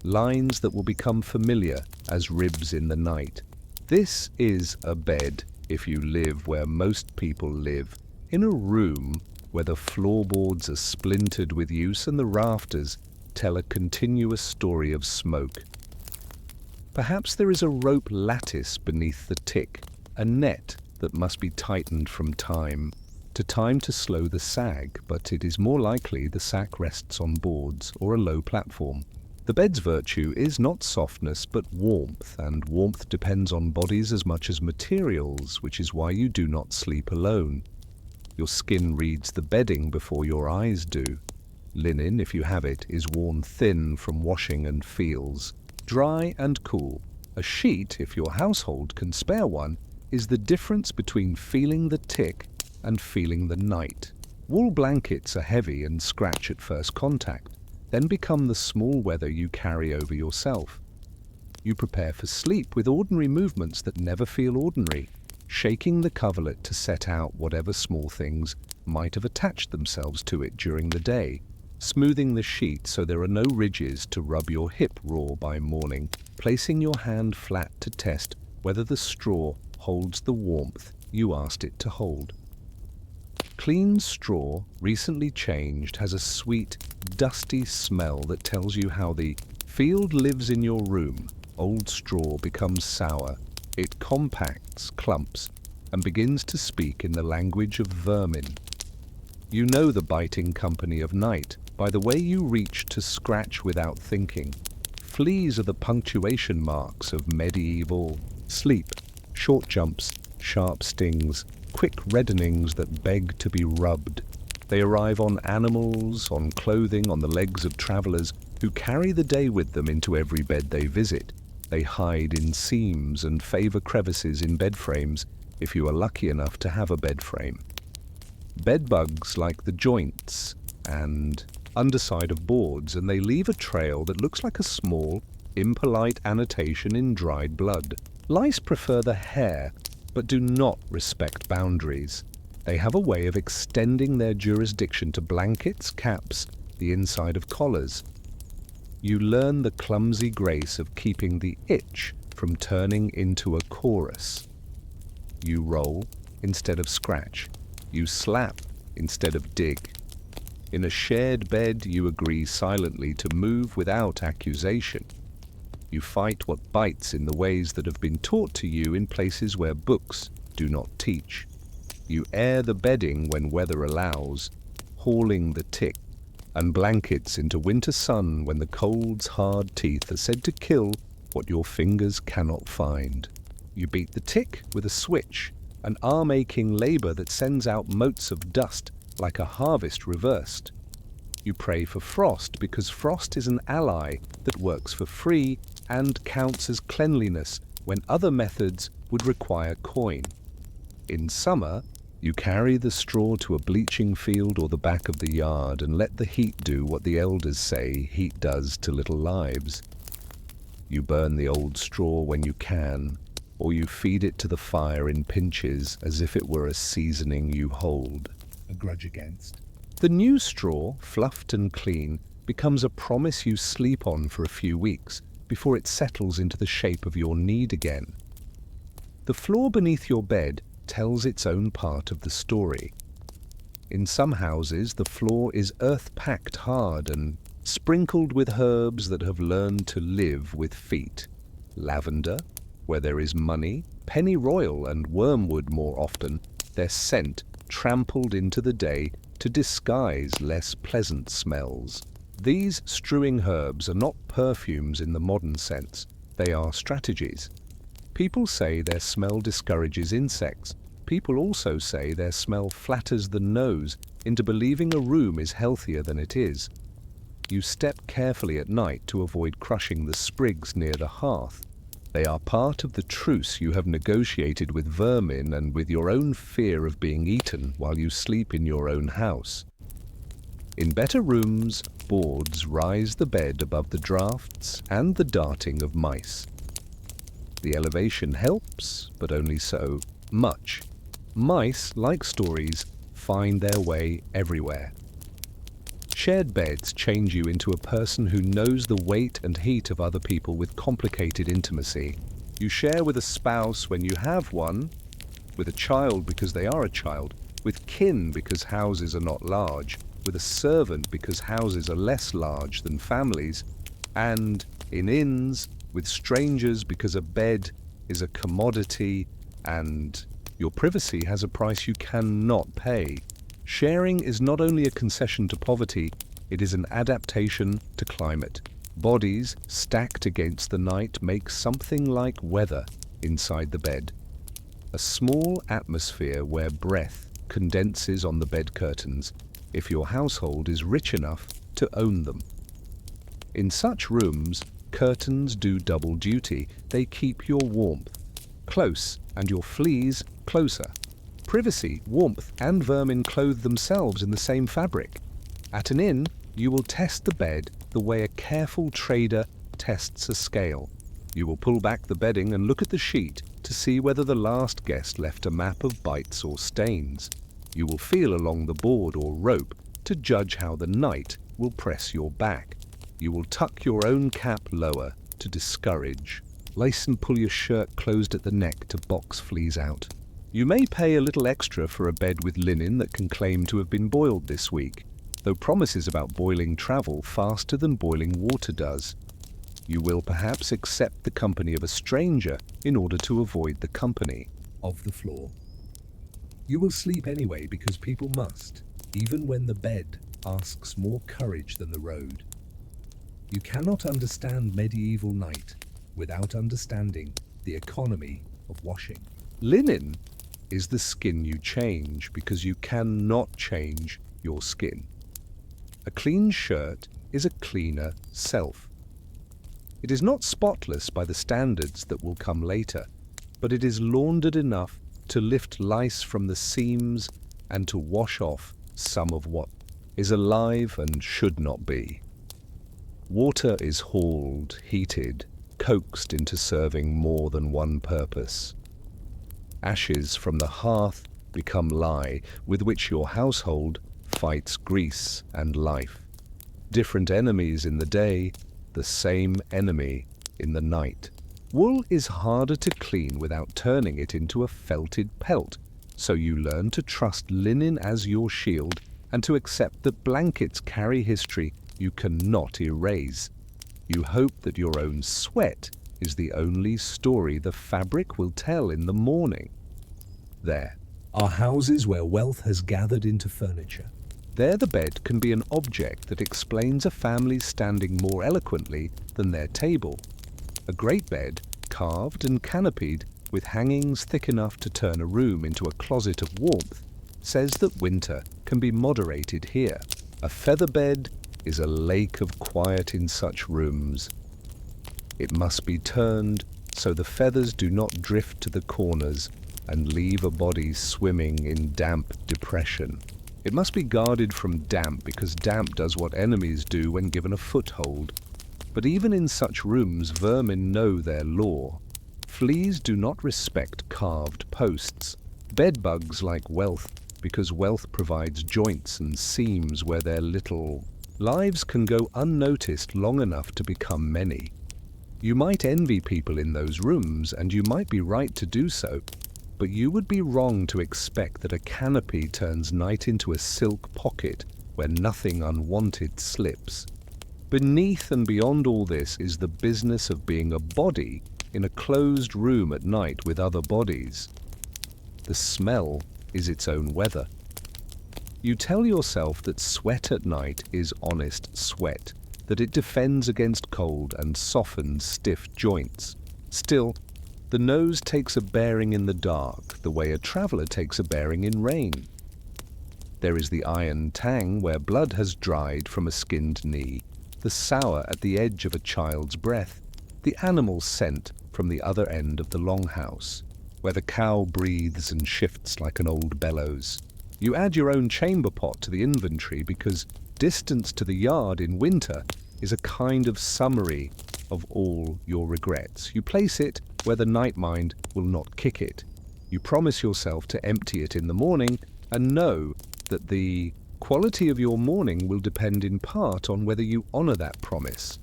lines that will become familiar as ribs in the night. This is a bed if you live where most people live, in a room where the floorboards are splintered with use and the rafters tell a continuous story of smoke. Perhaps there is a rope lattice beneath the tick, a net that must be tightened from time to slow the sag, but it is more likely the sack rests on boards or a low platform. The bed's virtue is not softness but warmth, and warmth depends on bodies as much as materials, which is why you do not sleep alone. Your skin reads the bedding before your eyes do. Linen, if you have it, is worn thin from washing and feels dry and cool. A sheet, if your household can spare one, is the difference between feeling the tick and feeling the night. Wool blankets are heavy and scratch at first contact. then become the small weather you carry over yourself. You prepare for sleep with ordinary movements that never feel ordinary, shaking the coverlet to set out whatever small things might have attached themselves to it during the day, smoothing the sheet so there are no ridges to rub your hip raw by morning, placing your hand flat to test whether the straw holds the warmth you asked it to hold. Clean straw, recently changed, has a sweet, dusty smell that tells you how the field lives in your room. Old straw becomes sour. It compacts, clumps, and begins to speak in the language of vermin. You know the biting company of night by the way you reach to scratch without thinking. Fleas are the punctuation marks of medieval sleep. Short jumps, sharp stings, quick reddenings that beg to be rubbed. They arrive on animals, on clothing, on the legs of travelers who carry the day with them into every bed they visit. They hide in seams and favor crevices in bed frames, if you are lucky enough to have a bed frame. Bed bugs like the joints and underside of boards, and they leave a trail that looks like a small, impolite annotation in dried blood. Lice prefer the hair, but do not respect boundaries. They have a way of extending their jurisdiction to blankets, caps, the inside of collars. You learn the clumsy grace of keeping the itch from turning into a chorus. You roll instead of scratch. You slap instead of dig. In a shared bed, you agree silently to move without accusation. You fight what bites in the ways that have been taught to you in places where books do not teach. You air the bedding when weather allows, hauling the tick and blankets into winter sun when the cold's hard teeth are said to kill what your fingers cannot find. You beat the tick with a switch, an arm-aching labor that sends out motes of dust like a harvest reversed. You pray for frost because frost is an ally that works for free and counts as cleanliness when other methods would require coin. In summer, you carry the straw to a bleaching field or the back of the yard and let the heat do what the elders say heat does to little lives. You burn the old straw when you can, or you feed it to the fire in pinches as if it were a seasoning you hold a grudge against. The new straw, fluffed and clean, becomes a promise you sleep on for a few weeks before it settles into the shape of your need again. The floor beneath your bed tells its own part of the story. In some houses, the floor is earth-packed hard and sprinkled with herbs that have learned to live with feet. Lavender, where there is money, pennyroyal and wormwood more often, their scent trampled into the day to disguise less pleasant smells. These strewing herbs are not perfumes in the modern sense, they are strategies. People say their smell discourages insects. People also say their smell flatters the nose into believing a room is healthier than it is. You step carefully at night to avoid crushing the sprigs near the hearth. They are part of the truce you have negotiated with vermin and with your own fear of being eaten while you sleep in your own house. In better rooms, boards rise the bed above the drafts and the darting of mice. The elevation helps, but only so much. Mice, like stories, find their way everywhere. Shared beds change you into a person who knows the weight and heat of other people with complicated intimacy. You share with a spouse when you have one, with a child because they are a child, with kin because houses are not large, with a servant because houses are less large than families, and in inns, with strangers because a bed is a commodity and your privacy has a price you cannot pay. Sharing is not only a concession to poverty, it is an adaptation to climate. Bodies stacked against the night make something like weather inside the bed. A small atmosphere where breath condenses on the bed curtains, if your household is rich enough to own them. In such rooms, curtains do double duty. They keep your warmth close and your fleas closer. Privacy, warmth, and vermin clothe themselves in the same fabric. At an inn, you will test the bed the way a careful trader tests a scale. You will pull back the bedding and look at the sheet to see whether the last guest left a map of bites or stains. You will feel along the board or rope to judge how the night will press your back. You will tuck your own cap lower to discourage. Lace and pull your shirt closed at the neck to box fleas out. You may pay a little extra for a bed with linen that can claim to have been boiled this week, though promises about boiling travel faster than boiling water does. You will perhaps accept the company of a stranger in order to avoid the company of the floor. You will sleep anyway because people must, even when the bed asks more courage than the road. You cannot understand medieval night without understanding the economy of washing. Linen is the skin you change because you cannot change your skin. A clean shirt is a cleaner self. It is not spotless by the standards that will come later, but it is laundered enough to lift lice from the seams and to wash off some of what is alive and should not be. Water is hauled, heated, coaxed into serving more than one purpose. Ashes from the hearth become lye with which your household fights grease and life. Different enemies in the day, the same enemy in the night. Wool is harder to clean without turning it into a felted pelt, so you learn to trust linen as your shield and to accept that blankets carry history you cannot erase. You hope that your own sweat is the only story the fabric will tell in the morning. There are houses where wealth has gathered into furniture. There the bed can be an object that explains a family standing more eloquently than their table. A great bed, carved and canopied, with hangings thick enough to turn a room into a closet of warmth, says that winter can be moderated here. A feather bed is a lake of quiet in such rooms. It must be turned so the feathers do not drift to the corners and leave a body swimming in damp depression. It must be guarded from damp because damp does what enemies do when given a foothold. But even in such rooms, vermin know their law. Fleas do not respect carved posts. Bedbugs like wealth because wealth provides joints and seams where their little lives can go unnoticed long enough to become many. You might envy people in those rooms, and you might be right to do so, but you would be wrong to expect that a canopy turns night into a silk pocket where nothing unwanted slips. Beneath and beyond all this is the business of being a body in a closed room at night with other bodies. The smell is its own weather. You tell yourself that sweat at night is honest sweat, that it defends against cold and softens stiff joints. Still, the nose takes a bearing in the dark, the way a traveller takes a bearing in rain. There is the iron tang where blood has dried from a skinned knee, the sour at the edge of a child's breath, the animal scent from the other end of the longhouse, where the cow breathes and shifts like an old bellows. You add your own chamber pot to the inventory because distance to the yard in winter is a kind of summary of all your regrets. You place it where the night mind will not kick it. You promise yourself to empty it in the morning and know that the quality of your morning will depend in part on whether you honor that promise.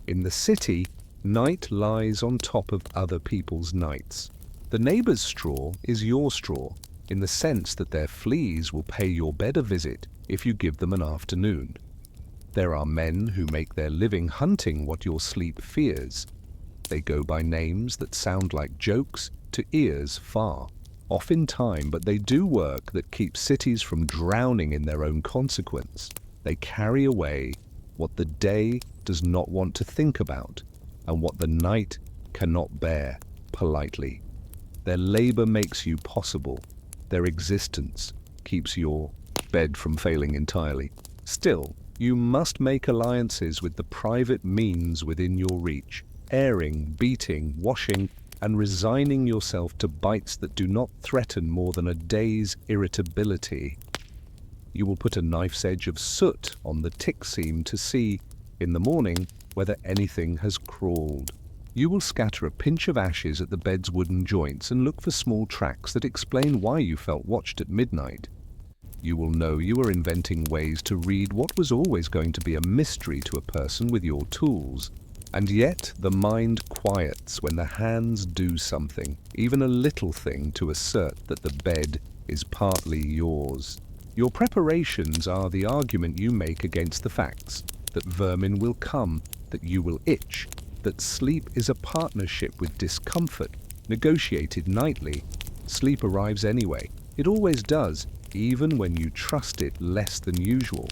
In the city, night lies on top of other people's nights. The neighbor's straw is your straw, in the sense that their fleas will pay your bed a visit if you give them an afternoon. There are men who make their living hunting what your sleep fears. They go by names that sound like jokes to ears far off in time, but they do work that keeps cities from drowning in their own consequence. They carry away what the day does not want to think about and what the night cannot bear politely. Their labor makes you possible. Their existence keeps your bed from failing entirely. Still, you must make alliances with the private means within your reach, airing, beating, washing, and resigning yourself to bites that do not threaten more than a day's irritability. You will put a knife's edge of soot on the tick seam to see In the morning, whether anything has crawled. You will scatter a pinch of ashes at the bed's wooden joints and look for small tracks that explain why you felt watched at midnight. You will know you are inventing ways to read what was always going to be a mystery to a person with your tools. And yet the mind quiets when the hands do something, even a little thing, to assert that the bed is partly yours. Your preparations are the argument you make against the facts, that vermin will come, that you will itch, that sleep is a partnership with discomfort, negotiated nightly. Sleep arrives anyway. It always does, even when you trust it less than usual.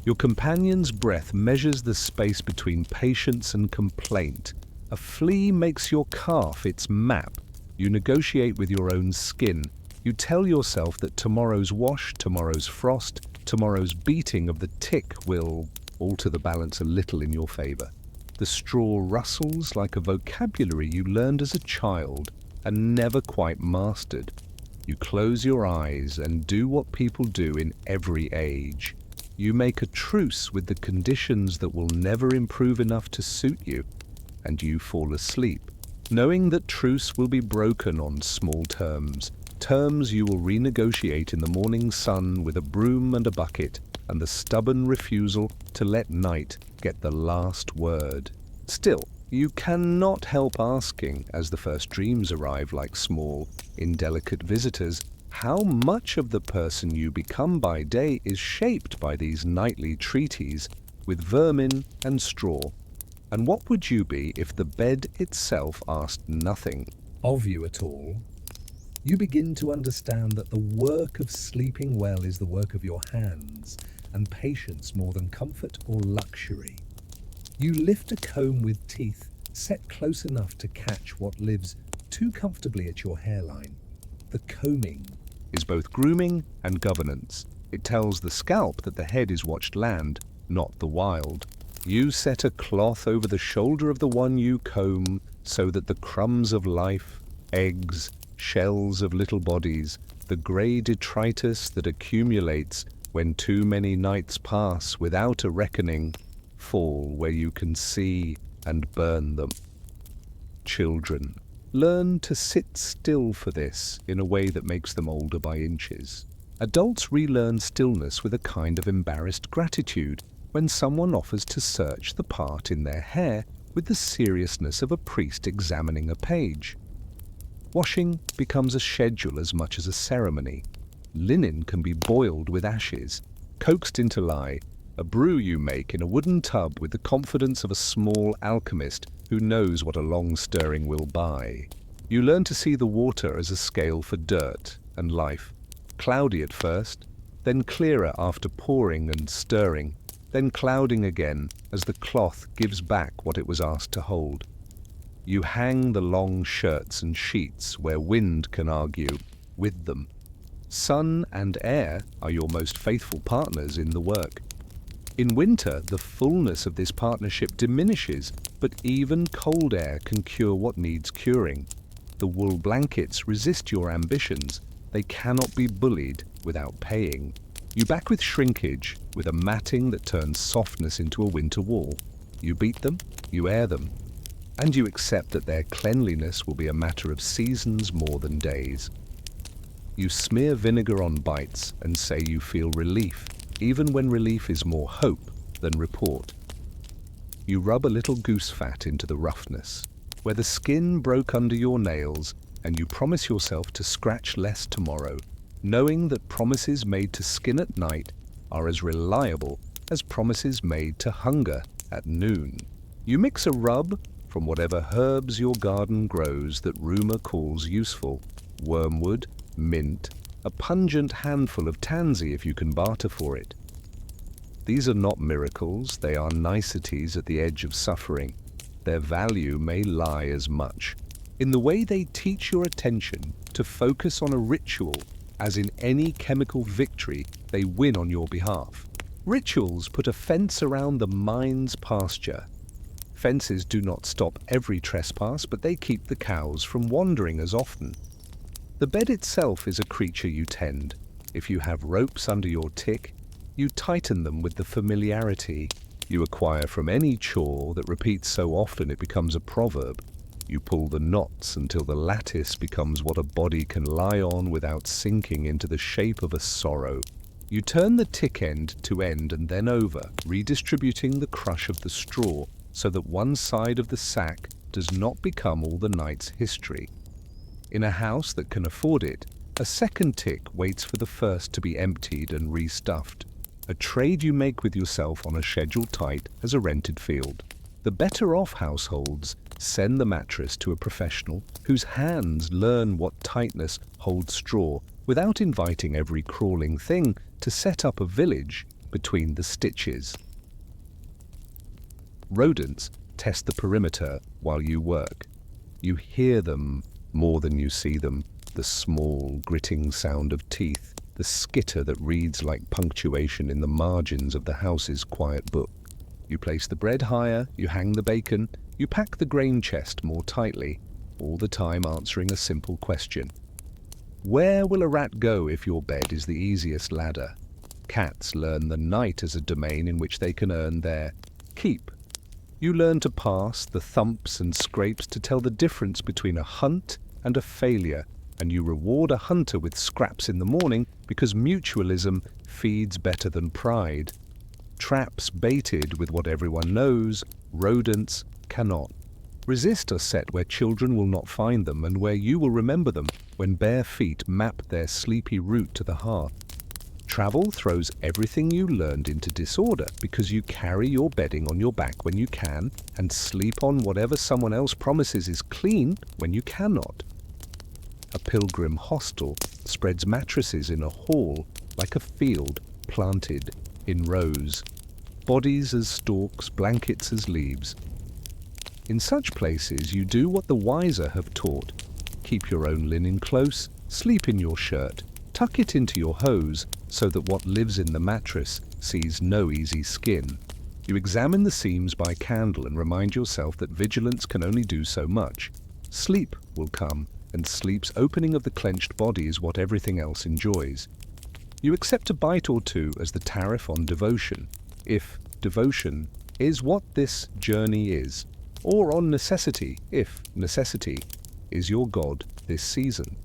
Your companion's breath measures the space between patience and complaint. A flea makes your calf its map. You negotiate with your own skin. You tell yourself that tomorrow's wash, tomorrow's frost, tomorrow's beating of the tick will alter the balance a little in your favor. The straw rustles like a vocabulary you learned as a child and never quite mastered. You close your eyes and do what people do in every age. You make a truce with the conditions that will never improve enough to suit you, and you fall asleep, knowing that truce will be broken on small terms, terms you will renegotiate in the morning sun with a broom and a bucket, and the stubborn refusal to let night get the last word. Still, you cannot help asking, as the first dreams arrive like small, indelicate visitors, how much of the person you become by day is shaped by these nightly treaties with vermin and straw? And what would you be if the bed itself asked nothing of you at all? You begin to understand that the work of sleeping well is the work of your hands, and patience more than comfort or luxury. You lift a comb with teeth set close enough to catch what lives too comfortably at your hairline. The combing is both grooming and governance. It tells the scalp that the head is watched land, not the wild. You set a cloth over the shoulder of the one you comb so that the crumbs of life, eggs, shells of little bodies, the grey detritus that accumulates when too many nights pass without a reckoning, fall where you can see and burn them. Children learn to sit still for this in a way that makes them older by inches. Adults relearn stillness with a kind of embarrassed gratitude when someone offers to search the part in their hair with the seriousness of a priest examining a page. Washing becomes a schedule as much as a ceremony. Linen can be boiled with ashes, coaxed into lye, a brew you make in a wooden tub with the confidence of a small alchemist who knows what a long stirring will buy. You learn to see the water as a scale for dirt and life, cloudy at first, then clearer after pouring and stirring, then clouding again as the cloth gives back what it was asked to hold. You hang the long shirts and sheets where wind can argue with them. Sun and air are your most faithful partners in the work. In winter, the fullness of this partnership diminishes, but even cold air can cure what needs curing. The wool blankets resist your ambitions. They cannot be bullied without paying. You back with shrinkage, with a matting that turns softness into a winter wall. You beat them, you air them, and you accept that their cleanliness will be a matter of seasons more than days. You smear vinegar on bites and say you feel relief, even when relief is more hope than report. You rub a little goose fat into the roughness, where the skin broke under your nails, and you promise yourself to scratch less tomorrow, knowing that promises made to skin at night are as reliable as promises made to hunger at noon. You mix a rub from whatever herbs your garden grows that rumor calls useful: wormwood, mint, a pungent handful of tansy if you can barter for it. These are not miracles, they are niceties at the edge of suffering. Their value may lie as much in the way they teach your attention to focus on a ritual as in any chemical victory they win on your behalf. Rituals put a fence around the mind's pasture. Fences do not stop every trespass, but they keep the cows from wandering as often. The bed itself is a creature you tend. If you have ropes under your tick, you tighten them with the familiarity. you acquire from any chore that repeats so often it becomes a proverb. You pull the knots until the lattice becomes what a body can lie on without sinking into the shape of a sorrow. You turn the tick end to end and then over, redistributing the crush of the straw so that one side of the sack does not become all the night's history. In a house that can afford it, a second tick waits for the first to be emptied and restuffed, a trade you make with yourself on a schedule tight as a rented field. The better-off households send the mattress to a professional whose hands learn what tightness holds straw without inviting every crawling thing to set up a village between the stitches. Rodents test the perimeter while you work. You hear them more than you see them, the small, gritting sound of teeth, the skitter that reads like punctuation in the margins of the house's quiet book. You place the bread higher, you hang the bacon, you pack the grain chest more tightly, all the time answering a simple question. Where will a rat go if your bed is the easiest ladder? Cats learn the night as a domain in which they can earn their keep. You learn to pass the thumps and scrapes to tell the difference between a hunt and a failure, and you reward a hunter with scraps in the morning because mutualism feeds better than pride. Traps baited with what everyone knows, rodents cannot. Resist are set where children will not find them and where you will remember them when bare feet map their sleepy route to the hearth. Travel throws everything you learned into disorder because you carry your bedding on your back when you can and sleep on whatever someone else promises is clean when you cannot. A pilgrim hostel spreads mattresses in a hall like a field planted in rows, bodies as stalks, blankets as leaves. In such places you do what the wiser have taught. Keep your own linen close, sleep in your shirt, tuck it into your hose so that what lives in the mattress sees no easy skin. You examine the seams by candle and remind yourself that vigilance can only do so much. Sleep will come, and sleep's opening of the clenched body is what everything else enjoys. You accept a bite or two as the tariff on devotion, if devotion is what this journey is, or on necessity, if necessity is your God this season.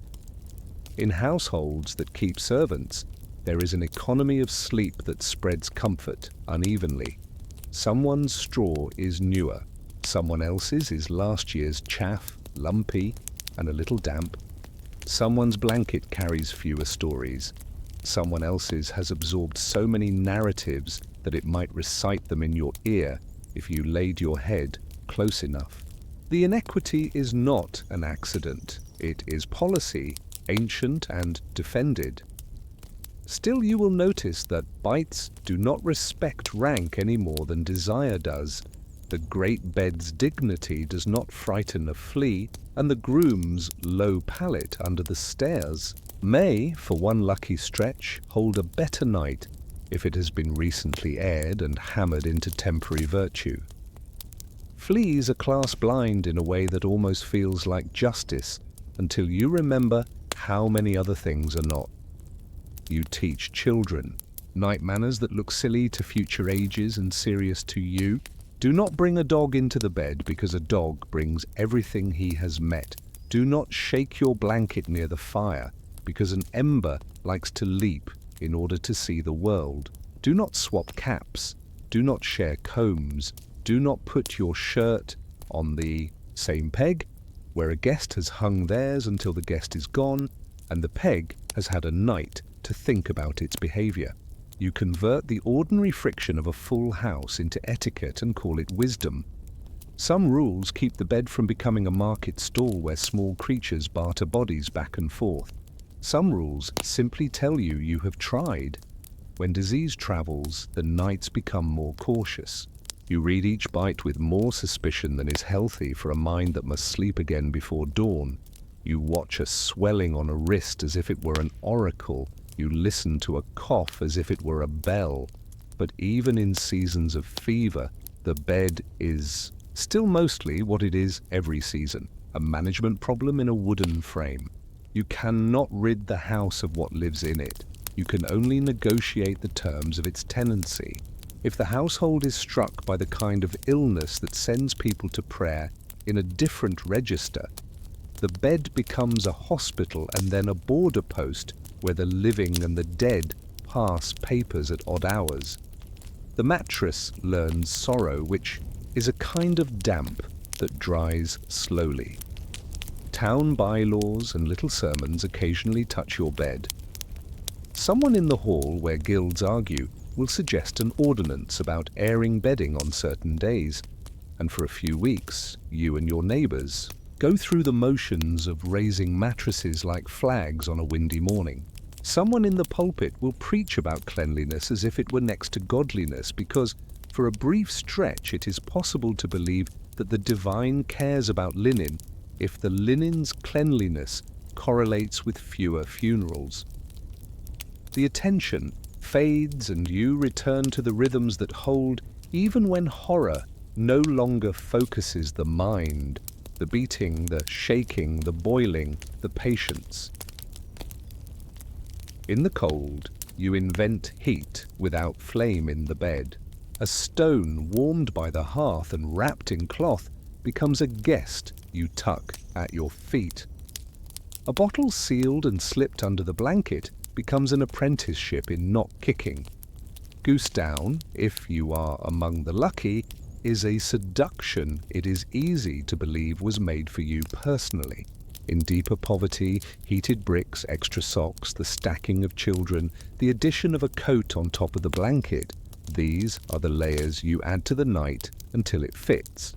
In households that keep servants, there is an economy of sleep that spreads comfort unevenly. Someone's straw is newer, someone else's is last year's chaff, lumpy, and a little damp. Someone's blanket carries fewer stories. Someone else's has absorbed so many narratives that it might recite them in your ear if you laid your head close enough. The inequity is not an accident. It is policy, ancient and defended. Still, you will notice that bites do not respect rank any more than desire does. The great bed's dignity does not frighten a flea, and the groom's low palate under the stairs may, for one lucky stretch, hold a better night if it has been recently aired and hammered into temporary virtue. Fleas are class blind in a way that almost feels like justice until you remember how many other things are not. You teach children night manners that look silly to future ages and serious to you. Do not bring a dog into the bed because a dog brings everything he has met. Do not shake your blanket near the fire because an ember likes to leap in order to see the world. Do not swap caps. Do not share combs. Do not put your shirt on the same peg where a guest has hung theirs until the guest is gone and the peg has had a night to think about its behavior. You convert the ordinary friction of a full house into etiquette and call it wisdom. Some rules keep the bed from becoming a market stall where small creatures barter bodies back and forth. Some rules simply tell you you have tried. When disease travels, the nights become more cautious. You read each bite with more suspicion than is healthy for a mind that must sleep again before dawn. You watch a swelling on a wrist as if it were an oracle. You listen to a cough as if it were a bell. But even in seasons of fever, the bed is still mostly what it is every season, a management problem in a wooden frame. You cannot rid the house of what lives in it. You can only negotiate the terms of its tenancy. If the household is struck by the kind of illness that sends people to prayer in a different register, the bed becomes a hospital and then a border post where the living and the dead pass papers at odd hours. The mattress learns sorrow, which is a kind of damp that dries slowly. Town bylaws and little sermons occasionally touch your bed. Someone in the hall where guilds argue will suggest an ordinance about airing bedding on certain days, and for a few weeks, you and your neighbours go through the motions of raising mattresses like flags on a windy morning. Someone in the pulpit will preach about cleanliness as if it were next to godliness, because for a brief stretch it is possible to believe that the divine cares about linen if the linen's cleanliness correlates with fewer funerals. The attention fades and you return to the rhythms that hold even when horror no longer focuses the mind, the beating, the shaking, the boiling, the patience. In the cold, you invent heat without flame in the bed. A stone warmed by the hearth and wrapped in cloth becomes a guest you tuck at your feet. A bottle sealed and slipped under the blanket becomes an apprenticeship in not kicking. Goose down, if you are among the lucky, is a seduction it is easy to believe was made for you personally. In deeper poverty, heated bricks, extra socks, the stacking of children, the addition of a coat on top of the blanket, these are the layers you add to the night until it fits.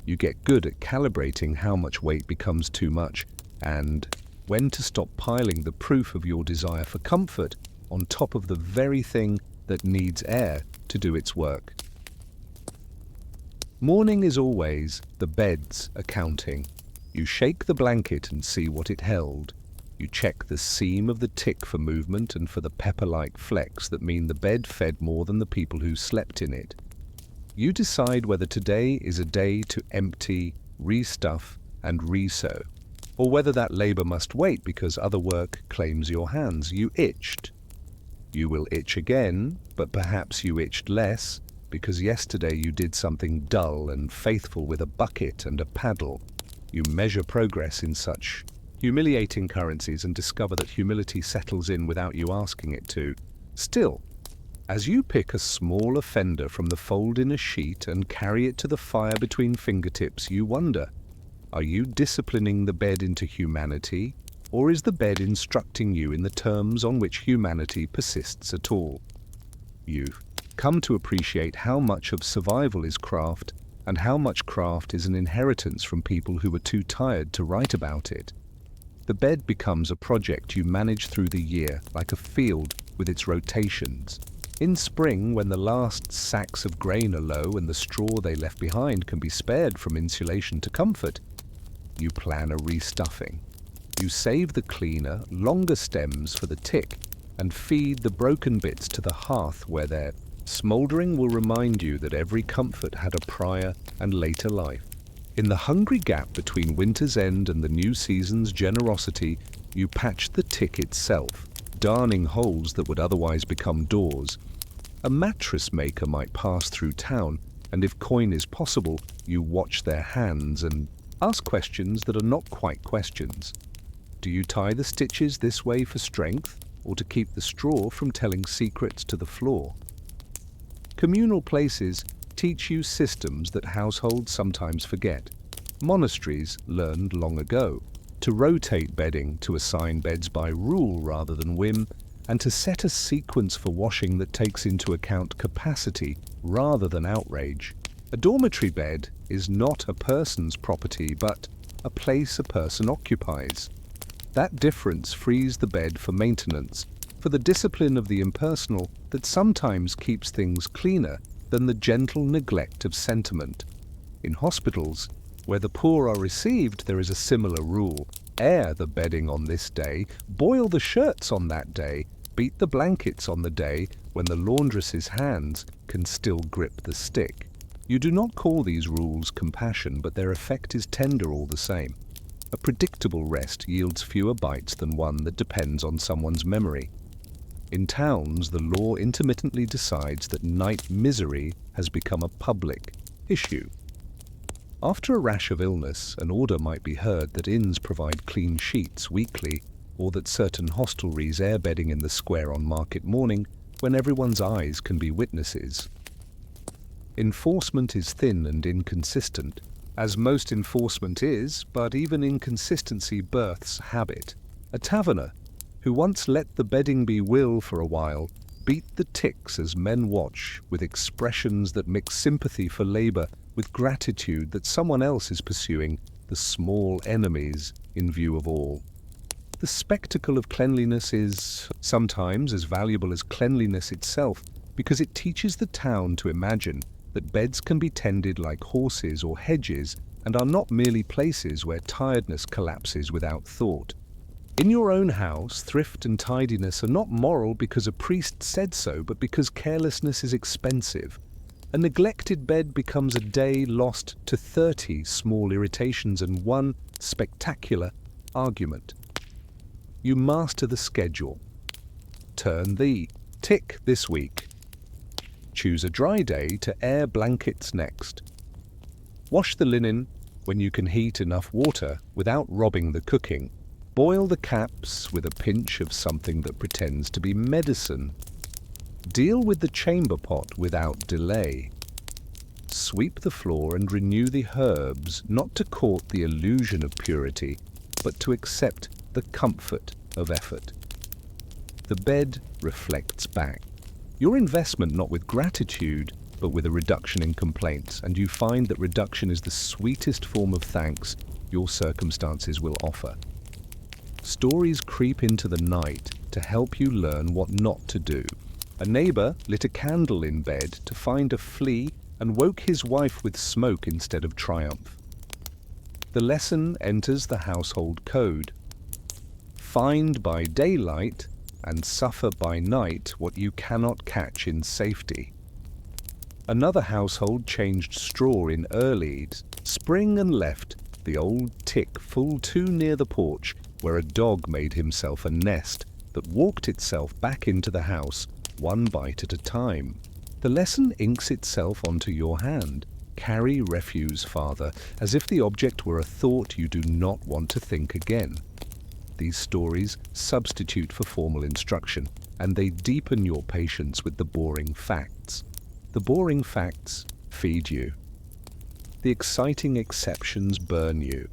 You get good at calibrating how much weight becomes too much and when to stop piling the proof of your desire for comfort on top of the very thing that needs air to do its work. Morning is always the bed's accounting. You shake the blanket and see what it held. You check the seam of the tick for movement and for the pepper-like flecks that mean the bed fed more than the people who slept in it. You decide whether today is a day to empty, restuff, and resew, or whether that labor must wait because other work claims your hands. You itched. You will itch again, but perhaps you itched less because yesterday you did something dull and faithful with a bucket and a paddle. You measure progress in such humiliating currencies and discover that humility settles in without you asking it to. Still, as you pick a small offender from the fold in a sheet and carry it to the fire between fingertips, you wonder, are you disciplining the bed into humanity, or is the bed instructing you in the terms on which humanity persists at all? You've come to appreciate how much of survival is craft and how much craft is an inheritance from people who were too tired to write about it. The bed becomes a project you manage through the year, like a field with its rotations. In spring, when the last sacks of grain are low and the straw they left behind can be spared from insulation to comfort, you plan a restuffing. You save the cleaner, longer stems for the tick and feed the broken bits to the hearth where their smouldering will remind you that every comfort had a prior and later life. In the hungry gap between winter's end and the new season's generosity, you patch the tick itself, darning holes that would otherwise become doors. A mattress maker might pass through town, and if coin is possible, you watch their hands and ask questions that are not quite questions. Do you tie the stitches this way for strength, or to keep the straw from telling secrets to the floor? Communal places teach you systems that households sometimes forget. Monasteries learned long ago to rotate bedding, to assign beds by rule rather than whim, and to set a sequence for washing that takes into account capacity rather than outrage. A dormitory bed is not a person's property, but a place a person occupies. That difference frees the bed for maintenance, for the discipline of the impersonal that sometimes keeps things cleaner than the gentle neglect of sentiment. In hospitals, where the poor are received, there is a similar rule. Air the bedding on this day, boil the shirts on that day, beat the blankets on the day when the laundress's hands can still grip the stick. You do not call these rules compassion, but their effect is tender all the same. A predictable rest yields fewer bites than one that depends on someone's memory. In towns, the law intermittently decides that night misery has become a public issue. After a rash of illness, an order might be heard that inns provide clean sheets weekly, or that certain hostelries air bedding in the square on market morning when everyone's eyes can be witnesses. Enforcement is thin and inconsistent, as most enforcement is, but even inconsistency births habit. A taverner, who once let the bedding be will for a while, beat the ticks as men watch, with expressions that mix sympathy for labour with gratitude that someone else is pursuing the small enemies in view of all. The spectacle of cleanliness is sometimes as valuable as cleanliness itself, because it teaches the town to imagine that beds can be tended like horses or hedges and are not merely places where tiredness collapses without thought. In your own house, thrift and tidiness are not moral because a priest said so, but because carelessness is expensive. A neglected bed becomes a day lost to 30 small irritations and one spectacular argument. You master the schedule. Turn the tick this week. Choose a dry day to air blankets next. Wash the linen when you can heat enough water without robbing the cooking. Boil the caps with a pinch of something that pretends to be medicine. Deal with the chamber pot without delay. Sweep the floor and renew the herbs, not to court the illusion of purity, but to accept the comfort of effort. The bed reflects back your investment, not with gratitude, but with a reduction in complaints, and you find that reduction is the sweetest form of thanks your circumstances will offer. Stories creep into the night to help you learn what not to do. A neighbor lit a candle in bed to find a flea and woke his wife with smoke instead of triumph. The lesson enters the household code. Find by daylight and suffer by night what you cannot catch in safety. Another household changed straw in early spring and left the old tick full too near the porch, where a dog made himself a nest that walked itself back into the house, one bite at a time. The lesson inks itself onto your hand. Carry refuse farther, as if the object were a thought you do not want to think again. These stories substitute for formal instruction, and they deepen your patience with the boring facts. The boring facts feed you. The exciting exceptions burn you.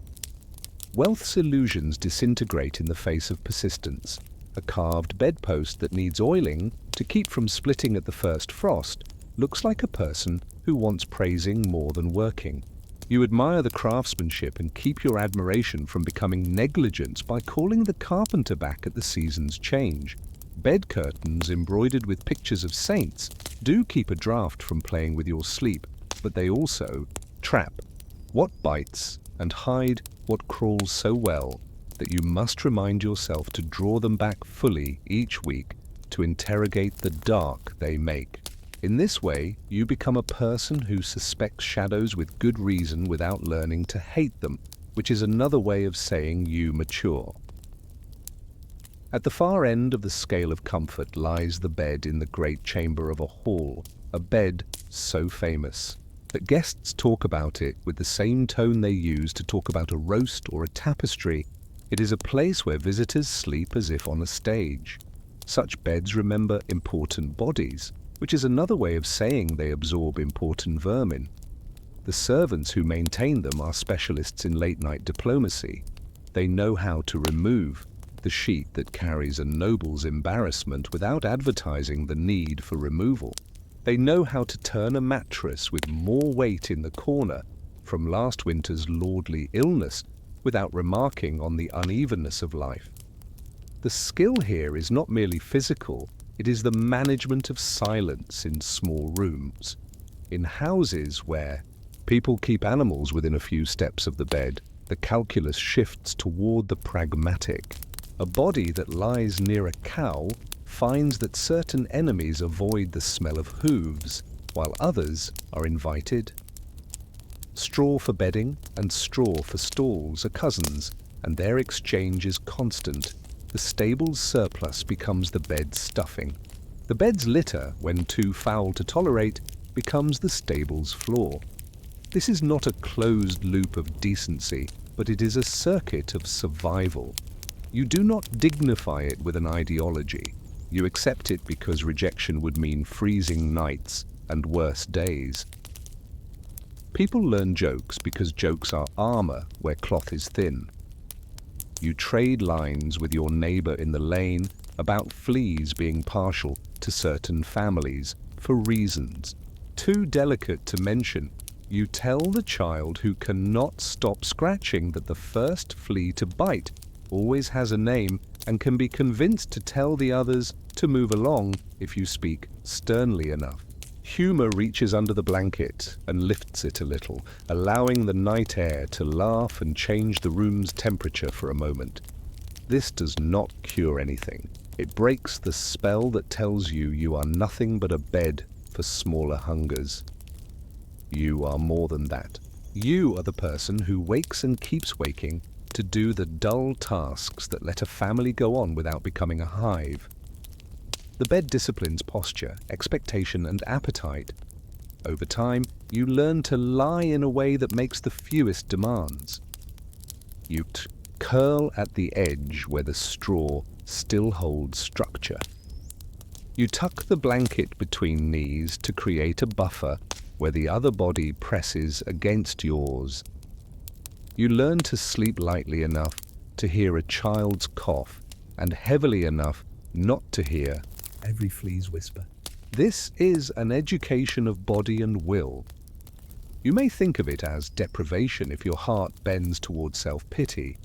Wealth's illusions disintegrate in the face of persistence. A carved bedpost that needs oiling to keep from splitting at the first frost looks like a person who wants praising more than working. You admire the craftsmanship and keep your admiration from becoming negligence by calling the carpenter back at the season's change. Bed curtains embroidered with pictures of saints do keep a draught from playing with your sleep, but they also trap what bites and hide what crawls so well that you must remind yourself to draw them back fully each week to interrogate the dark they make. In this way, you become a person who suspects shadows with good reason without learning to hate them, which is another way of saying you mature. At the far end of the scale of comfort lies the bed in the great chamber of a hall, a bed so famous that guests talk about it with the same tone they use to talk about a roast or a tapestry. It is a place where visitors sleep as if on a stage. Such beds remember important bodies, which is another way of saying they absorb important vermin. The servants who maintain them are specialists in late-night diplomacy. They know how to remove the sheet that carries a noble's embarrassment without advertising the need for removal. They know how to turn a mattress with more weight in the corner from last winter's lordly illness without remarking on the unevenness of life. The skill here is not merely physical, it is the management of silence in small rooms. In houses where people keep animals within a few steps of the bed, the calculus shifts toward the pragmatic. A body that lies near a cow finds that certain enemies avoid the smell of hooves, while others are invited. Straw for bedding and straw for stalls are cousins, and their exchange is constant. the stable's surplus becomes the bed's stuffing. The bed's litter, when too foul to tolerate, becomes the stable's flaw. This is not a closed loop of decency, but it is a circuit of survival. You do not dignify it with an ideology. You accept it because rejection would mean freezing nights and worse days. People learn jokes because jokes are armor where cloth is thin. You trade lines with your neighbor in the lane about fleas being partial to certain families for reasons too delicate to mention. You tell the child who cannot stop scratching that the first flea to bite always has a name and can be convinced to tell the others to move along if you speak sternly enough. Humor reaches under the blanket and lifts it a little, allowing the night air to laugh and change the room's temperature for a moment. This does not cure anything. It breaks the spell that tells you you are nothing but a bed for smaller hungers. You are more than that. You are the person who wakes and keeps waking to do the dull tasks that let a family go on without becoming a hive. The bed disciplines posture, expectation, and appetite. Over time, you learn to lie in a way that makes the fewest demands. You curl at the edge where the straw still holds structure. You tuck the blanket between knees to create a buffer where the other body presses against yours. You learn to sleep lightly enough to hear a child's cough and heavily enough not to hear every flea's whisper. This is an education of body and will. You may think of it as deprivation if your heart bends toward self-pity.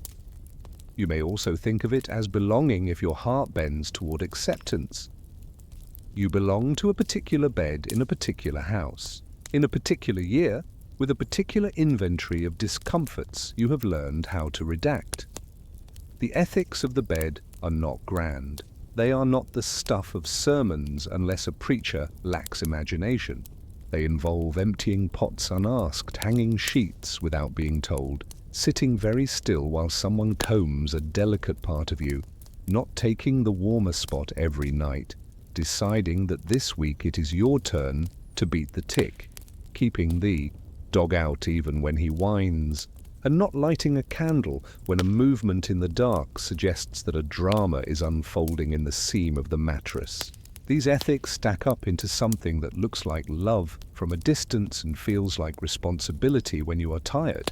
You may also think of it as belonging if your heart bends toward acceptance. You belong to a particular bed in a particular house, in a particular year, with a particular inventory of discomforts you have learned how to redact. The ethics of the bed are not grand. They are not the stuff of sermons unless a preacher lacks imagination. They involve emptying pots unasked, hanging sheets without being told, sitting very still while someone combs a delicate part of you, not taking the warmer spot every night, deciding that this week it is your turn to beat the tick, keeping the dog out even when he whines, and not lighting a candle when a movement in the dark suggests that a drama is unfolding in the seam of the mattress. These ethics stack up into something that looks like love from a distance and feels like responsibility when you are tired.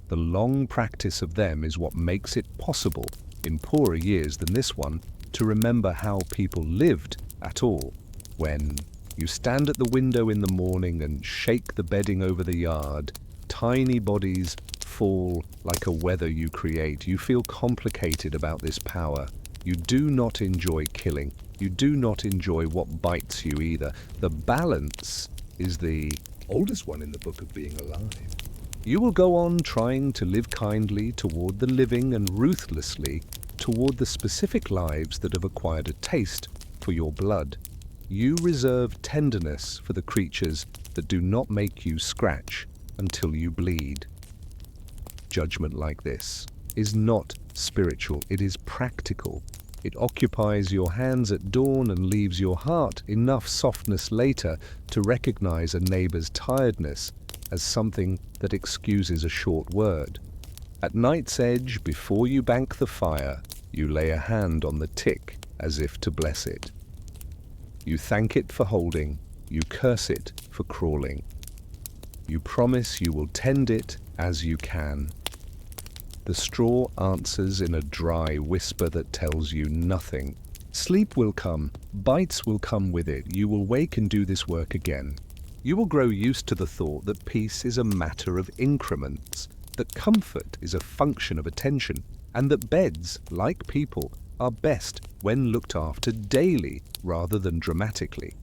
The long practice of them is what makes it possible, in poorer years than this one, to remember how people lived at all. When you stand at the window in the morning and shake the bedding over the yard, tiny bodies fall like a weather you create. You feel complicated about this power. You do not enjoy killing. You do not enjoy what bites you either. The balance is the oldest one in the book of being alive. You will go on trying to live kindly toward the living and ruthlessly toward the specific lives that have acquired a taste for your blood. You reserve tenderness for the creatures that do not make you scratch until you bleed. Judgment like this is not spiritual, it is practical. It occupies your hands at dawn and leaves your heart enough softness later to recognize a neighbor's tiredness as something that excuses a short word. At night's edge, before you bank the fire, you lay a hand on the tick as if to bless it. You thank it for holding, you curse it for crawling. You promise you will tend it as you can. The straw answers in a dry whisper that tells you nothing. Sleep will come, bites will come with it. You will wake and do this work again. You will grow used to the thought that peace is a matter of increments, that comfort is a function of attention, and that beds, like people, are best when looked after daily rather than dramatically.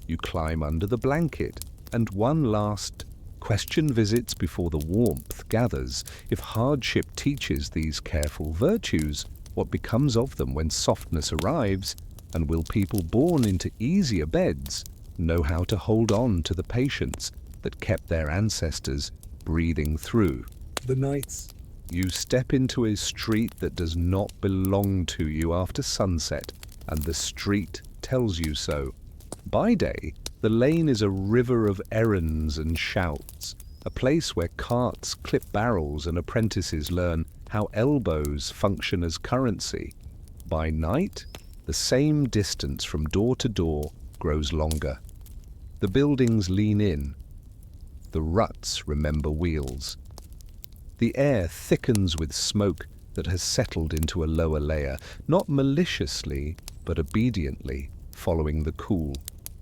You climb under the blanket, and one last question visits before the warmth gathers. If hardship teaches these careful virtues, what becomes of them when softness arrives? And will people born into easier beds know how to hold on to the patience that kept their ancestors breathing through the nights You step into a street that does not belong to you after sunset, and the street tells you so. By day, the lane is a river of errands and shouts, a place where carts clip barrels and apprentices learn how elbows function as currency. By night, the same distance from door to door grows longer. The buildings lean in. The ruts remember wheels. The air thickens with smoke that has settled into a lower layer, not maliciously, but obediently, following the cool.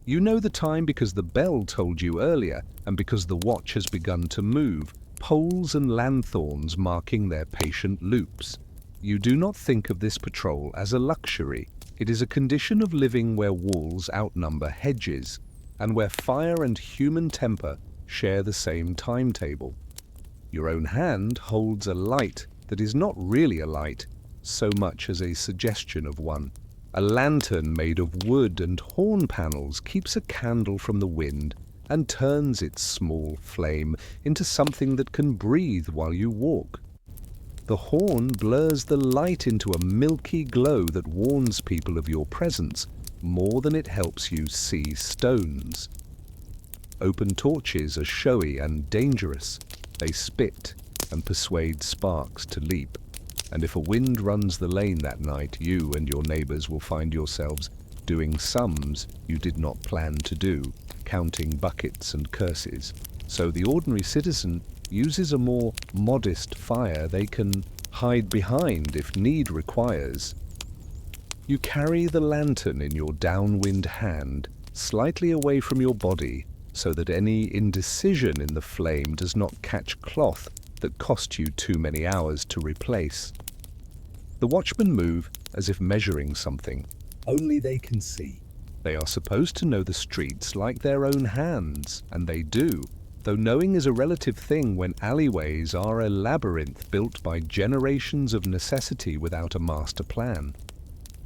You know the time because the bell told you earlier, and because the watch has begun to move, poles and lanthorns marking their patient loops. You do not think of this patrol as a luxury. It is a condition of living where walls outnumber hedges, and where fire and human temper share the same timetable. Your own hand holds a light that is not really a light so much as a suggestion of one. A lantern made of wood and horn panels keeps a candle from the wind and turns its small flame into something that can breathe while you walk. The horn blurs the light into a milky glow that warns people of your presence more than it helps you see stones. Open torches are showy and dangerous. They spit and persuade sparks to leap. And if a wind runs the lane that night, you and your neighbors will find yourselves doing sums you did not plan to do, counting buckets and curses. So the ordinary citizen uses a more modest fire they can hide behind if need requires. You carry the lantern in your downwind hand, slightly away from your body, so that any indecision in the flame does not catch cloth that cost you too many hours to replace. The watchmen move as if measuring something. Only they can see. They are supposed to know the streets like their own hands, and they do, though knowing is a relative thing when alleyways are a labyrinth built by generations of necessity without a master plan.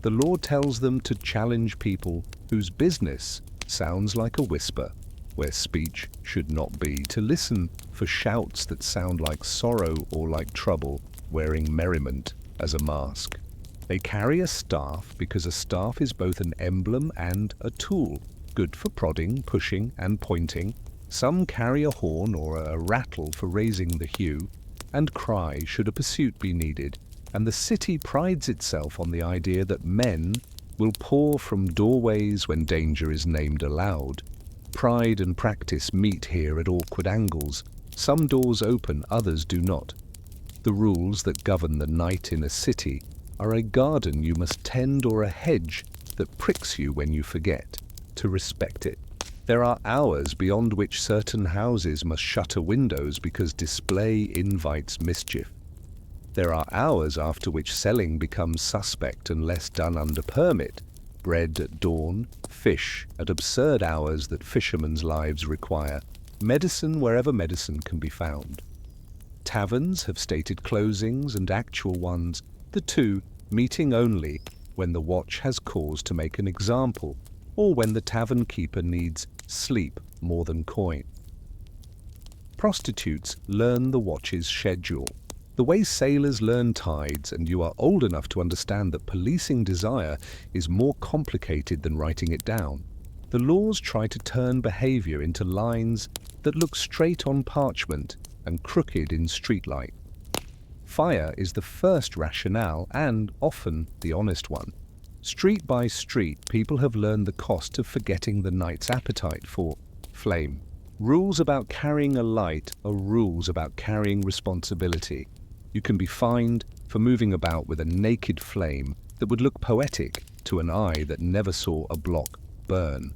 The law tells them to challenge people whose business sounds like a whisper, where speech should not be, to listen for shouts that sound like sorrow or like trouble, wearing merriment as a mask. They carry a staff because a staff is both an emblem and a tool, good for prodding, pushing, and pointing. Some carry a horn or a rattle for raising the hue, and cry should a pursuit be needed, and the city prides itself on the idea that men will pour from doorways when danger is named aloud. Pride and practice meet here at awkward angles. Some doors open, others do not. The rules that govern the night in a city are a garden you must tend or a hedge that pricks you when you forget to respect it. There are hours beyond which certain houses must shutter windows because display invites mischief. There are hours after which selling becomes suspect unless done under permit. Bread at dawn, fish at absurd hours that fishermen's lives require, medicine wherever medicine can be found. Taverns have stated closings and actual ones, the two meeting only when the watch has cause to make an example, or when the tavern keeper needs sleep more than coin. Prostitutes learn the watch's schedule, the way sailors learn tides, and you are old enough to understand that policing desire is more complicated than writing it down. The laws try to turn behavior into lines that look straight on parchment and crooked in streetlight. Fire is the first rationale and often the honest one. Street by street, people have learned the cost of forgetting the night's appetite for flame. Rules about carrying a light are rules about carrying responsibility. You can be fined for moving about with a naked flame that would look poetic to an eye that never saw a block burn.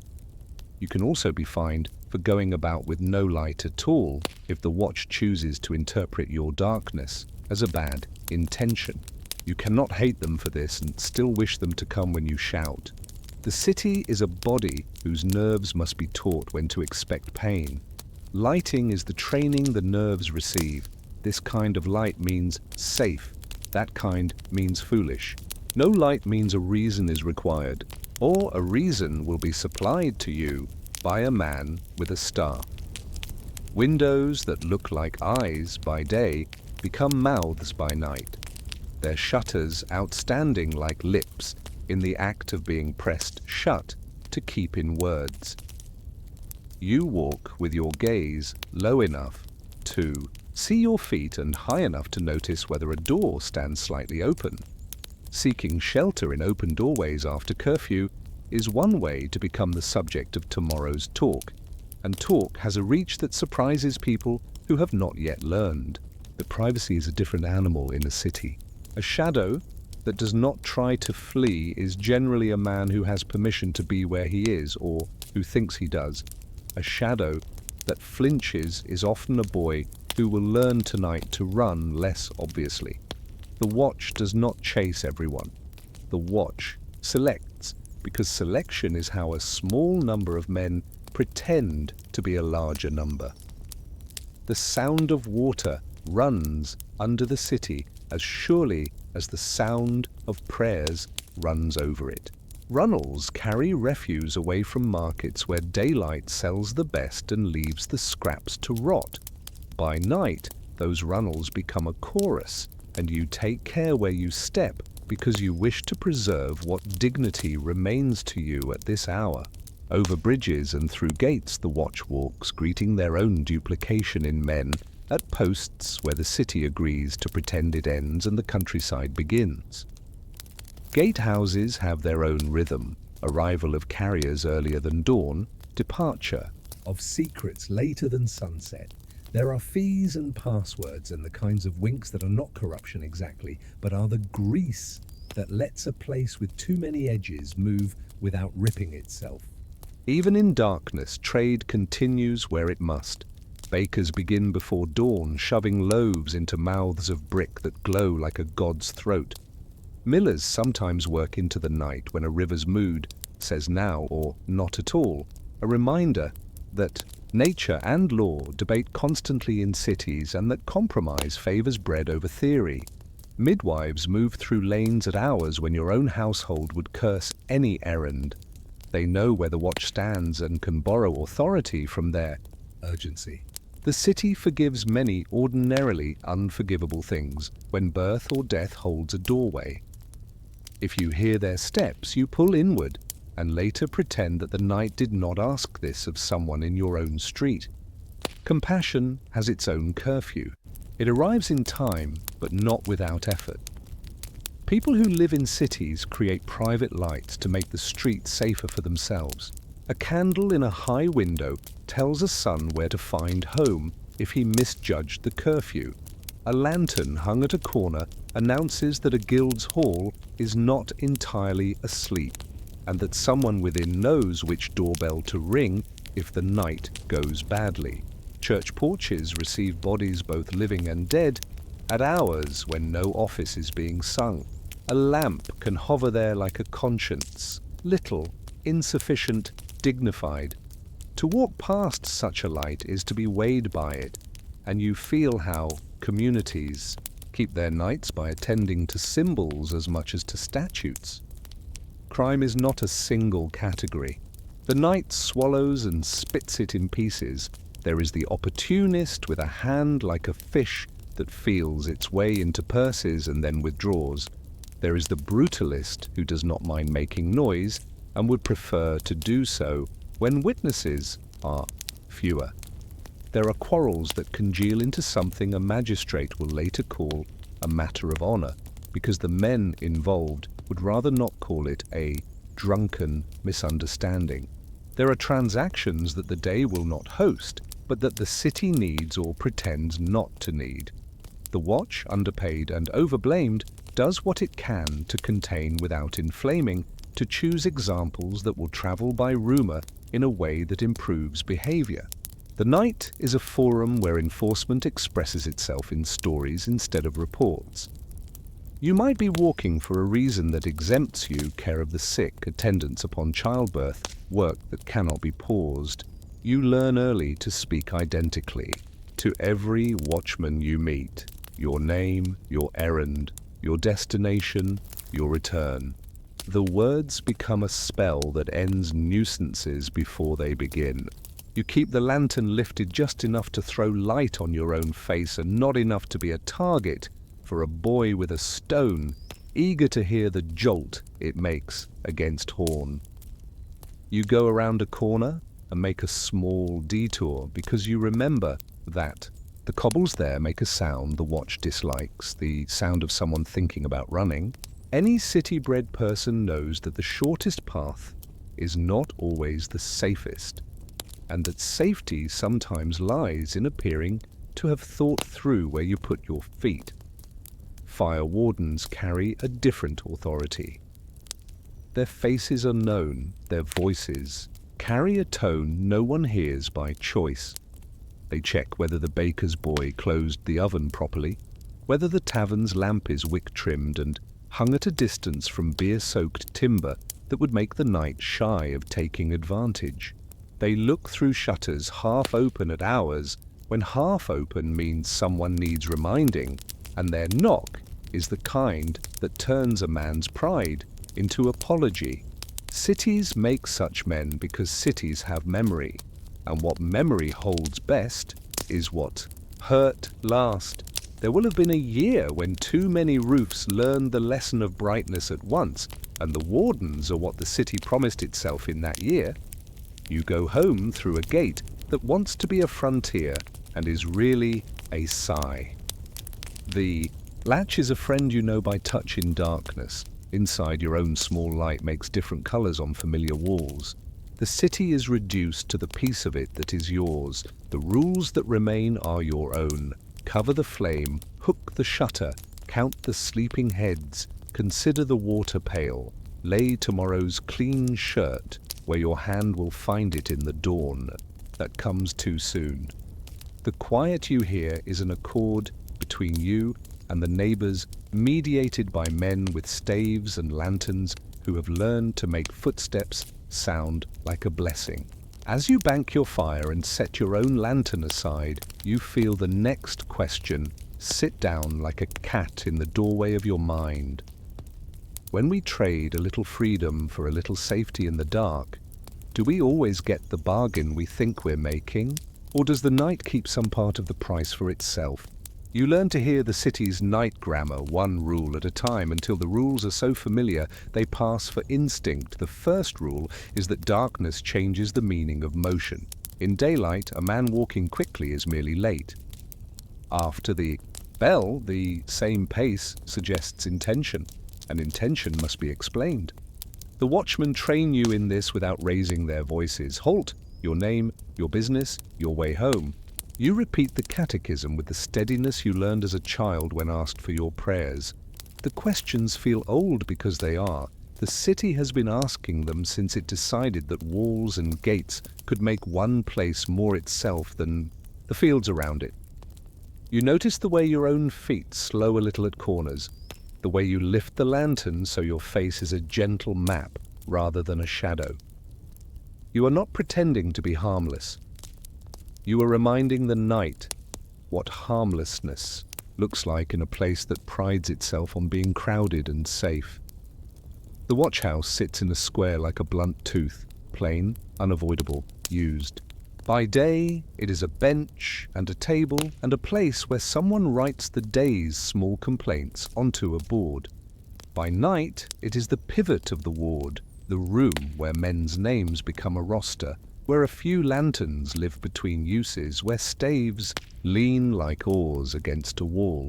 You can also be fined for going about with no light at all if the watch chooses to interpret your darkness as a bad intention. You cannot hate them for this and still wish them to come when you shout. The city is a body whose nerves must be taught when to expect pain. Lighting is the training the nerves receive. This kind of light means safe. That kind means foolish. No light means a reason is required, or a reason will be supplied to you by a man with a staff. Windows that look like eyes by day become mouths by night, their shutters outstanding like lips in the act of being pressed shut to keep in words. You walk with your gaze low enough to see your feet and high enough to notice whether a door stands slightly open. Seeking shelter in open doorways after curfew is one way to become the subject of tomorrow's talk, and talk has a reach that surprises people who have not yet learned that privacy is a different animal in a city. A shadow that does not try to flee is generally a man who has permission to be where he is, or who thinks he does. A shadow that flinches is often a boy who will learn tonight to run less obviously. The watch does not chase everyone. The watch selects, because selection is how a small number of men pretend to be a larger number. The sound of water runs under the city as surely as the sound of prayers runs over it. Runnels carry refuse away from markets where daylight sells the best and leaves the scraps to rot. By night, those runnels become a chorus, and you take care where you step because you wish to preserve what dignity remains to you at this hour. Over bridges and through gates the watch walks, greeting their own duplication in men, at posts where the city agrees to pretend it ends and the countryside begins. Gatehouses have their own rhythm: arrival of carriers earlier than dawn, departure of secrets later than sunset. There are fees and passwords and the kinds of winks that are not corruption exactly, but are the grease that lets a place with too many edges move without ripping itself. Even in darkness, trade continues where it must. Bakers begin before dawn, shoving loaves into mouths of brick that glow like a god's throat. Millers sometimes work into the night when a river's mood says now or not at all, a reminder that nature and law debate constantly in cities and that compromise favors bread over theory. Midwives move through lanes at hours when your own household would curse any errand. They know where the watch stands and can borrow authority from their urgency. The city forgives many ordinarily unforgivable things when birth or death holds a doorway. If you hear their steps, you pull inward and later pretend that the night did not ask this of someone in your own street. Compassion has its own curfew. It arrives in time, but not without effort. People who live in cities create private lights to make the streets safer for themselves. A candle in a high window tells a son where to find home if he misjudged the curfew. A lantern hung at a corner announces that a guild's hall is not entirely asleep, and that someone within knows which doorbell to ring if the night goes badly. Church porches receive bodies both living and dead at hours when no office is being sung. A lamp can hover there like a conscience, little, insufficient, dignified. To walk past such a light is to be weighed by it, and you feel how communities keep their nights by attending to symbols as much as to statutes. Crime is not a single category. The night swallows and spits it in pieces. There is the opportunist with a hand like a fish that feels its way into purses and then withdraws. There is the brutalist who does not mind making noise and would prefer to do so when witnesses are fewer. There are quarrels that congeal into something a magistrate will later call a matter of honor, because the men involved would rather not call it a drunken misunderstanding. There are transactions that the day will not host, but that the city needs or pretends not to need. The watch, underpaid and overblamed, does what it can to contain without inflaming, to choose examples that will travel by rumor in a way that improves behavior. The night is a forum where enforcement expresses itself in stories instead of reports. You might be walking for a reason that exempts you care of the sick, attendance upon childbirth, work that cannot be paused. You learn early to speak identically to every watchman you meet: your name, your errand, your destination, your return. The words become a spell that ends nuisances before they begin. You keep the lantern lifted just enough to throw light on your own face and not enough to be a target for a boy with a stone, eager to hear the jolt it makes against horn. You go around a corner and make a small detour because you remember that the cobbles there make a sound the watch dislikes, the sound of someone thinking about running. Any city-bred person knows that the shortest path is not always the safest, and that safety sometimes lies in appearing to have thought through where you put your feet. Fire wardens carry a different authority. Their faces are known, their voices carry a tone no one hears by choice. They check whether the baker's boy closed the oven properly, whether the tavern's lamp is wick-trimmed and hung at a distance from beer-soaked timber that would make the night shy of taking advantage. They look through shutters half open at hours when half open means someone needs reminding, and their knock is the kind that turns a man's pride into apology. Cities make such men because cities have memory, and what memory holds best is what hurt last. There will have been a year when too many roofs learned the lesson of brightness at once, and the wardens are what the city promised itself in that year. You go home through a gate that wants to be a frontier and is really a sigh. The latch is a friend you know by touch in darkness. Inside, your own small light makes different colors on familiar walls. The city is reduced to the piece of it that is yours. The rules that remain are your own. Cover the flame, hook the shutter, count the sleeping heads, consider the water pail, lay tomorrow's clean shirt where your hand will find it in the dawn that comes too soon. The quiet you hear is an accord between you and the neighbors, mediated by men with staves and lanterns who have learned to make footsteps sound like a blessing. As you bank your fire and set your own lantern aside, you feel the next question sit down like a cat in the doorway of your mind. When we trade a little freedom for a little safety in the dark, do we always get the bargain we think we're making, or does the night keep some part of the price for itself? You learn to hear the city's night grammar one rule at a time until the rules are so familiar they pass for instinct. The first rule is that darkness changes the meaning of motion. In daylight, a man walking quickly is merely late. After the bell, the same pace suggests intention, and intention must be explained. The watchmen train you in this without raising their voices. Halt, your name, your business, your way home. You repeat the catechism with the steadiness you learned as a child when asked for your prayers. The questions feel old because they are. The city has been asking them since it decided that walls and gates could make one place more itself than the fields around it. You notice the way your own feet slow a little at corners, the way you lift the lantern so your face is a gentle map rather than a shadow. You are not pretending to be harmless. You are reminding the night what harmlessness looks like in a place that prides itself on being crowded and safe. The watch house sits in a square like a blunt tooth, plain, unavoidable, used. By day, it is a bench and a table and a place where someone writes the day's small complaints onto a board. By night, it is the pivot of the ward, the room where men's names become a roster, where a few lanterns live between uses, where staves lean like oars against a wall.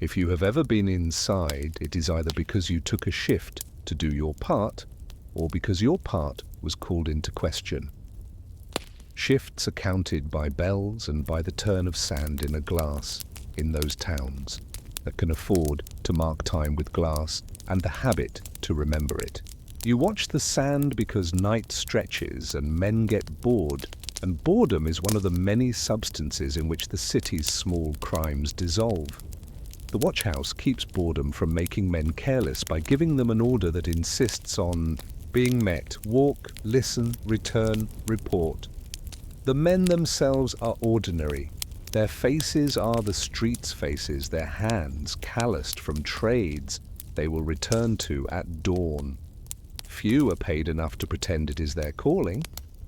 If you have ever been inside, it is either because you took a shift to do your part, or because your part was called into question. Shifts are counted by bells and by the turn of sand in a glass in those towns that can afford to mark time with glass and the habit to remember it. You watch the sand because night stretches and men get bored, and boredom is one of the many substances in which the city's small crimes dissolve. The watch house keeps boredom from making men careless by giving them an order that insists on being met. Walk, listen, return, report. The men themselves are ordinary. Their faces are the street's faces, their hands calloused from trades they will return to at dawn. Few are paid enough to pretend it is their calling.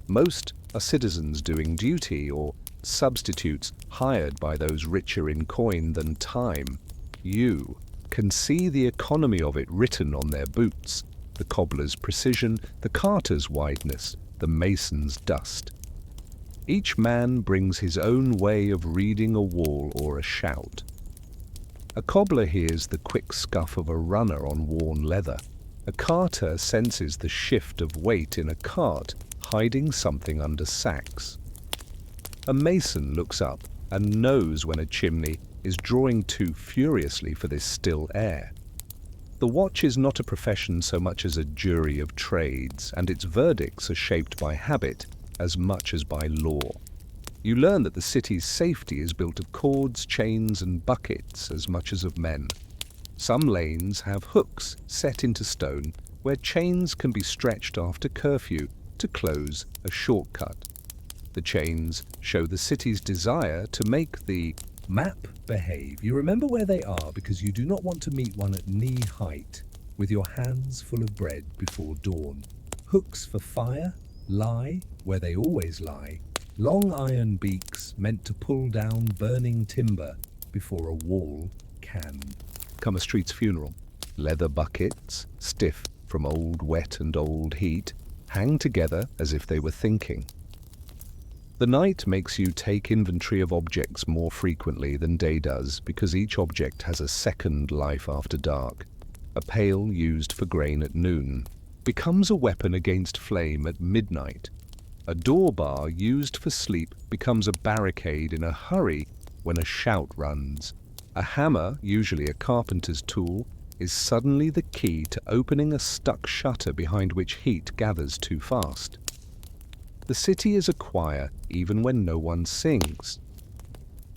Most Are citizens doing duty or substitutes hired by those richer in coin than time? You can see the economy of it written on their boots, the cobbler's precision, the carter's wideness, the mason's dust. Each man brings his own way of reading a wall or a shout. A cobbler hears the quick scuff of a runner on worn leather. A carter senses the shift of weight in a cart, hiding something under sacks. A mason looks up and knows when a chimney is drawing too furiously for this still air. The watch is not a profession so much as a jury of trades, and its verdicts are shaped by habit as much as by law. You learn that the city's safety is built of cords, chains, and buckets as much as of men. Some lanes have hooks set into stone where chains can be stretched after curfew to close a shortcut. The chains show the city's desire to make the map behave. You remember where they are because you do not want to meet one at knee height with your hands full of bread before dawn. Hooks for fire lie where they always lie. Long iron beaks meant to pull down burning timber before a wall can. Come a street's funeral. Leather buckets, stiff from old wet and old heat, hang together as if they were thinking. The night makes you take inventory of objects more frequently than day does because each object has a second life after dark. A pail used for grain at noon becomes a weapon against flame at midnight. A door bar used for sleep becomes a barricade in a hurry when a shout runs. A hammer, usually a carpenter's tool, is suddenly the key to opening a stuck shutter behind which heat gathers too fast. The city is a choir even when no one sings.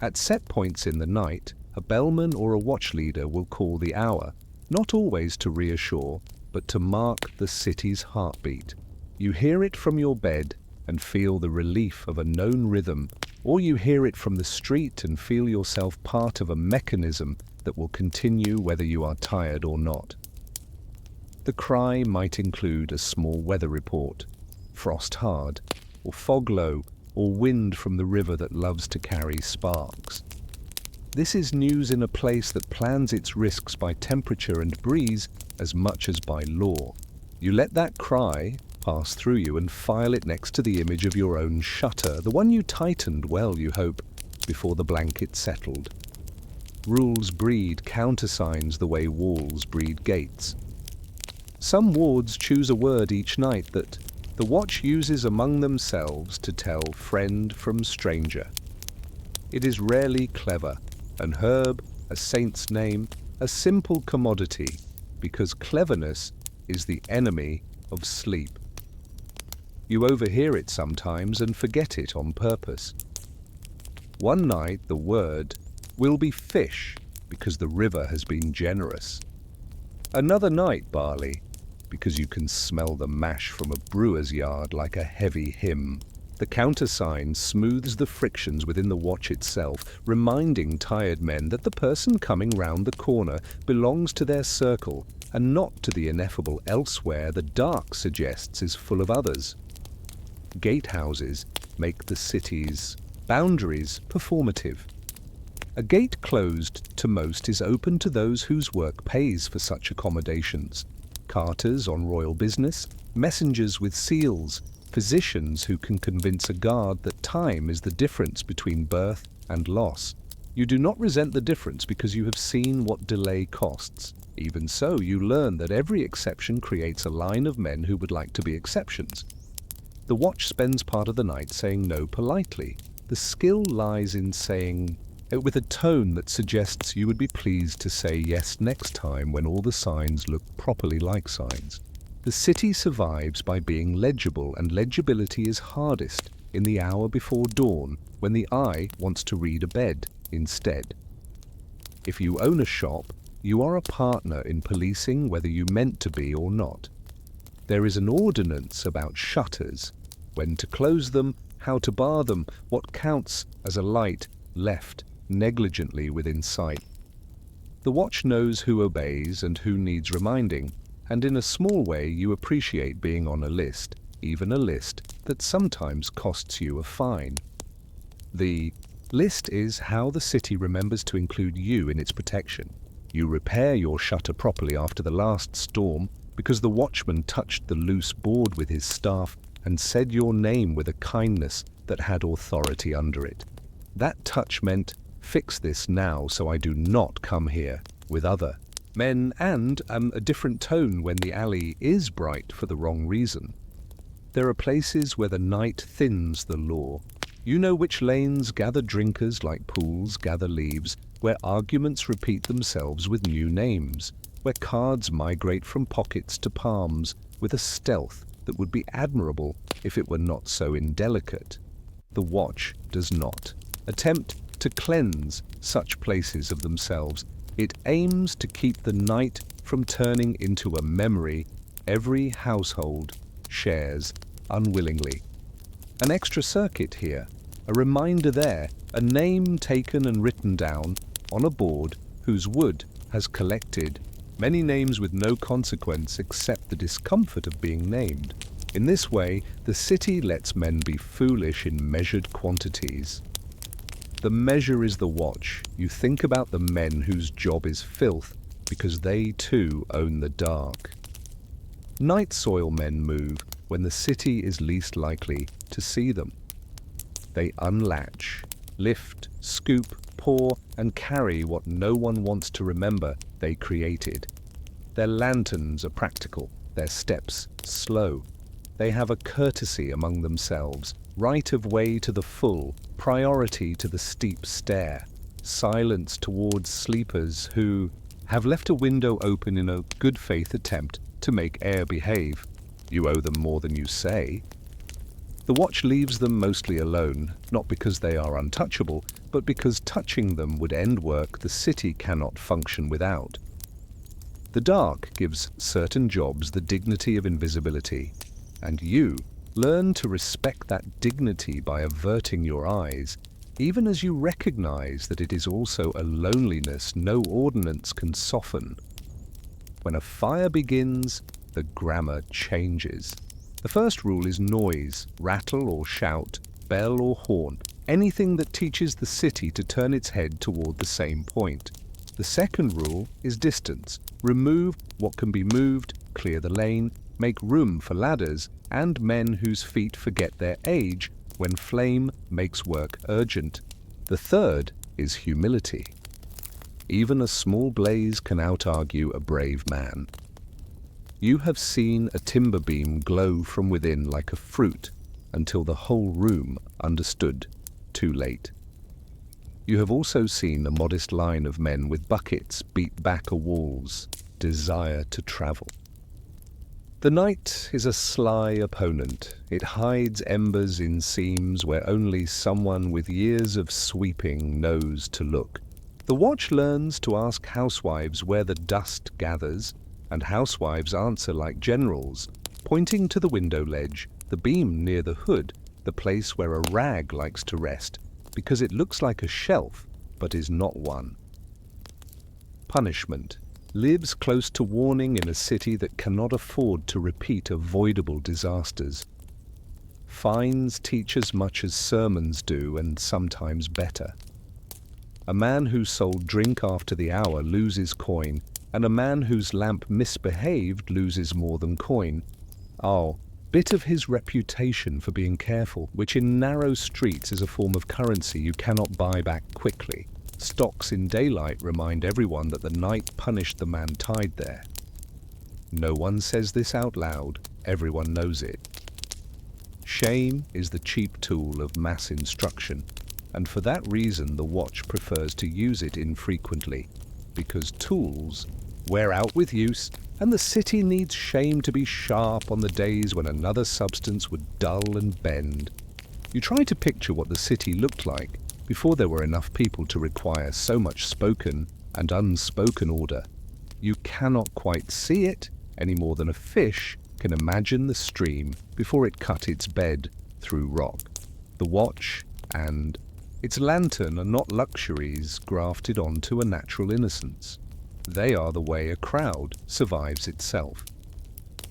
At set points in the night, a bellman or a watch leader will call the hour, not always to reassure, but to mark the city's heartbeat. You hear it from your bed and feel the relief of a known rhythm, or you hear it from the street and feel yourself part of a mechanism that will continue whether you are tired or not. The cry might include a small weather report, frost hard, or fog low, or wind from the river that loves to carry sparks. This is news in a place that plans its risks by temperature and breeze as much as by law. You let that cry pass through you and file it next to the image of your own shutter, the one you tightened well, you hope, before the blanket settled. Rules breed countersigns the way walls breed gates. Some wards choose a word each night that the watch uses among themselves to tell friend from stranger. It is rarely clever, an herb, a saint's name, a simple commodity, because cleverness is the enemy of sleep. You overhear it sometimes and forget it on purpose. One night the word will be fish because the river has been generous. Another night barley because you can smell the mash from a brewer's yard like a heavy hymn. The countersign smooths the frictions within the watch itself, reminding tired men that the person coming round the corner belongs to their circle and not to the ineffable elsewhere the dark suggests is full of others. Gatehouses make the city's boundaries performative. A gate closed to most is open to those whose work pays for such accommodations. Carters on royal business, messengers with seals, physicians who can convince a guard that time is the difference between birth and loss. You do not resent the difference because you have seen what delay costs. Even so, you learn that every exception creates a line of men who would like to be exceptions. The watch spends part of the night saying no politely. The skill lies in saying it with a tone that suggests you would be pleased to say yes next time when all the signs look properly like signs. The city survives by being legible, and legibility is hardest in the hour before dawn when the eye wants to read a bed instead. If you own a shop, you are a partner in policing whether you meant to be or not. There is an ordinance about shutters, when to close them, how to bar them, what counts as a light left negligently within sight. The watch knows who obeys and who needs reminding, and in a small way you appreciate being on a list, even a list that sometimes costs you a fine. The list is how the city remembers to include you in its protection. You repair your shutter properly after the last storm because the watchman touched the loose board with his staff and said your name with a kindness that had authority under it. That touch meant, "Fix this now so I do not come here with other men," and a different tone when the alley is bright for the wrong reason. There are places where the night thins the law. You know which lanes gather drinkers like pools gather leaves, where arguments repeat themselves with new names, where cards migrate from pockets to palms with a stealth that would be admirable if it were not so indelicate. The watch does not attempt to cleanse such places of themselves. It aims to keep the night from turning into a memory every household shares unwillingly. An extra circuit here, a reminder there, a name taken and written down on a board whose wood has collected many names with no consequence except the discomfort of being named. In this way, the city lets men be foolish in measured quantities. The measure is the watch. You think about the men whose job is filth because they too own the dark. Night soil men move when the city is least likely to see them. They unlatch, lift, scoop, pour, and carry what no one wants to remember they created. Their lanterns are practical, their steps slow. They have a courtesy among themselves, right of way to the full, priority to the steep stair, silence towards sleepers who have left a window open in a good faith attempt to make air behave. You owe them more than you say. The watch leaves them mostly alone, not because they are untouchable, but because touching them would end work the city cannot function without. The dark gives certain jobs the dignity of invisibility, and you learn to respect that dignity by averting your eyes, even as you recognize that it is also a loneliness no ordinance can soften. When a fire begins, the grammar changes. The first rule is noise, rattle or shout, bell or horn, anything that teaches the city to turn its head toward the same point. The second rule is distance. Remove what can be moved, clear the lane, make room for ladders and men whose feet forget their age when flame makes work urgent. The third is humility. Even a small blaze can out-argue a brave man. You have seen a timber beam glow from within like a fruit until the whole room understood too late. You have also seen a modest line of men with buckets beat back a wall's desire to travel. The night is a sly opponent. It hides embers in seams where only someone with years of sweeping knows to look. The watch learns to ask housewives where the dust gathers, and housewives answer like generals, pointing to the window ledge, the beam near the hood, the place where a rag likes to rest, because it looks like a shelf, but is not one. Punishment lives close to warning in a city that cannot afford to repeat avoidable disasters. Fines teach as much as sermons do, and sometimes better. A man who sold drink after the hour loses coin, and a man whose lamp misbehaved loses more than coin. Oh, bit of his reputation for being careful, which in narrow streets is a form of currency you cannot buy back quickly. Stocks in daylight remind everyone that the night punished the man tied there. No one says this out loud, everyone knows it. Shame is the cheap tool of mass instruction, and for that reason the watch prefers to use it infrequently, because tools wear out with use, and the city needs shame to be sharp on the days when another substance would dull and bend. You try to picture what the city looked like before there were enough people to require so much spoken and unspoken order. You cannot quite see it any more than a fish can imagine the stream before it cut its bed through rock. The watch and its lantern are not luxuries grafted onto a natural innocence. They are the way a crowd survives itself.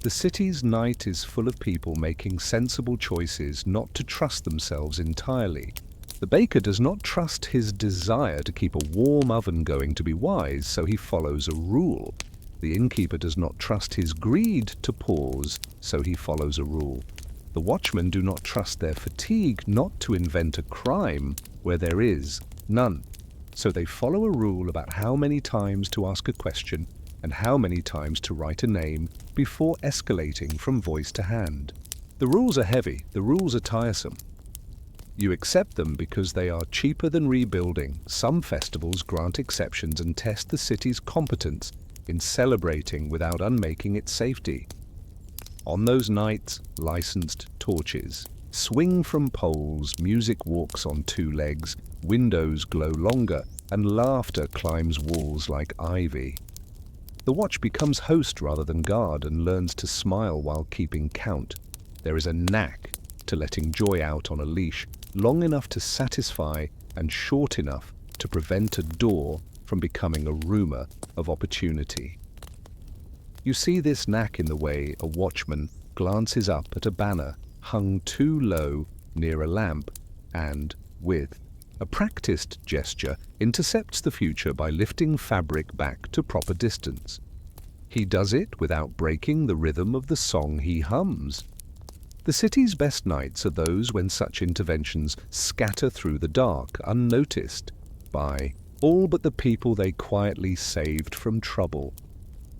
The city's night is full of people making sensible choices not to trust themselves entirely. The baker does not trust his desire to keep a warm oven going to be wise, so he follows a rule. The innkeeper does not trust his greed to pause, so he follows a rule. The watchmen do not trust their fatigue not to invent a crime where there is none, so they follow a rule about how many times to ask a question and how many times to write a name before escalating from voice to hand. The rules are heavy, the rules are tiresome. You accept them because they are cheaper than rebuilding. Some festivals grant exceptions and test the city's competence in celebrating without unmaking its safety. On those nights, licensed torches swing from poles, music walks on two legs, windows glow longer, and laughter climbs walls like ivy. The watch becomes host rather than guard and learns to smile while keeping count. There is a knack to letting joy out on a leash, long enough to satisfy and short enough to prevent a door from becoming a rumor of opportunity. You see this knack in the way a watchman glances up at a banner hung too low near a lamp and, with a practiced gesture, intercepts the future by lifting fabric back to proper distance. He does it without breaking the rhythm of the song he hums. The city's best nights are those when such interventions scatter through the dark, unnoticed by all but the people they quietly saved from trouble.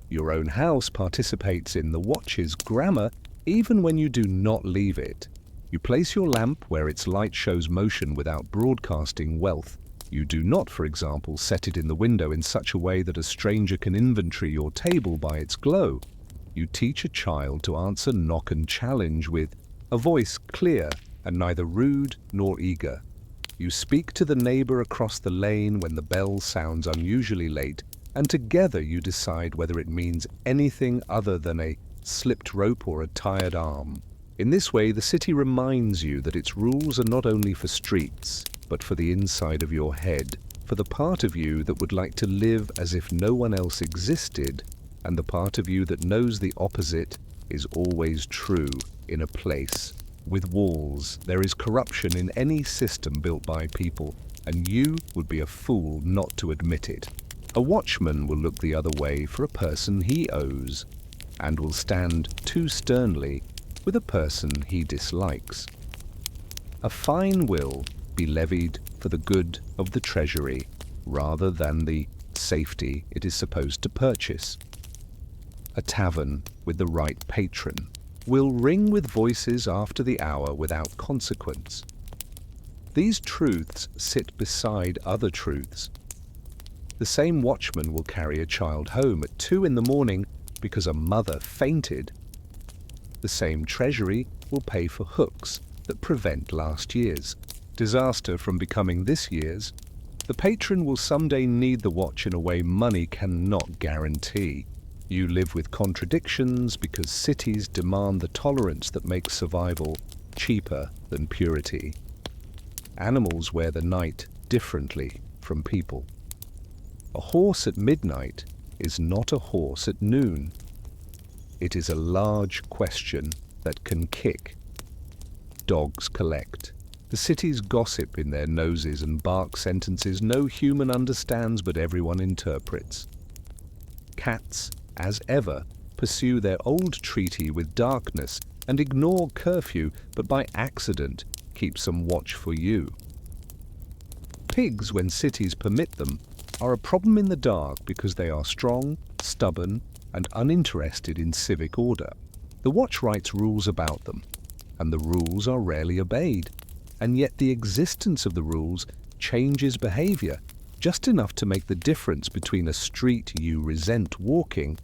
Your own house participates in the watch's grammar even when you do not leave it. You place your lamp where its light shows motion without broadcasting wealth. You do not, for example, set it in the window in such a way that a stranger can inventory your table by its glow. You teach a child to answer knock and challenge with a voice clear and neither rude nor eager. You speak to the neighbor across the lane when the bell sounds unusually late, and together you decide whether it means anything other than a slipped rope or a tired arm. In this way, the city reminds you that its rules are not only for streets, but for the inside of your head, for the part of you that would like to live as if no one else existed, and the part of you that knows the opposite is always true in a place with walls. There is corruption in any system built by people, and you would be a fool not to admit it. A watchman will look the other way for a person he owes, and will stand too sternly with a person he dislikes. A fine will be levied for the good of the treasury rather than the safety it is supposed to purchase. A tavern with the right patron will ring with voices after the hour without consequence. These truths sit beside other truths. The same watchman will carry a child home at 2 in the morning because a mother fainted. The same treasury will pay for hooks that prevent last year's disaster from becoming this year's. The patron will someday need the watch in a way money cannot guarantee. You live with contradictions because cities demand the tolerance that makes survival cheaper than purity. Animals wear the night differently from people. A horse at midnight is not a horse at noon. It is a large question that can kick. Dogs collect. The cities gossip in their noses and bark sentences no human understands but everyone interprets. Cats, as ever, pursue their old treaty with darkness and ignore curfew, but by accident keep some watch for you. Pigs, when cities permit them, are a problem in the dark because they are strong, stubborn, and uninterested in civic order. The watch writes rules about them, and the rules are rarely obeyed, and yet the existence of the rules changes behavior, just enough to make the difference between a street you resent walking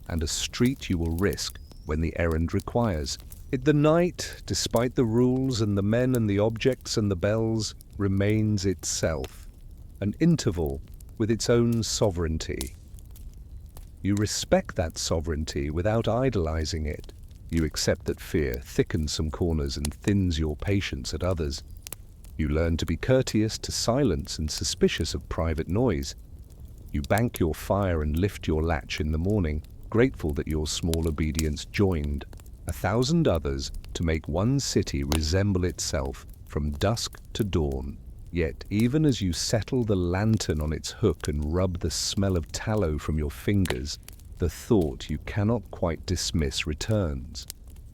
and a street you will risk when the errand requires it. The night, despite the rules and the men and the objects and the bells, remains itself, an interval with its own sovereignty. You respect that sovereignty without idolizing it. You accept that fear thickens some corners and thins your patience at others. You learn to be courteous to silence and suspicious of private noise. You bank your fire and lift your latch in the morning. grateful that your small obedience joined 1,000 others to make one city resemble itself from dusk to dawn. Yet, even as you settle the lantern on its hook and rub the smell of tallow from your fingers, the thought you cannot quite dismiss returns.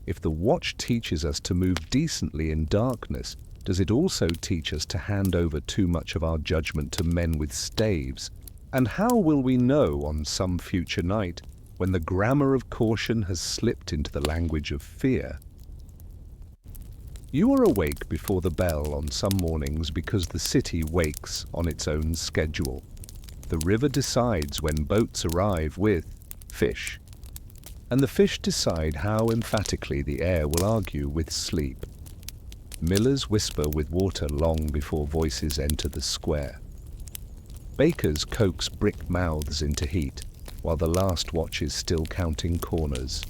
If the watch teaches us to move decently in darkness, does it also teach us to hand over too much of our judgment to men with staves? And how will we know on some future night, when the grammar of caution has slipped into the language of fear? You are awake before the bell on some mornings because the city wakes on its own schedule. The river decides when boats arrive with fish, and the fish decide how emphatically the air will argue with sleep. Millers whisper with water long before voices enter the square. Bakers coax brick mouths into heat, while the last watch is still counting corners.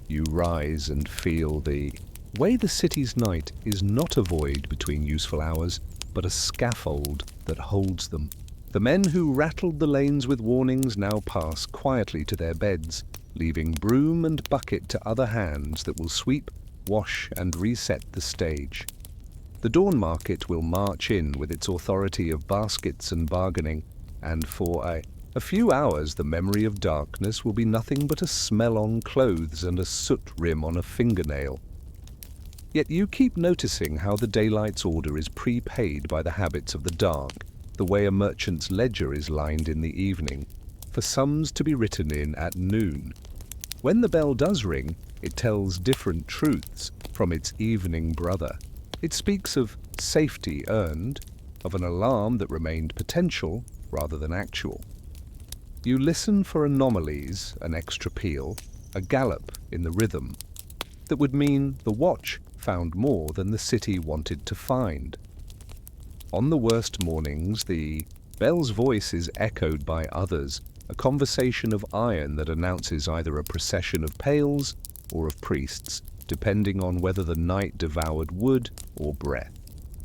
You rise and feel the way the city's night is not a void between useful hours, but a scaffold that holds them. The men who rattled the lanes with warnings now pass quietly to their beds, leaving broom and bucket to other hands that will sweep, wash, and reset the stage. The dawn market will march in with its authority of baskets and bargaining, and for a few hours the memory of darkness will be nothing but a smell on clothes and a soot rim on a fingernail. Yet you keep noticing how the daylight's order is prepaid by the habits of the dark, the way a merchant's ledger is lined in the evening, for sums to be written in at noon. When the bell does ring, it tells different truths from its evening brother. It speaks of safety earned, of an alarm that remained potential rather than actual. You listen for anomalies, an extra peal, a gallop in the rhythm, that would mean the watch found more than the city wanted to find. On the worst mornings, the bell's voice is echoed by others, a conversation of iron that announces either a procession of pails or of priests, depending on whether the night devoured wood or breath.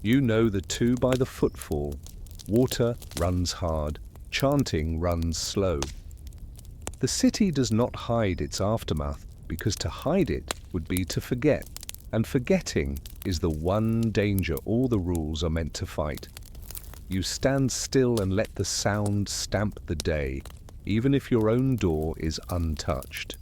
You know the two by the footfall. Water runs hard, chanting runs slow. The city does not hide its aftermath, because to hide it would be to forget, and forgetting is the one danger all the rules are meant to fight. You stand still and let the sound stamp the day, even if your own door is untouched.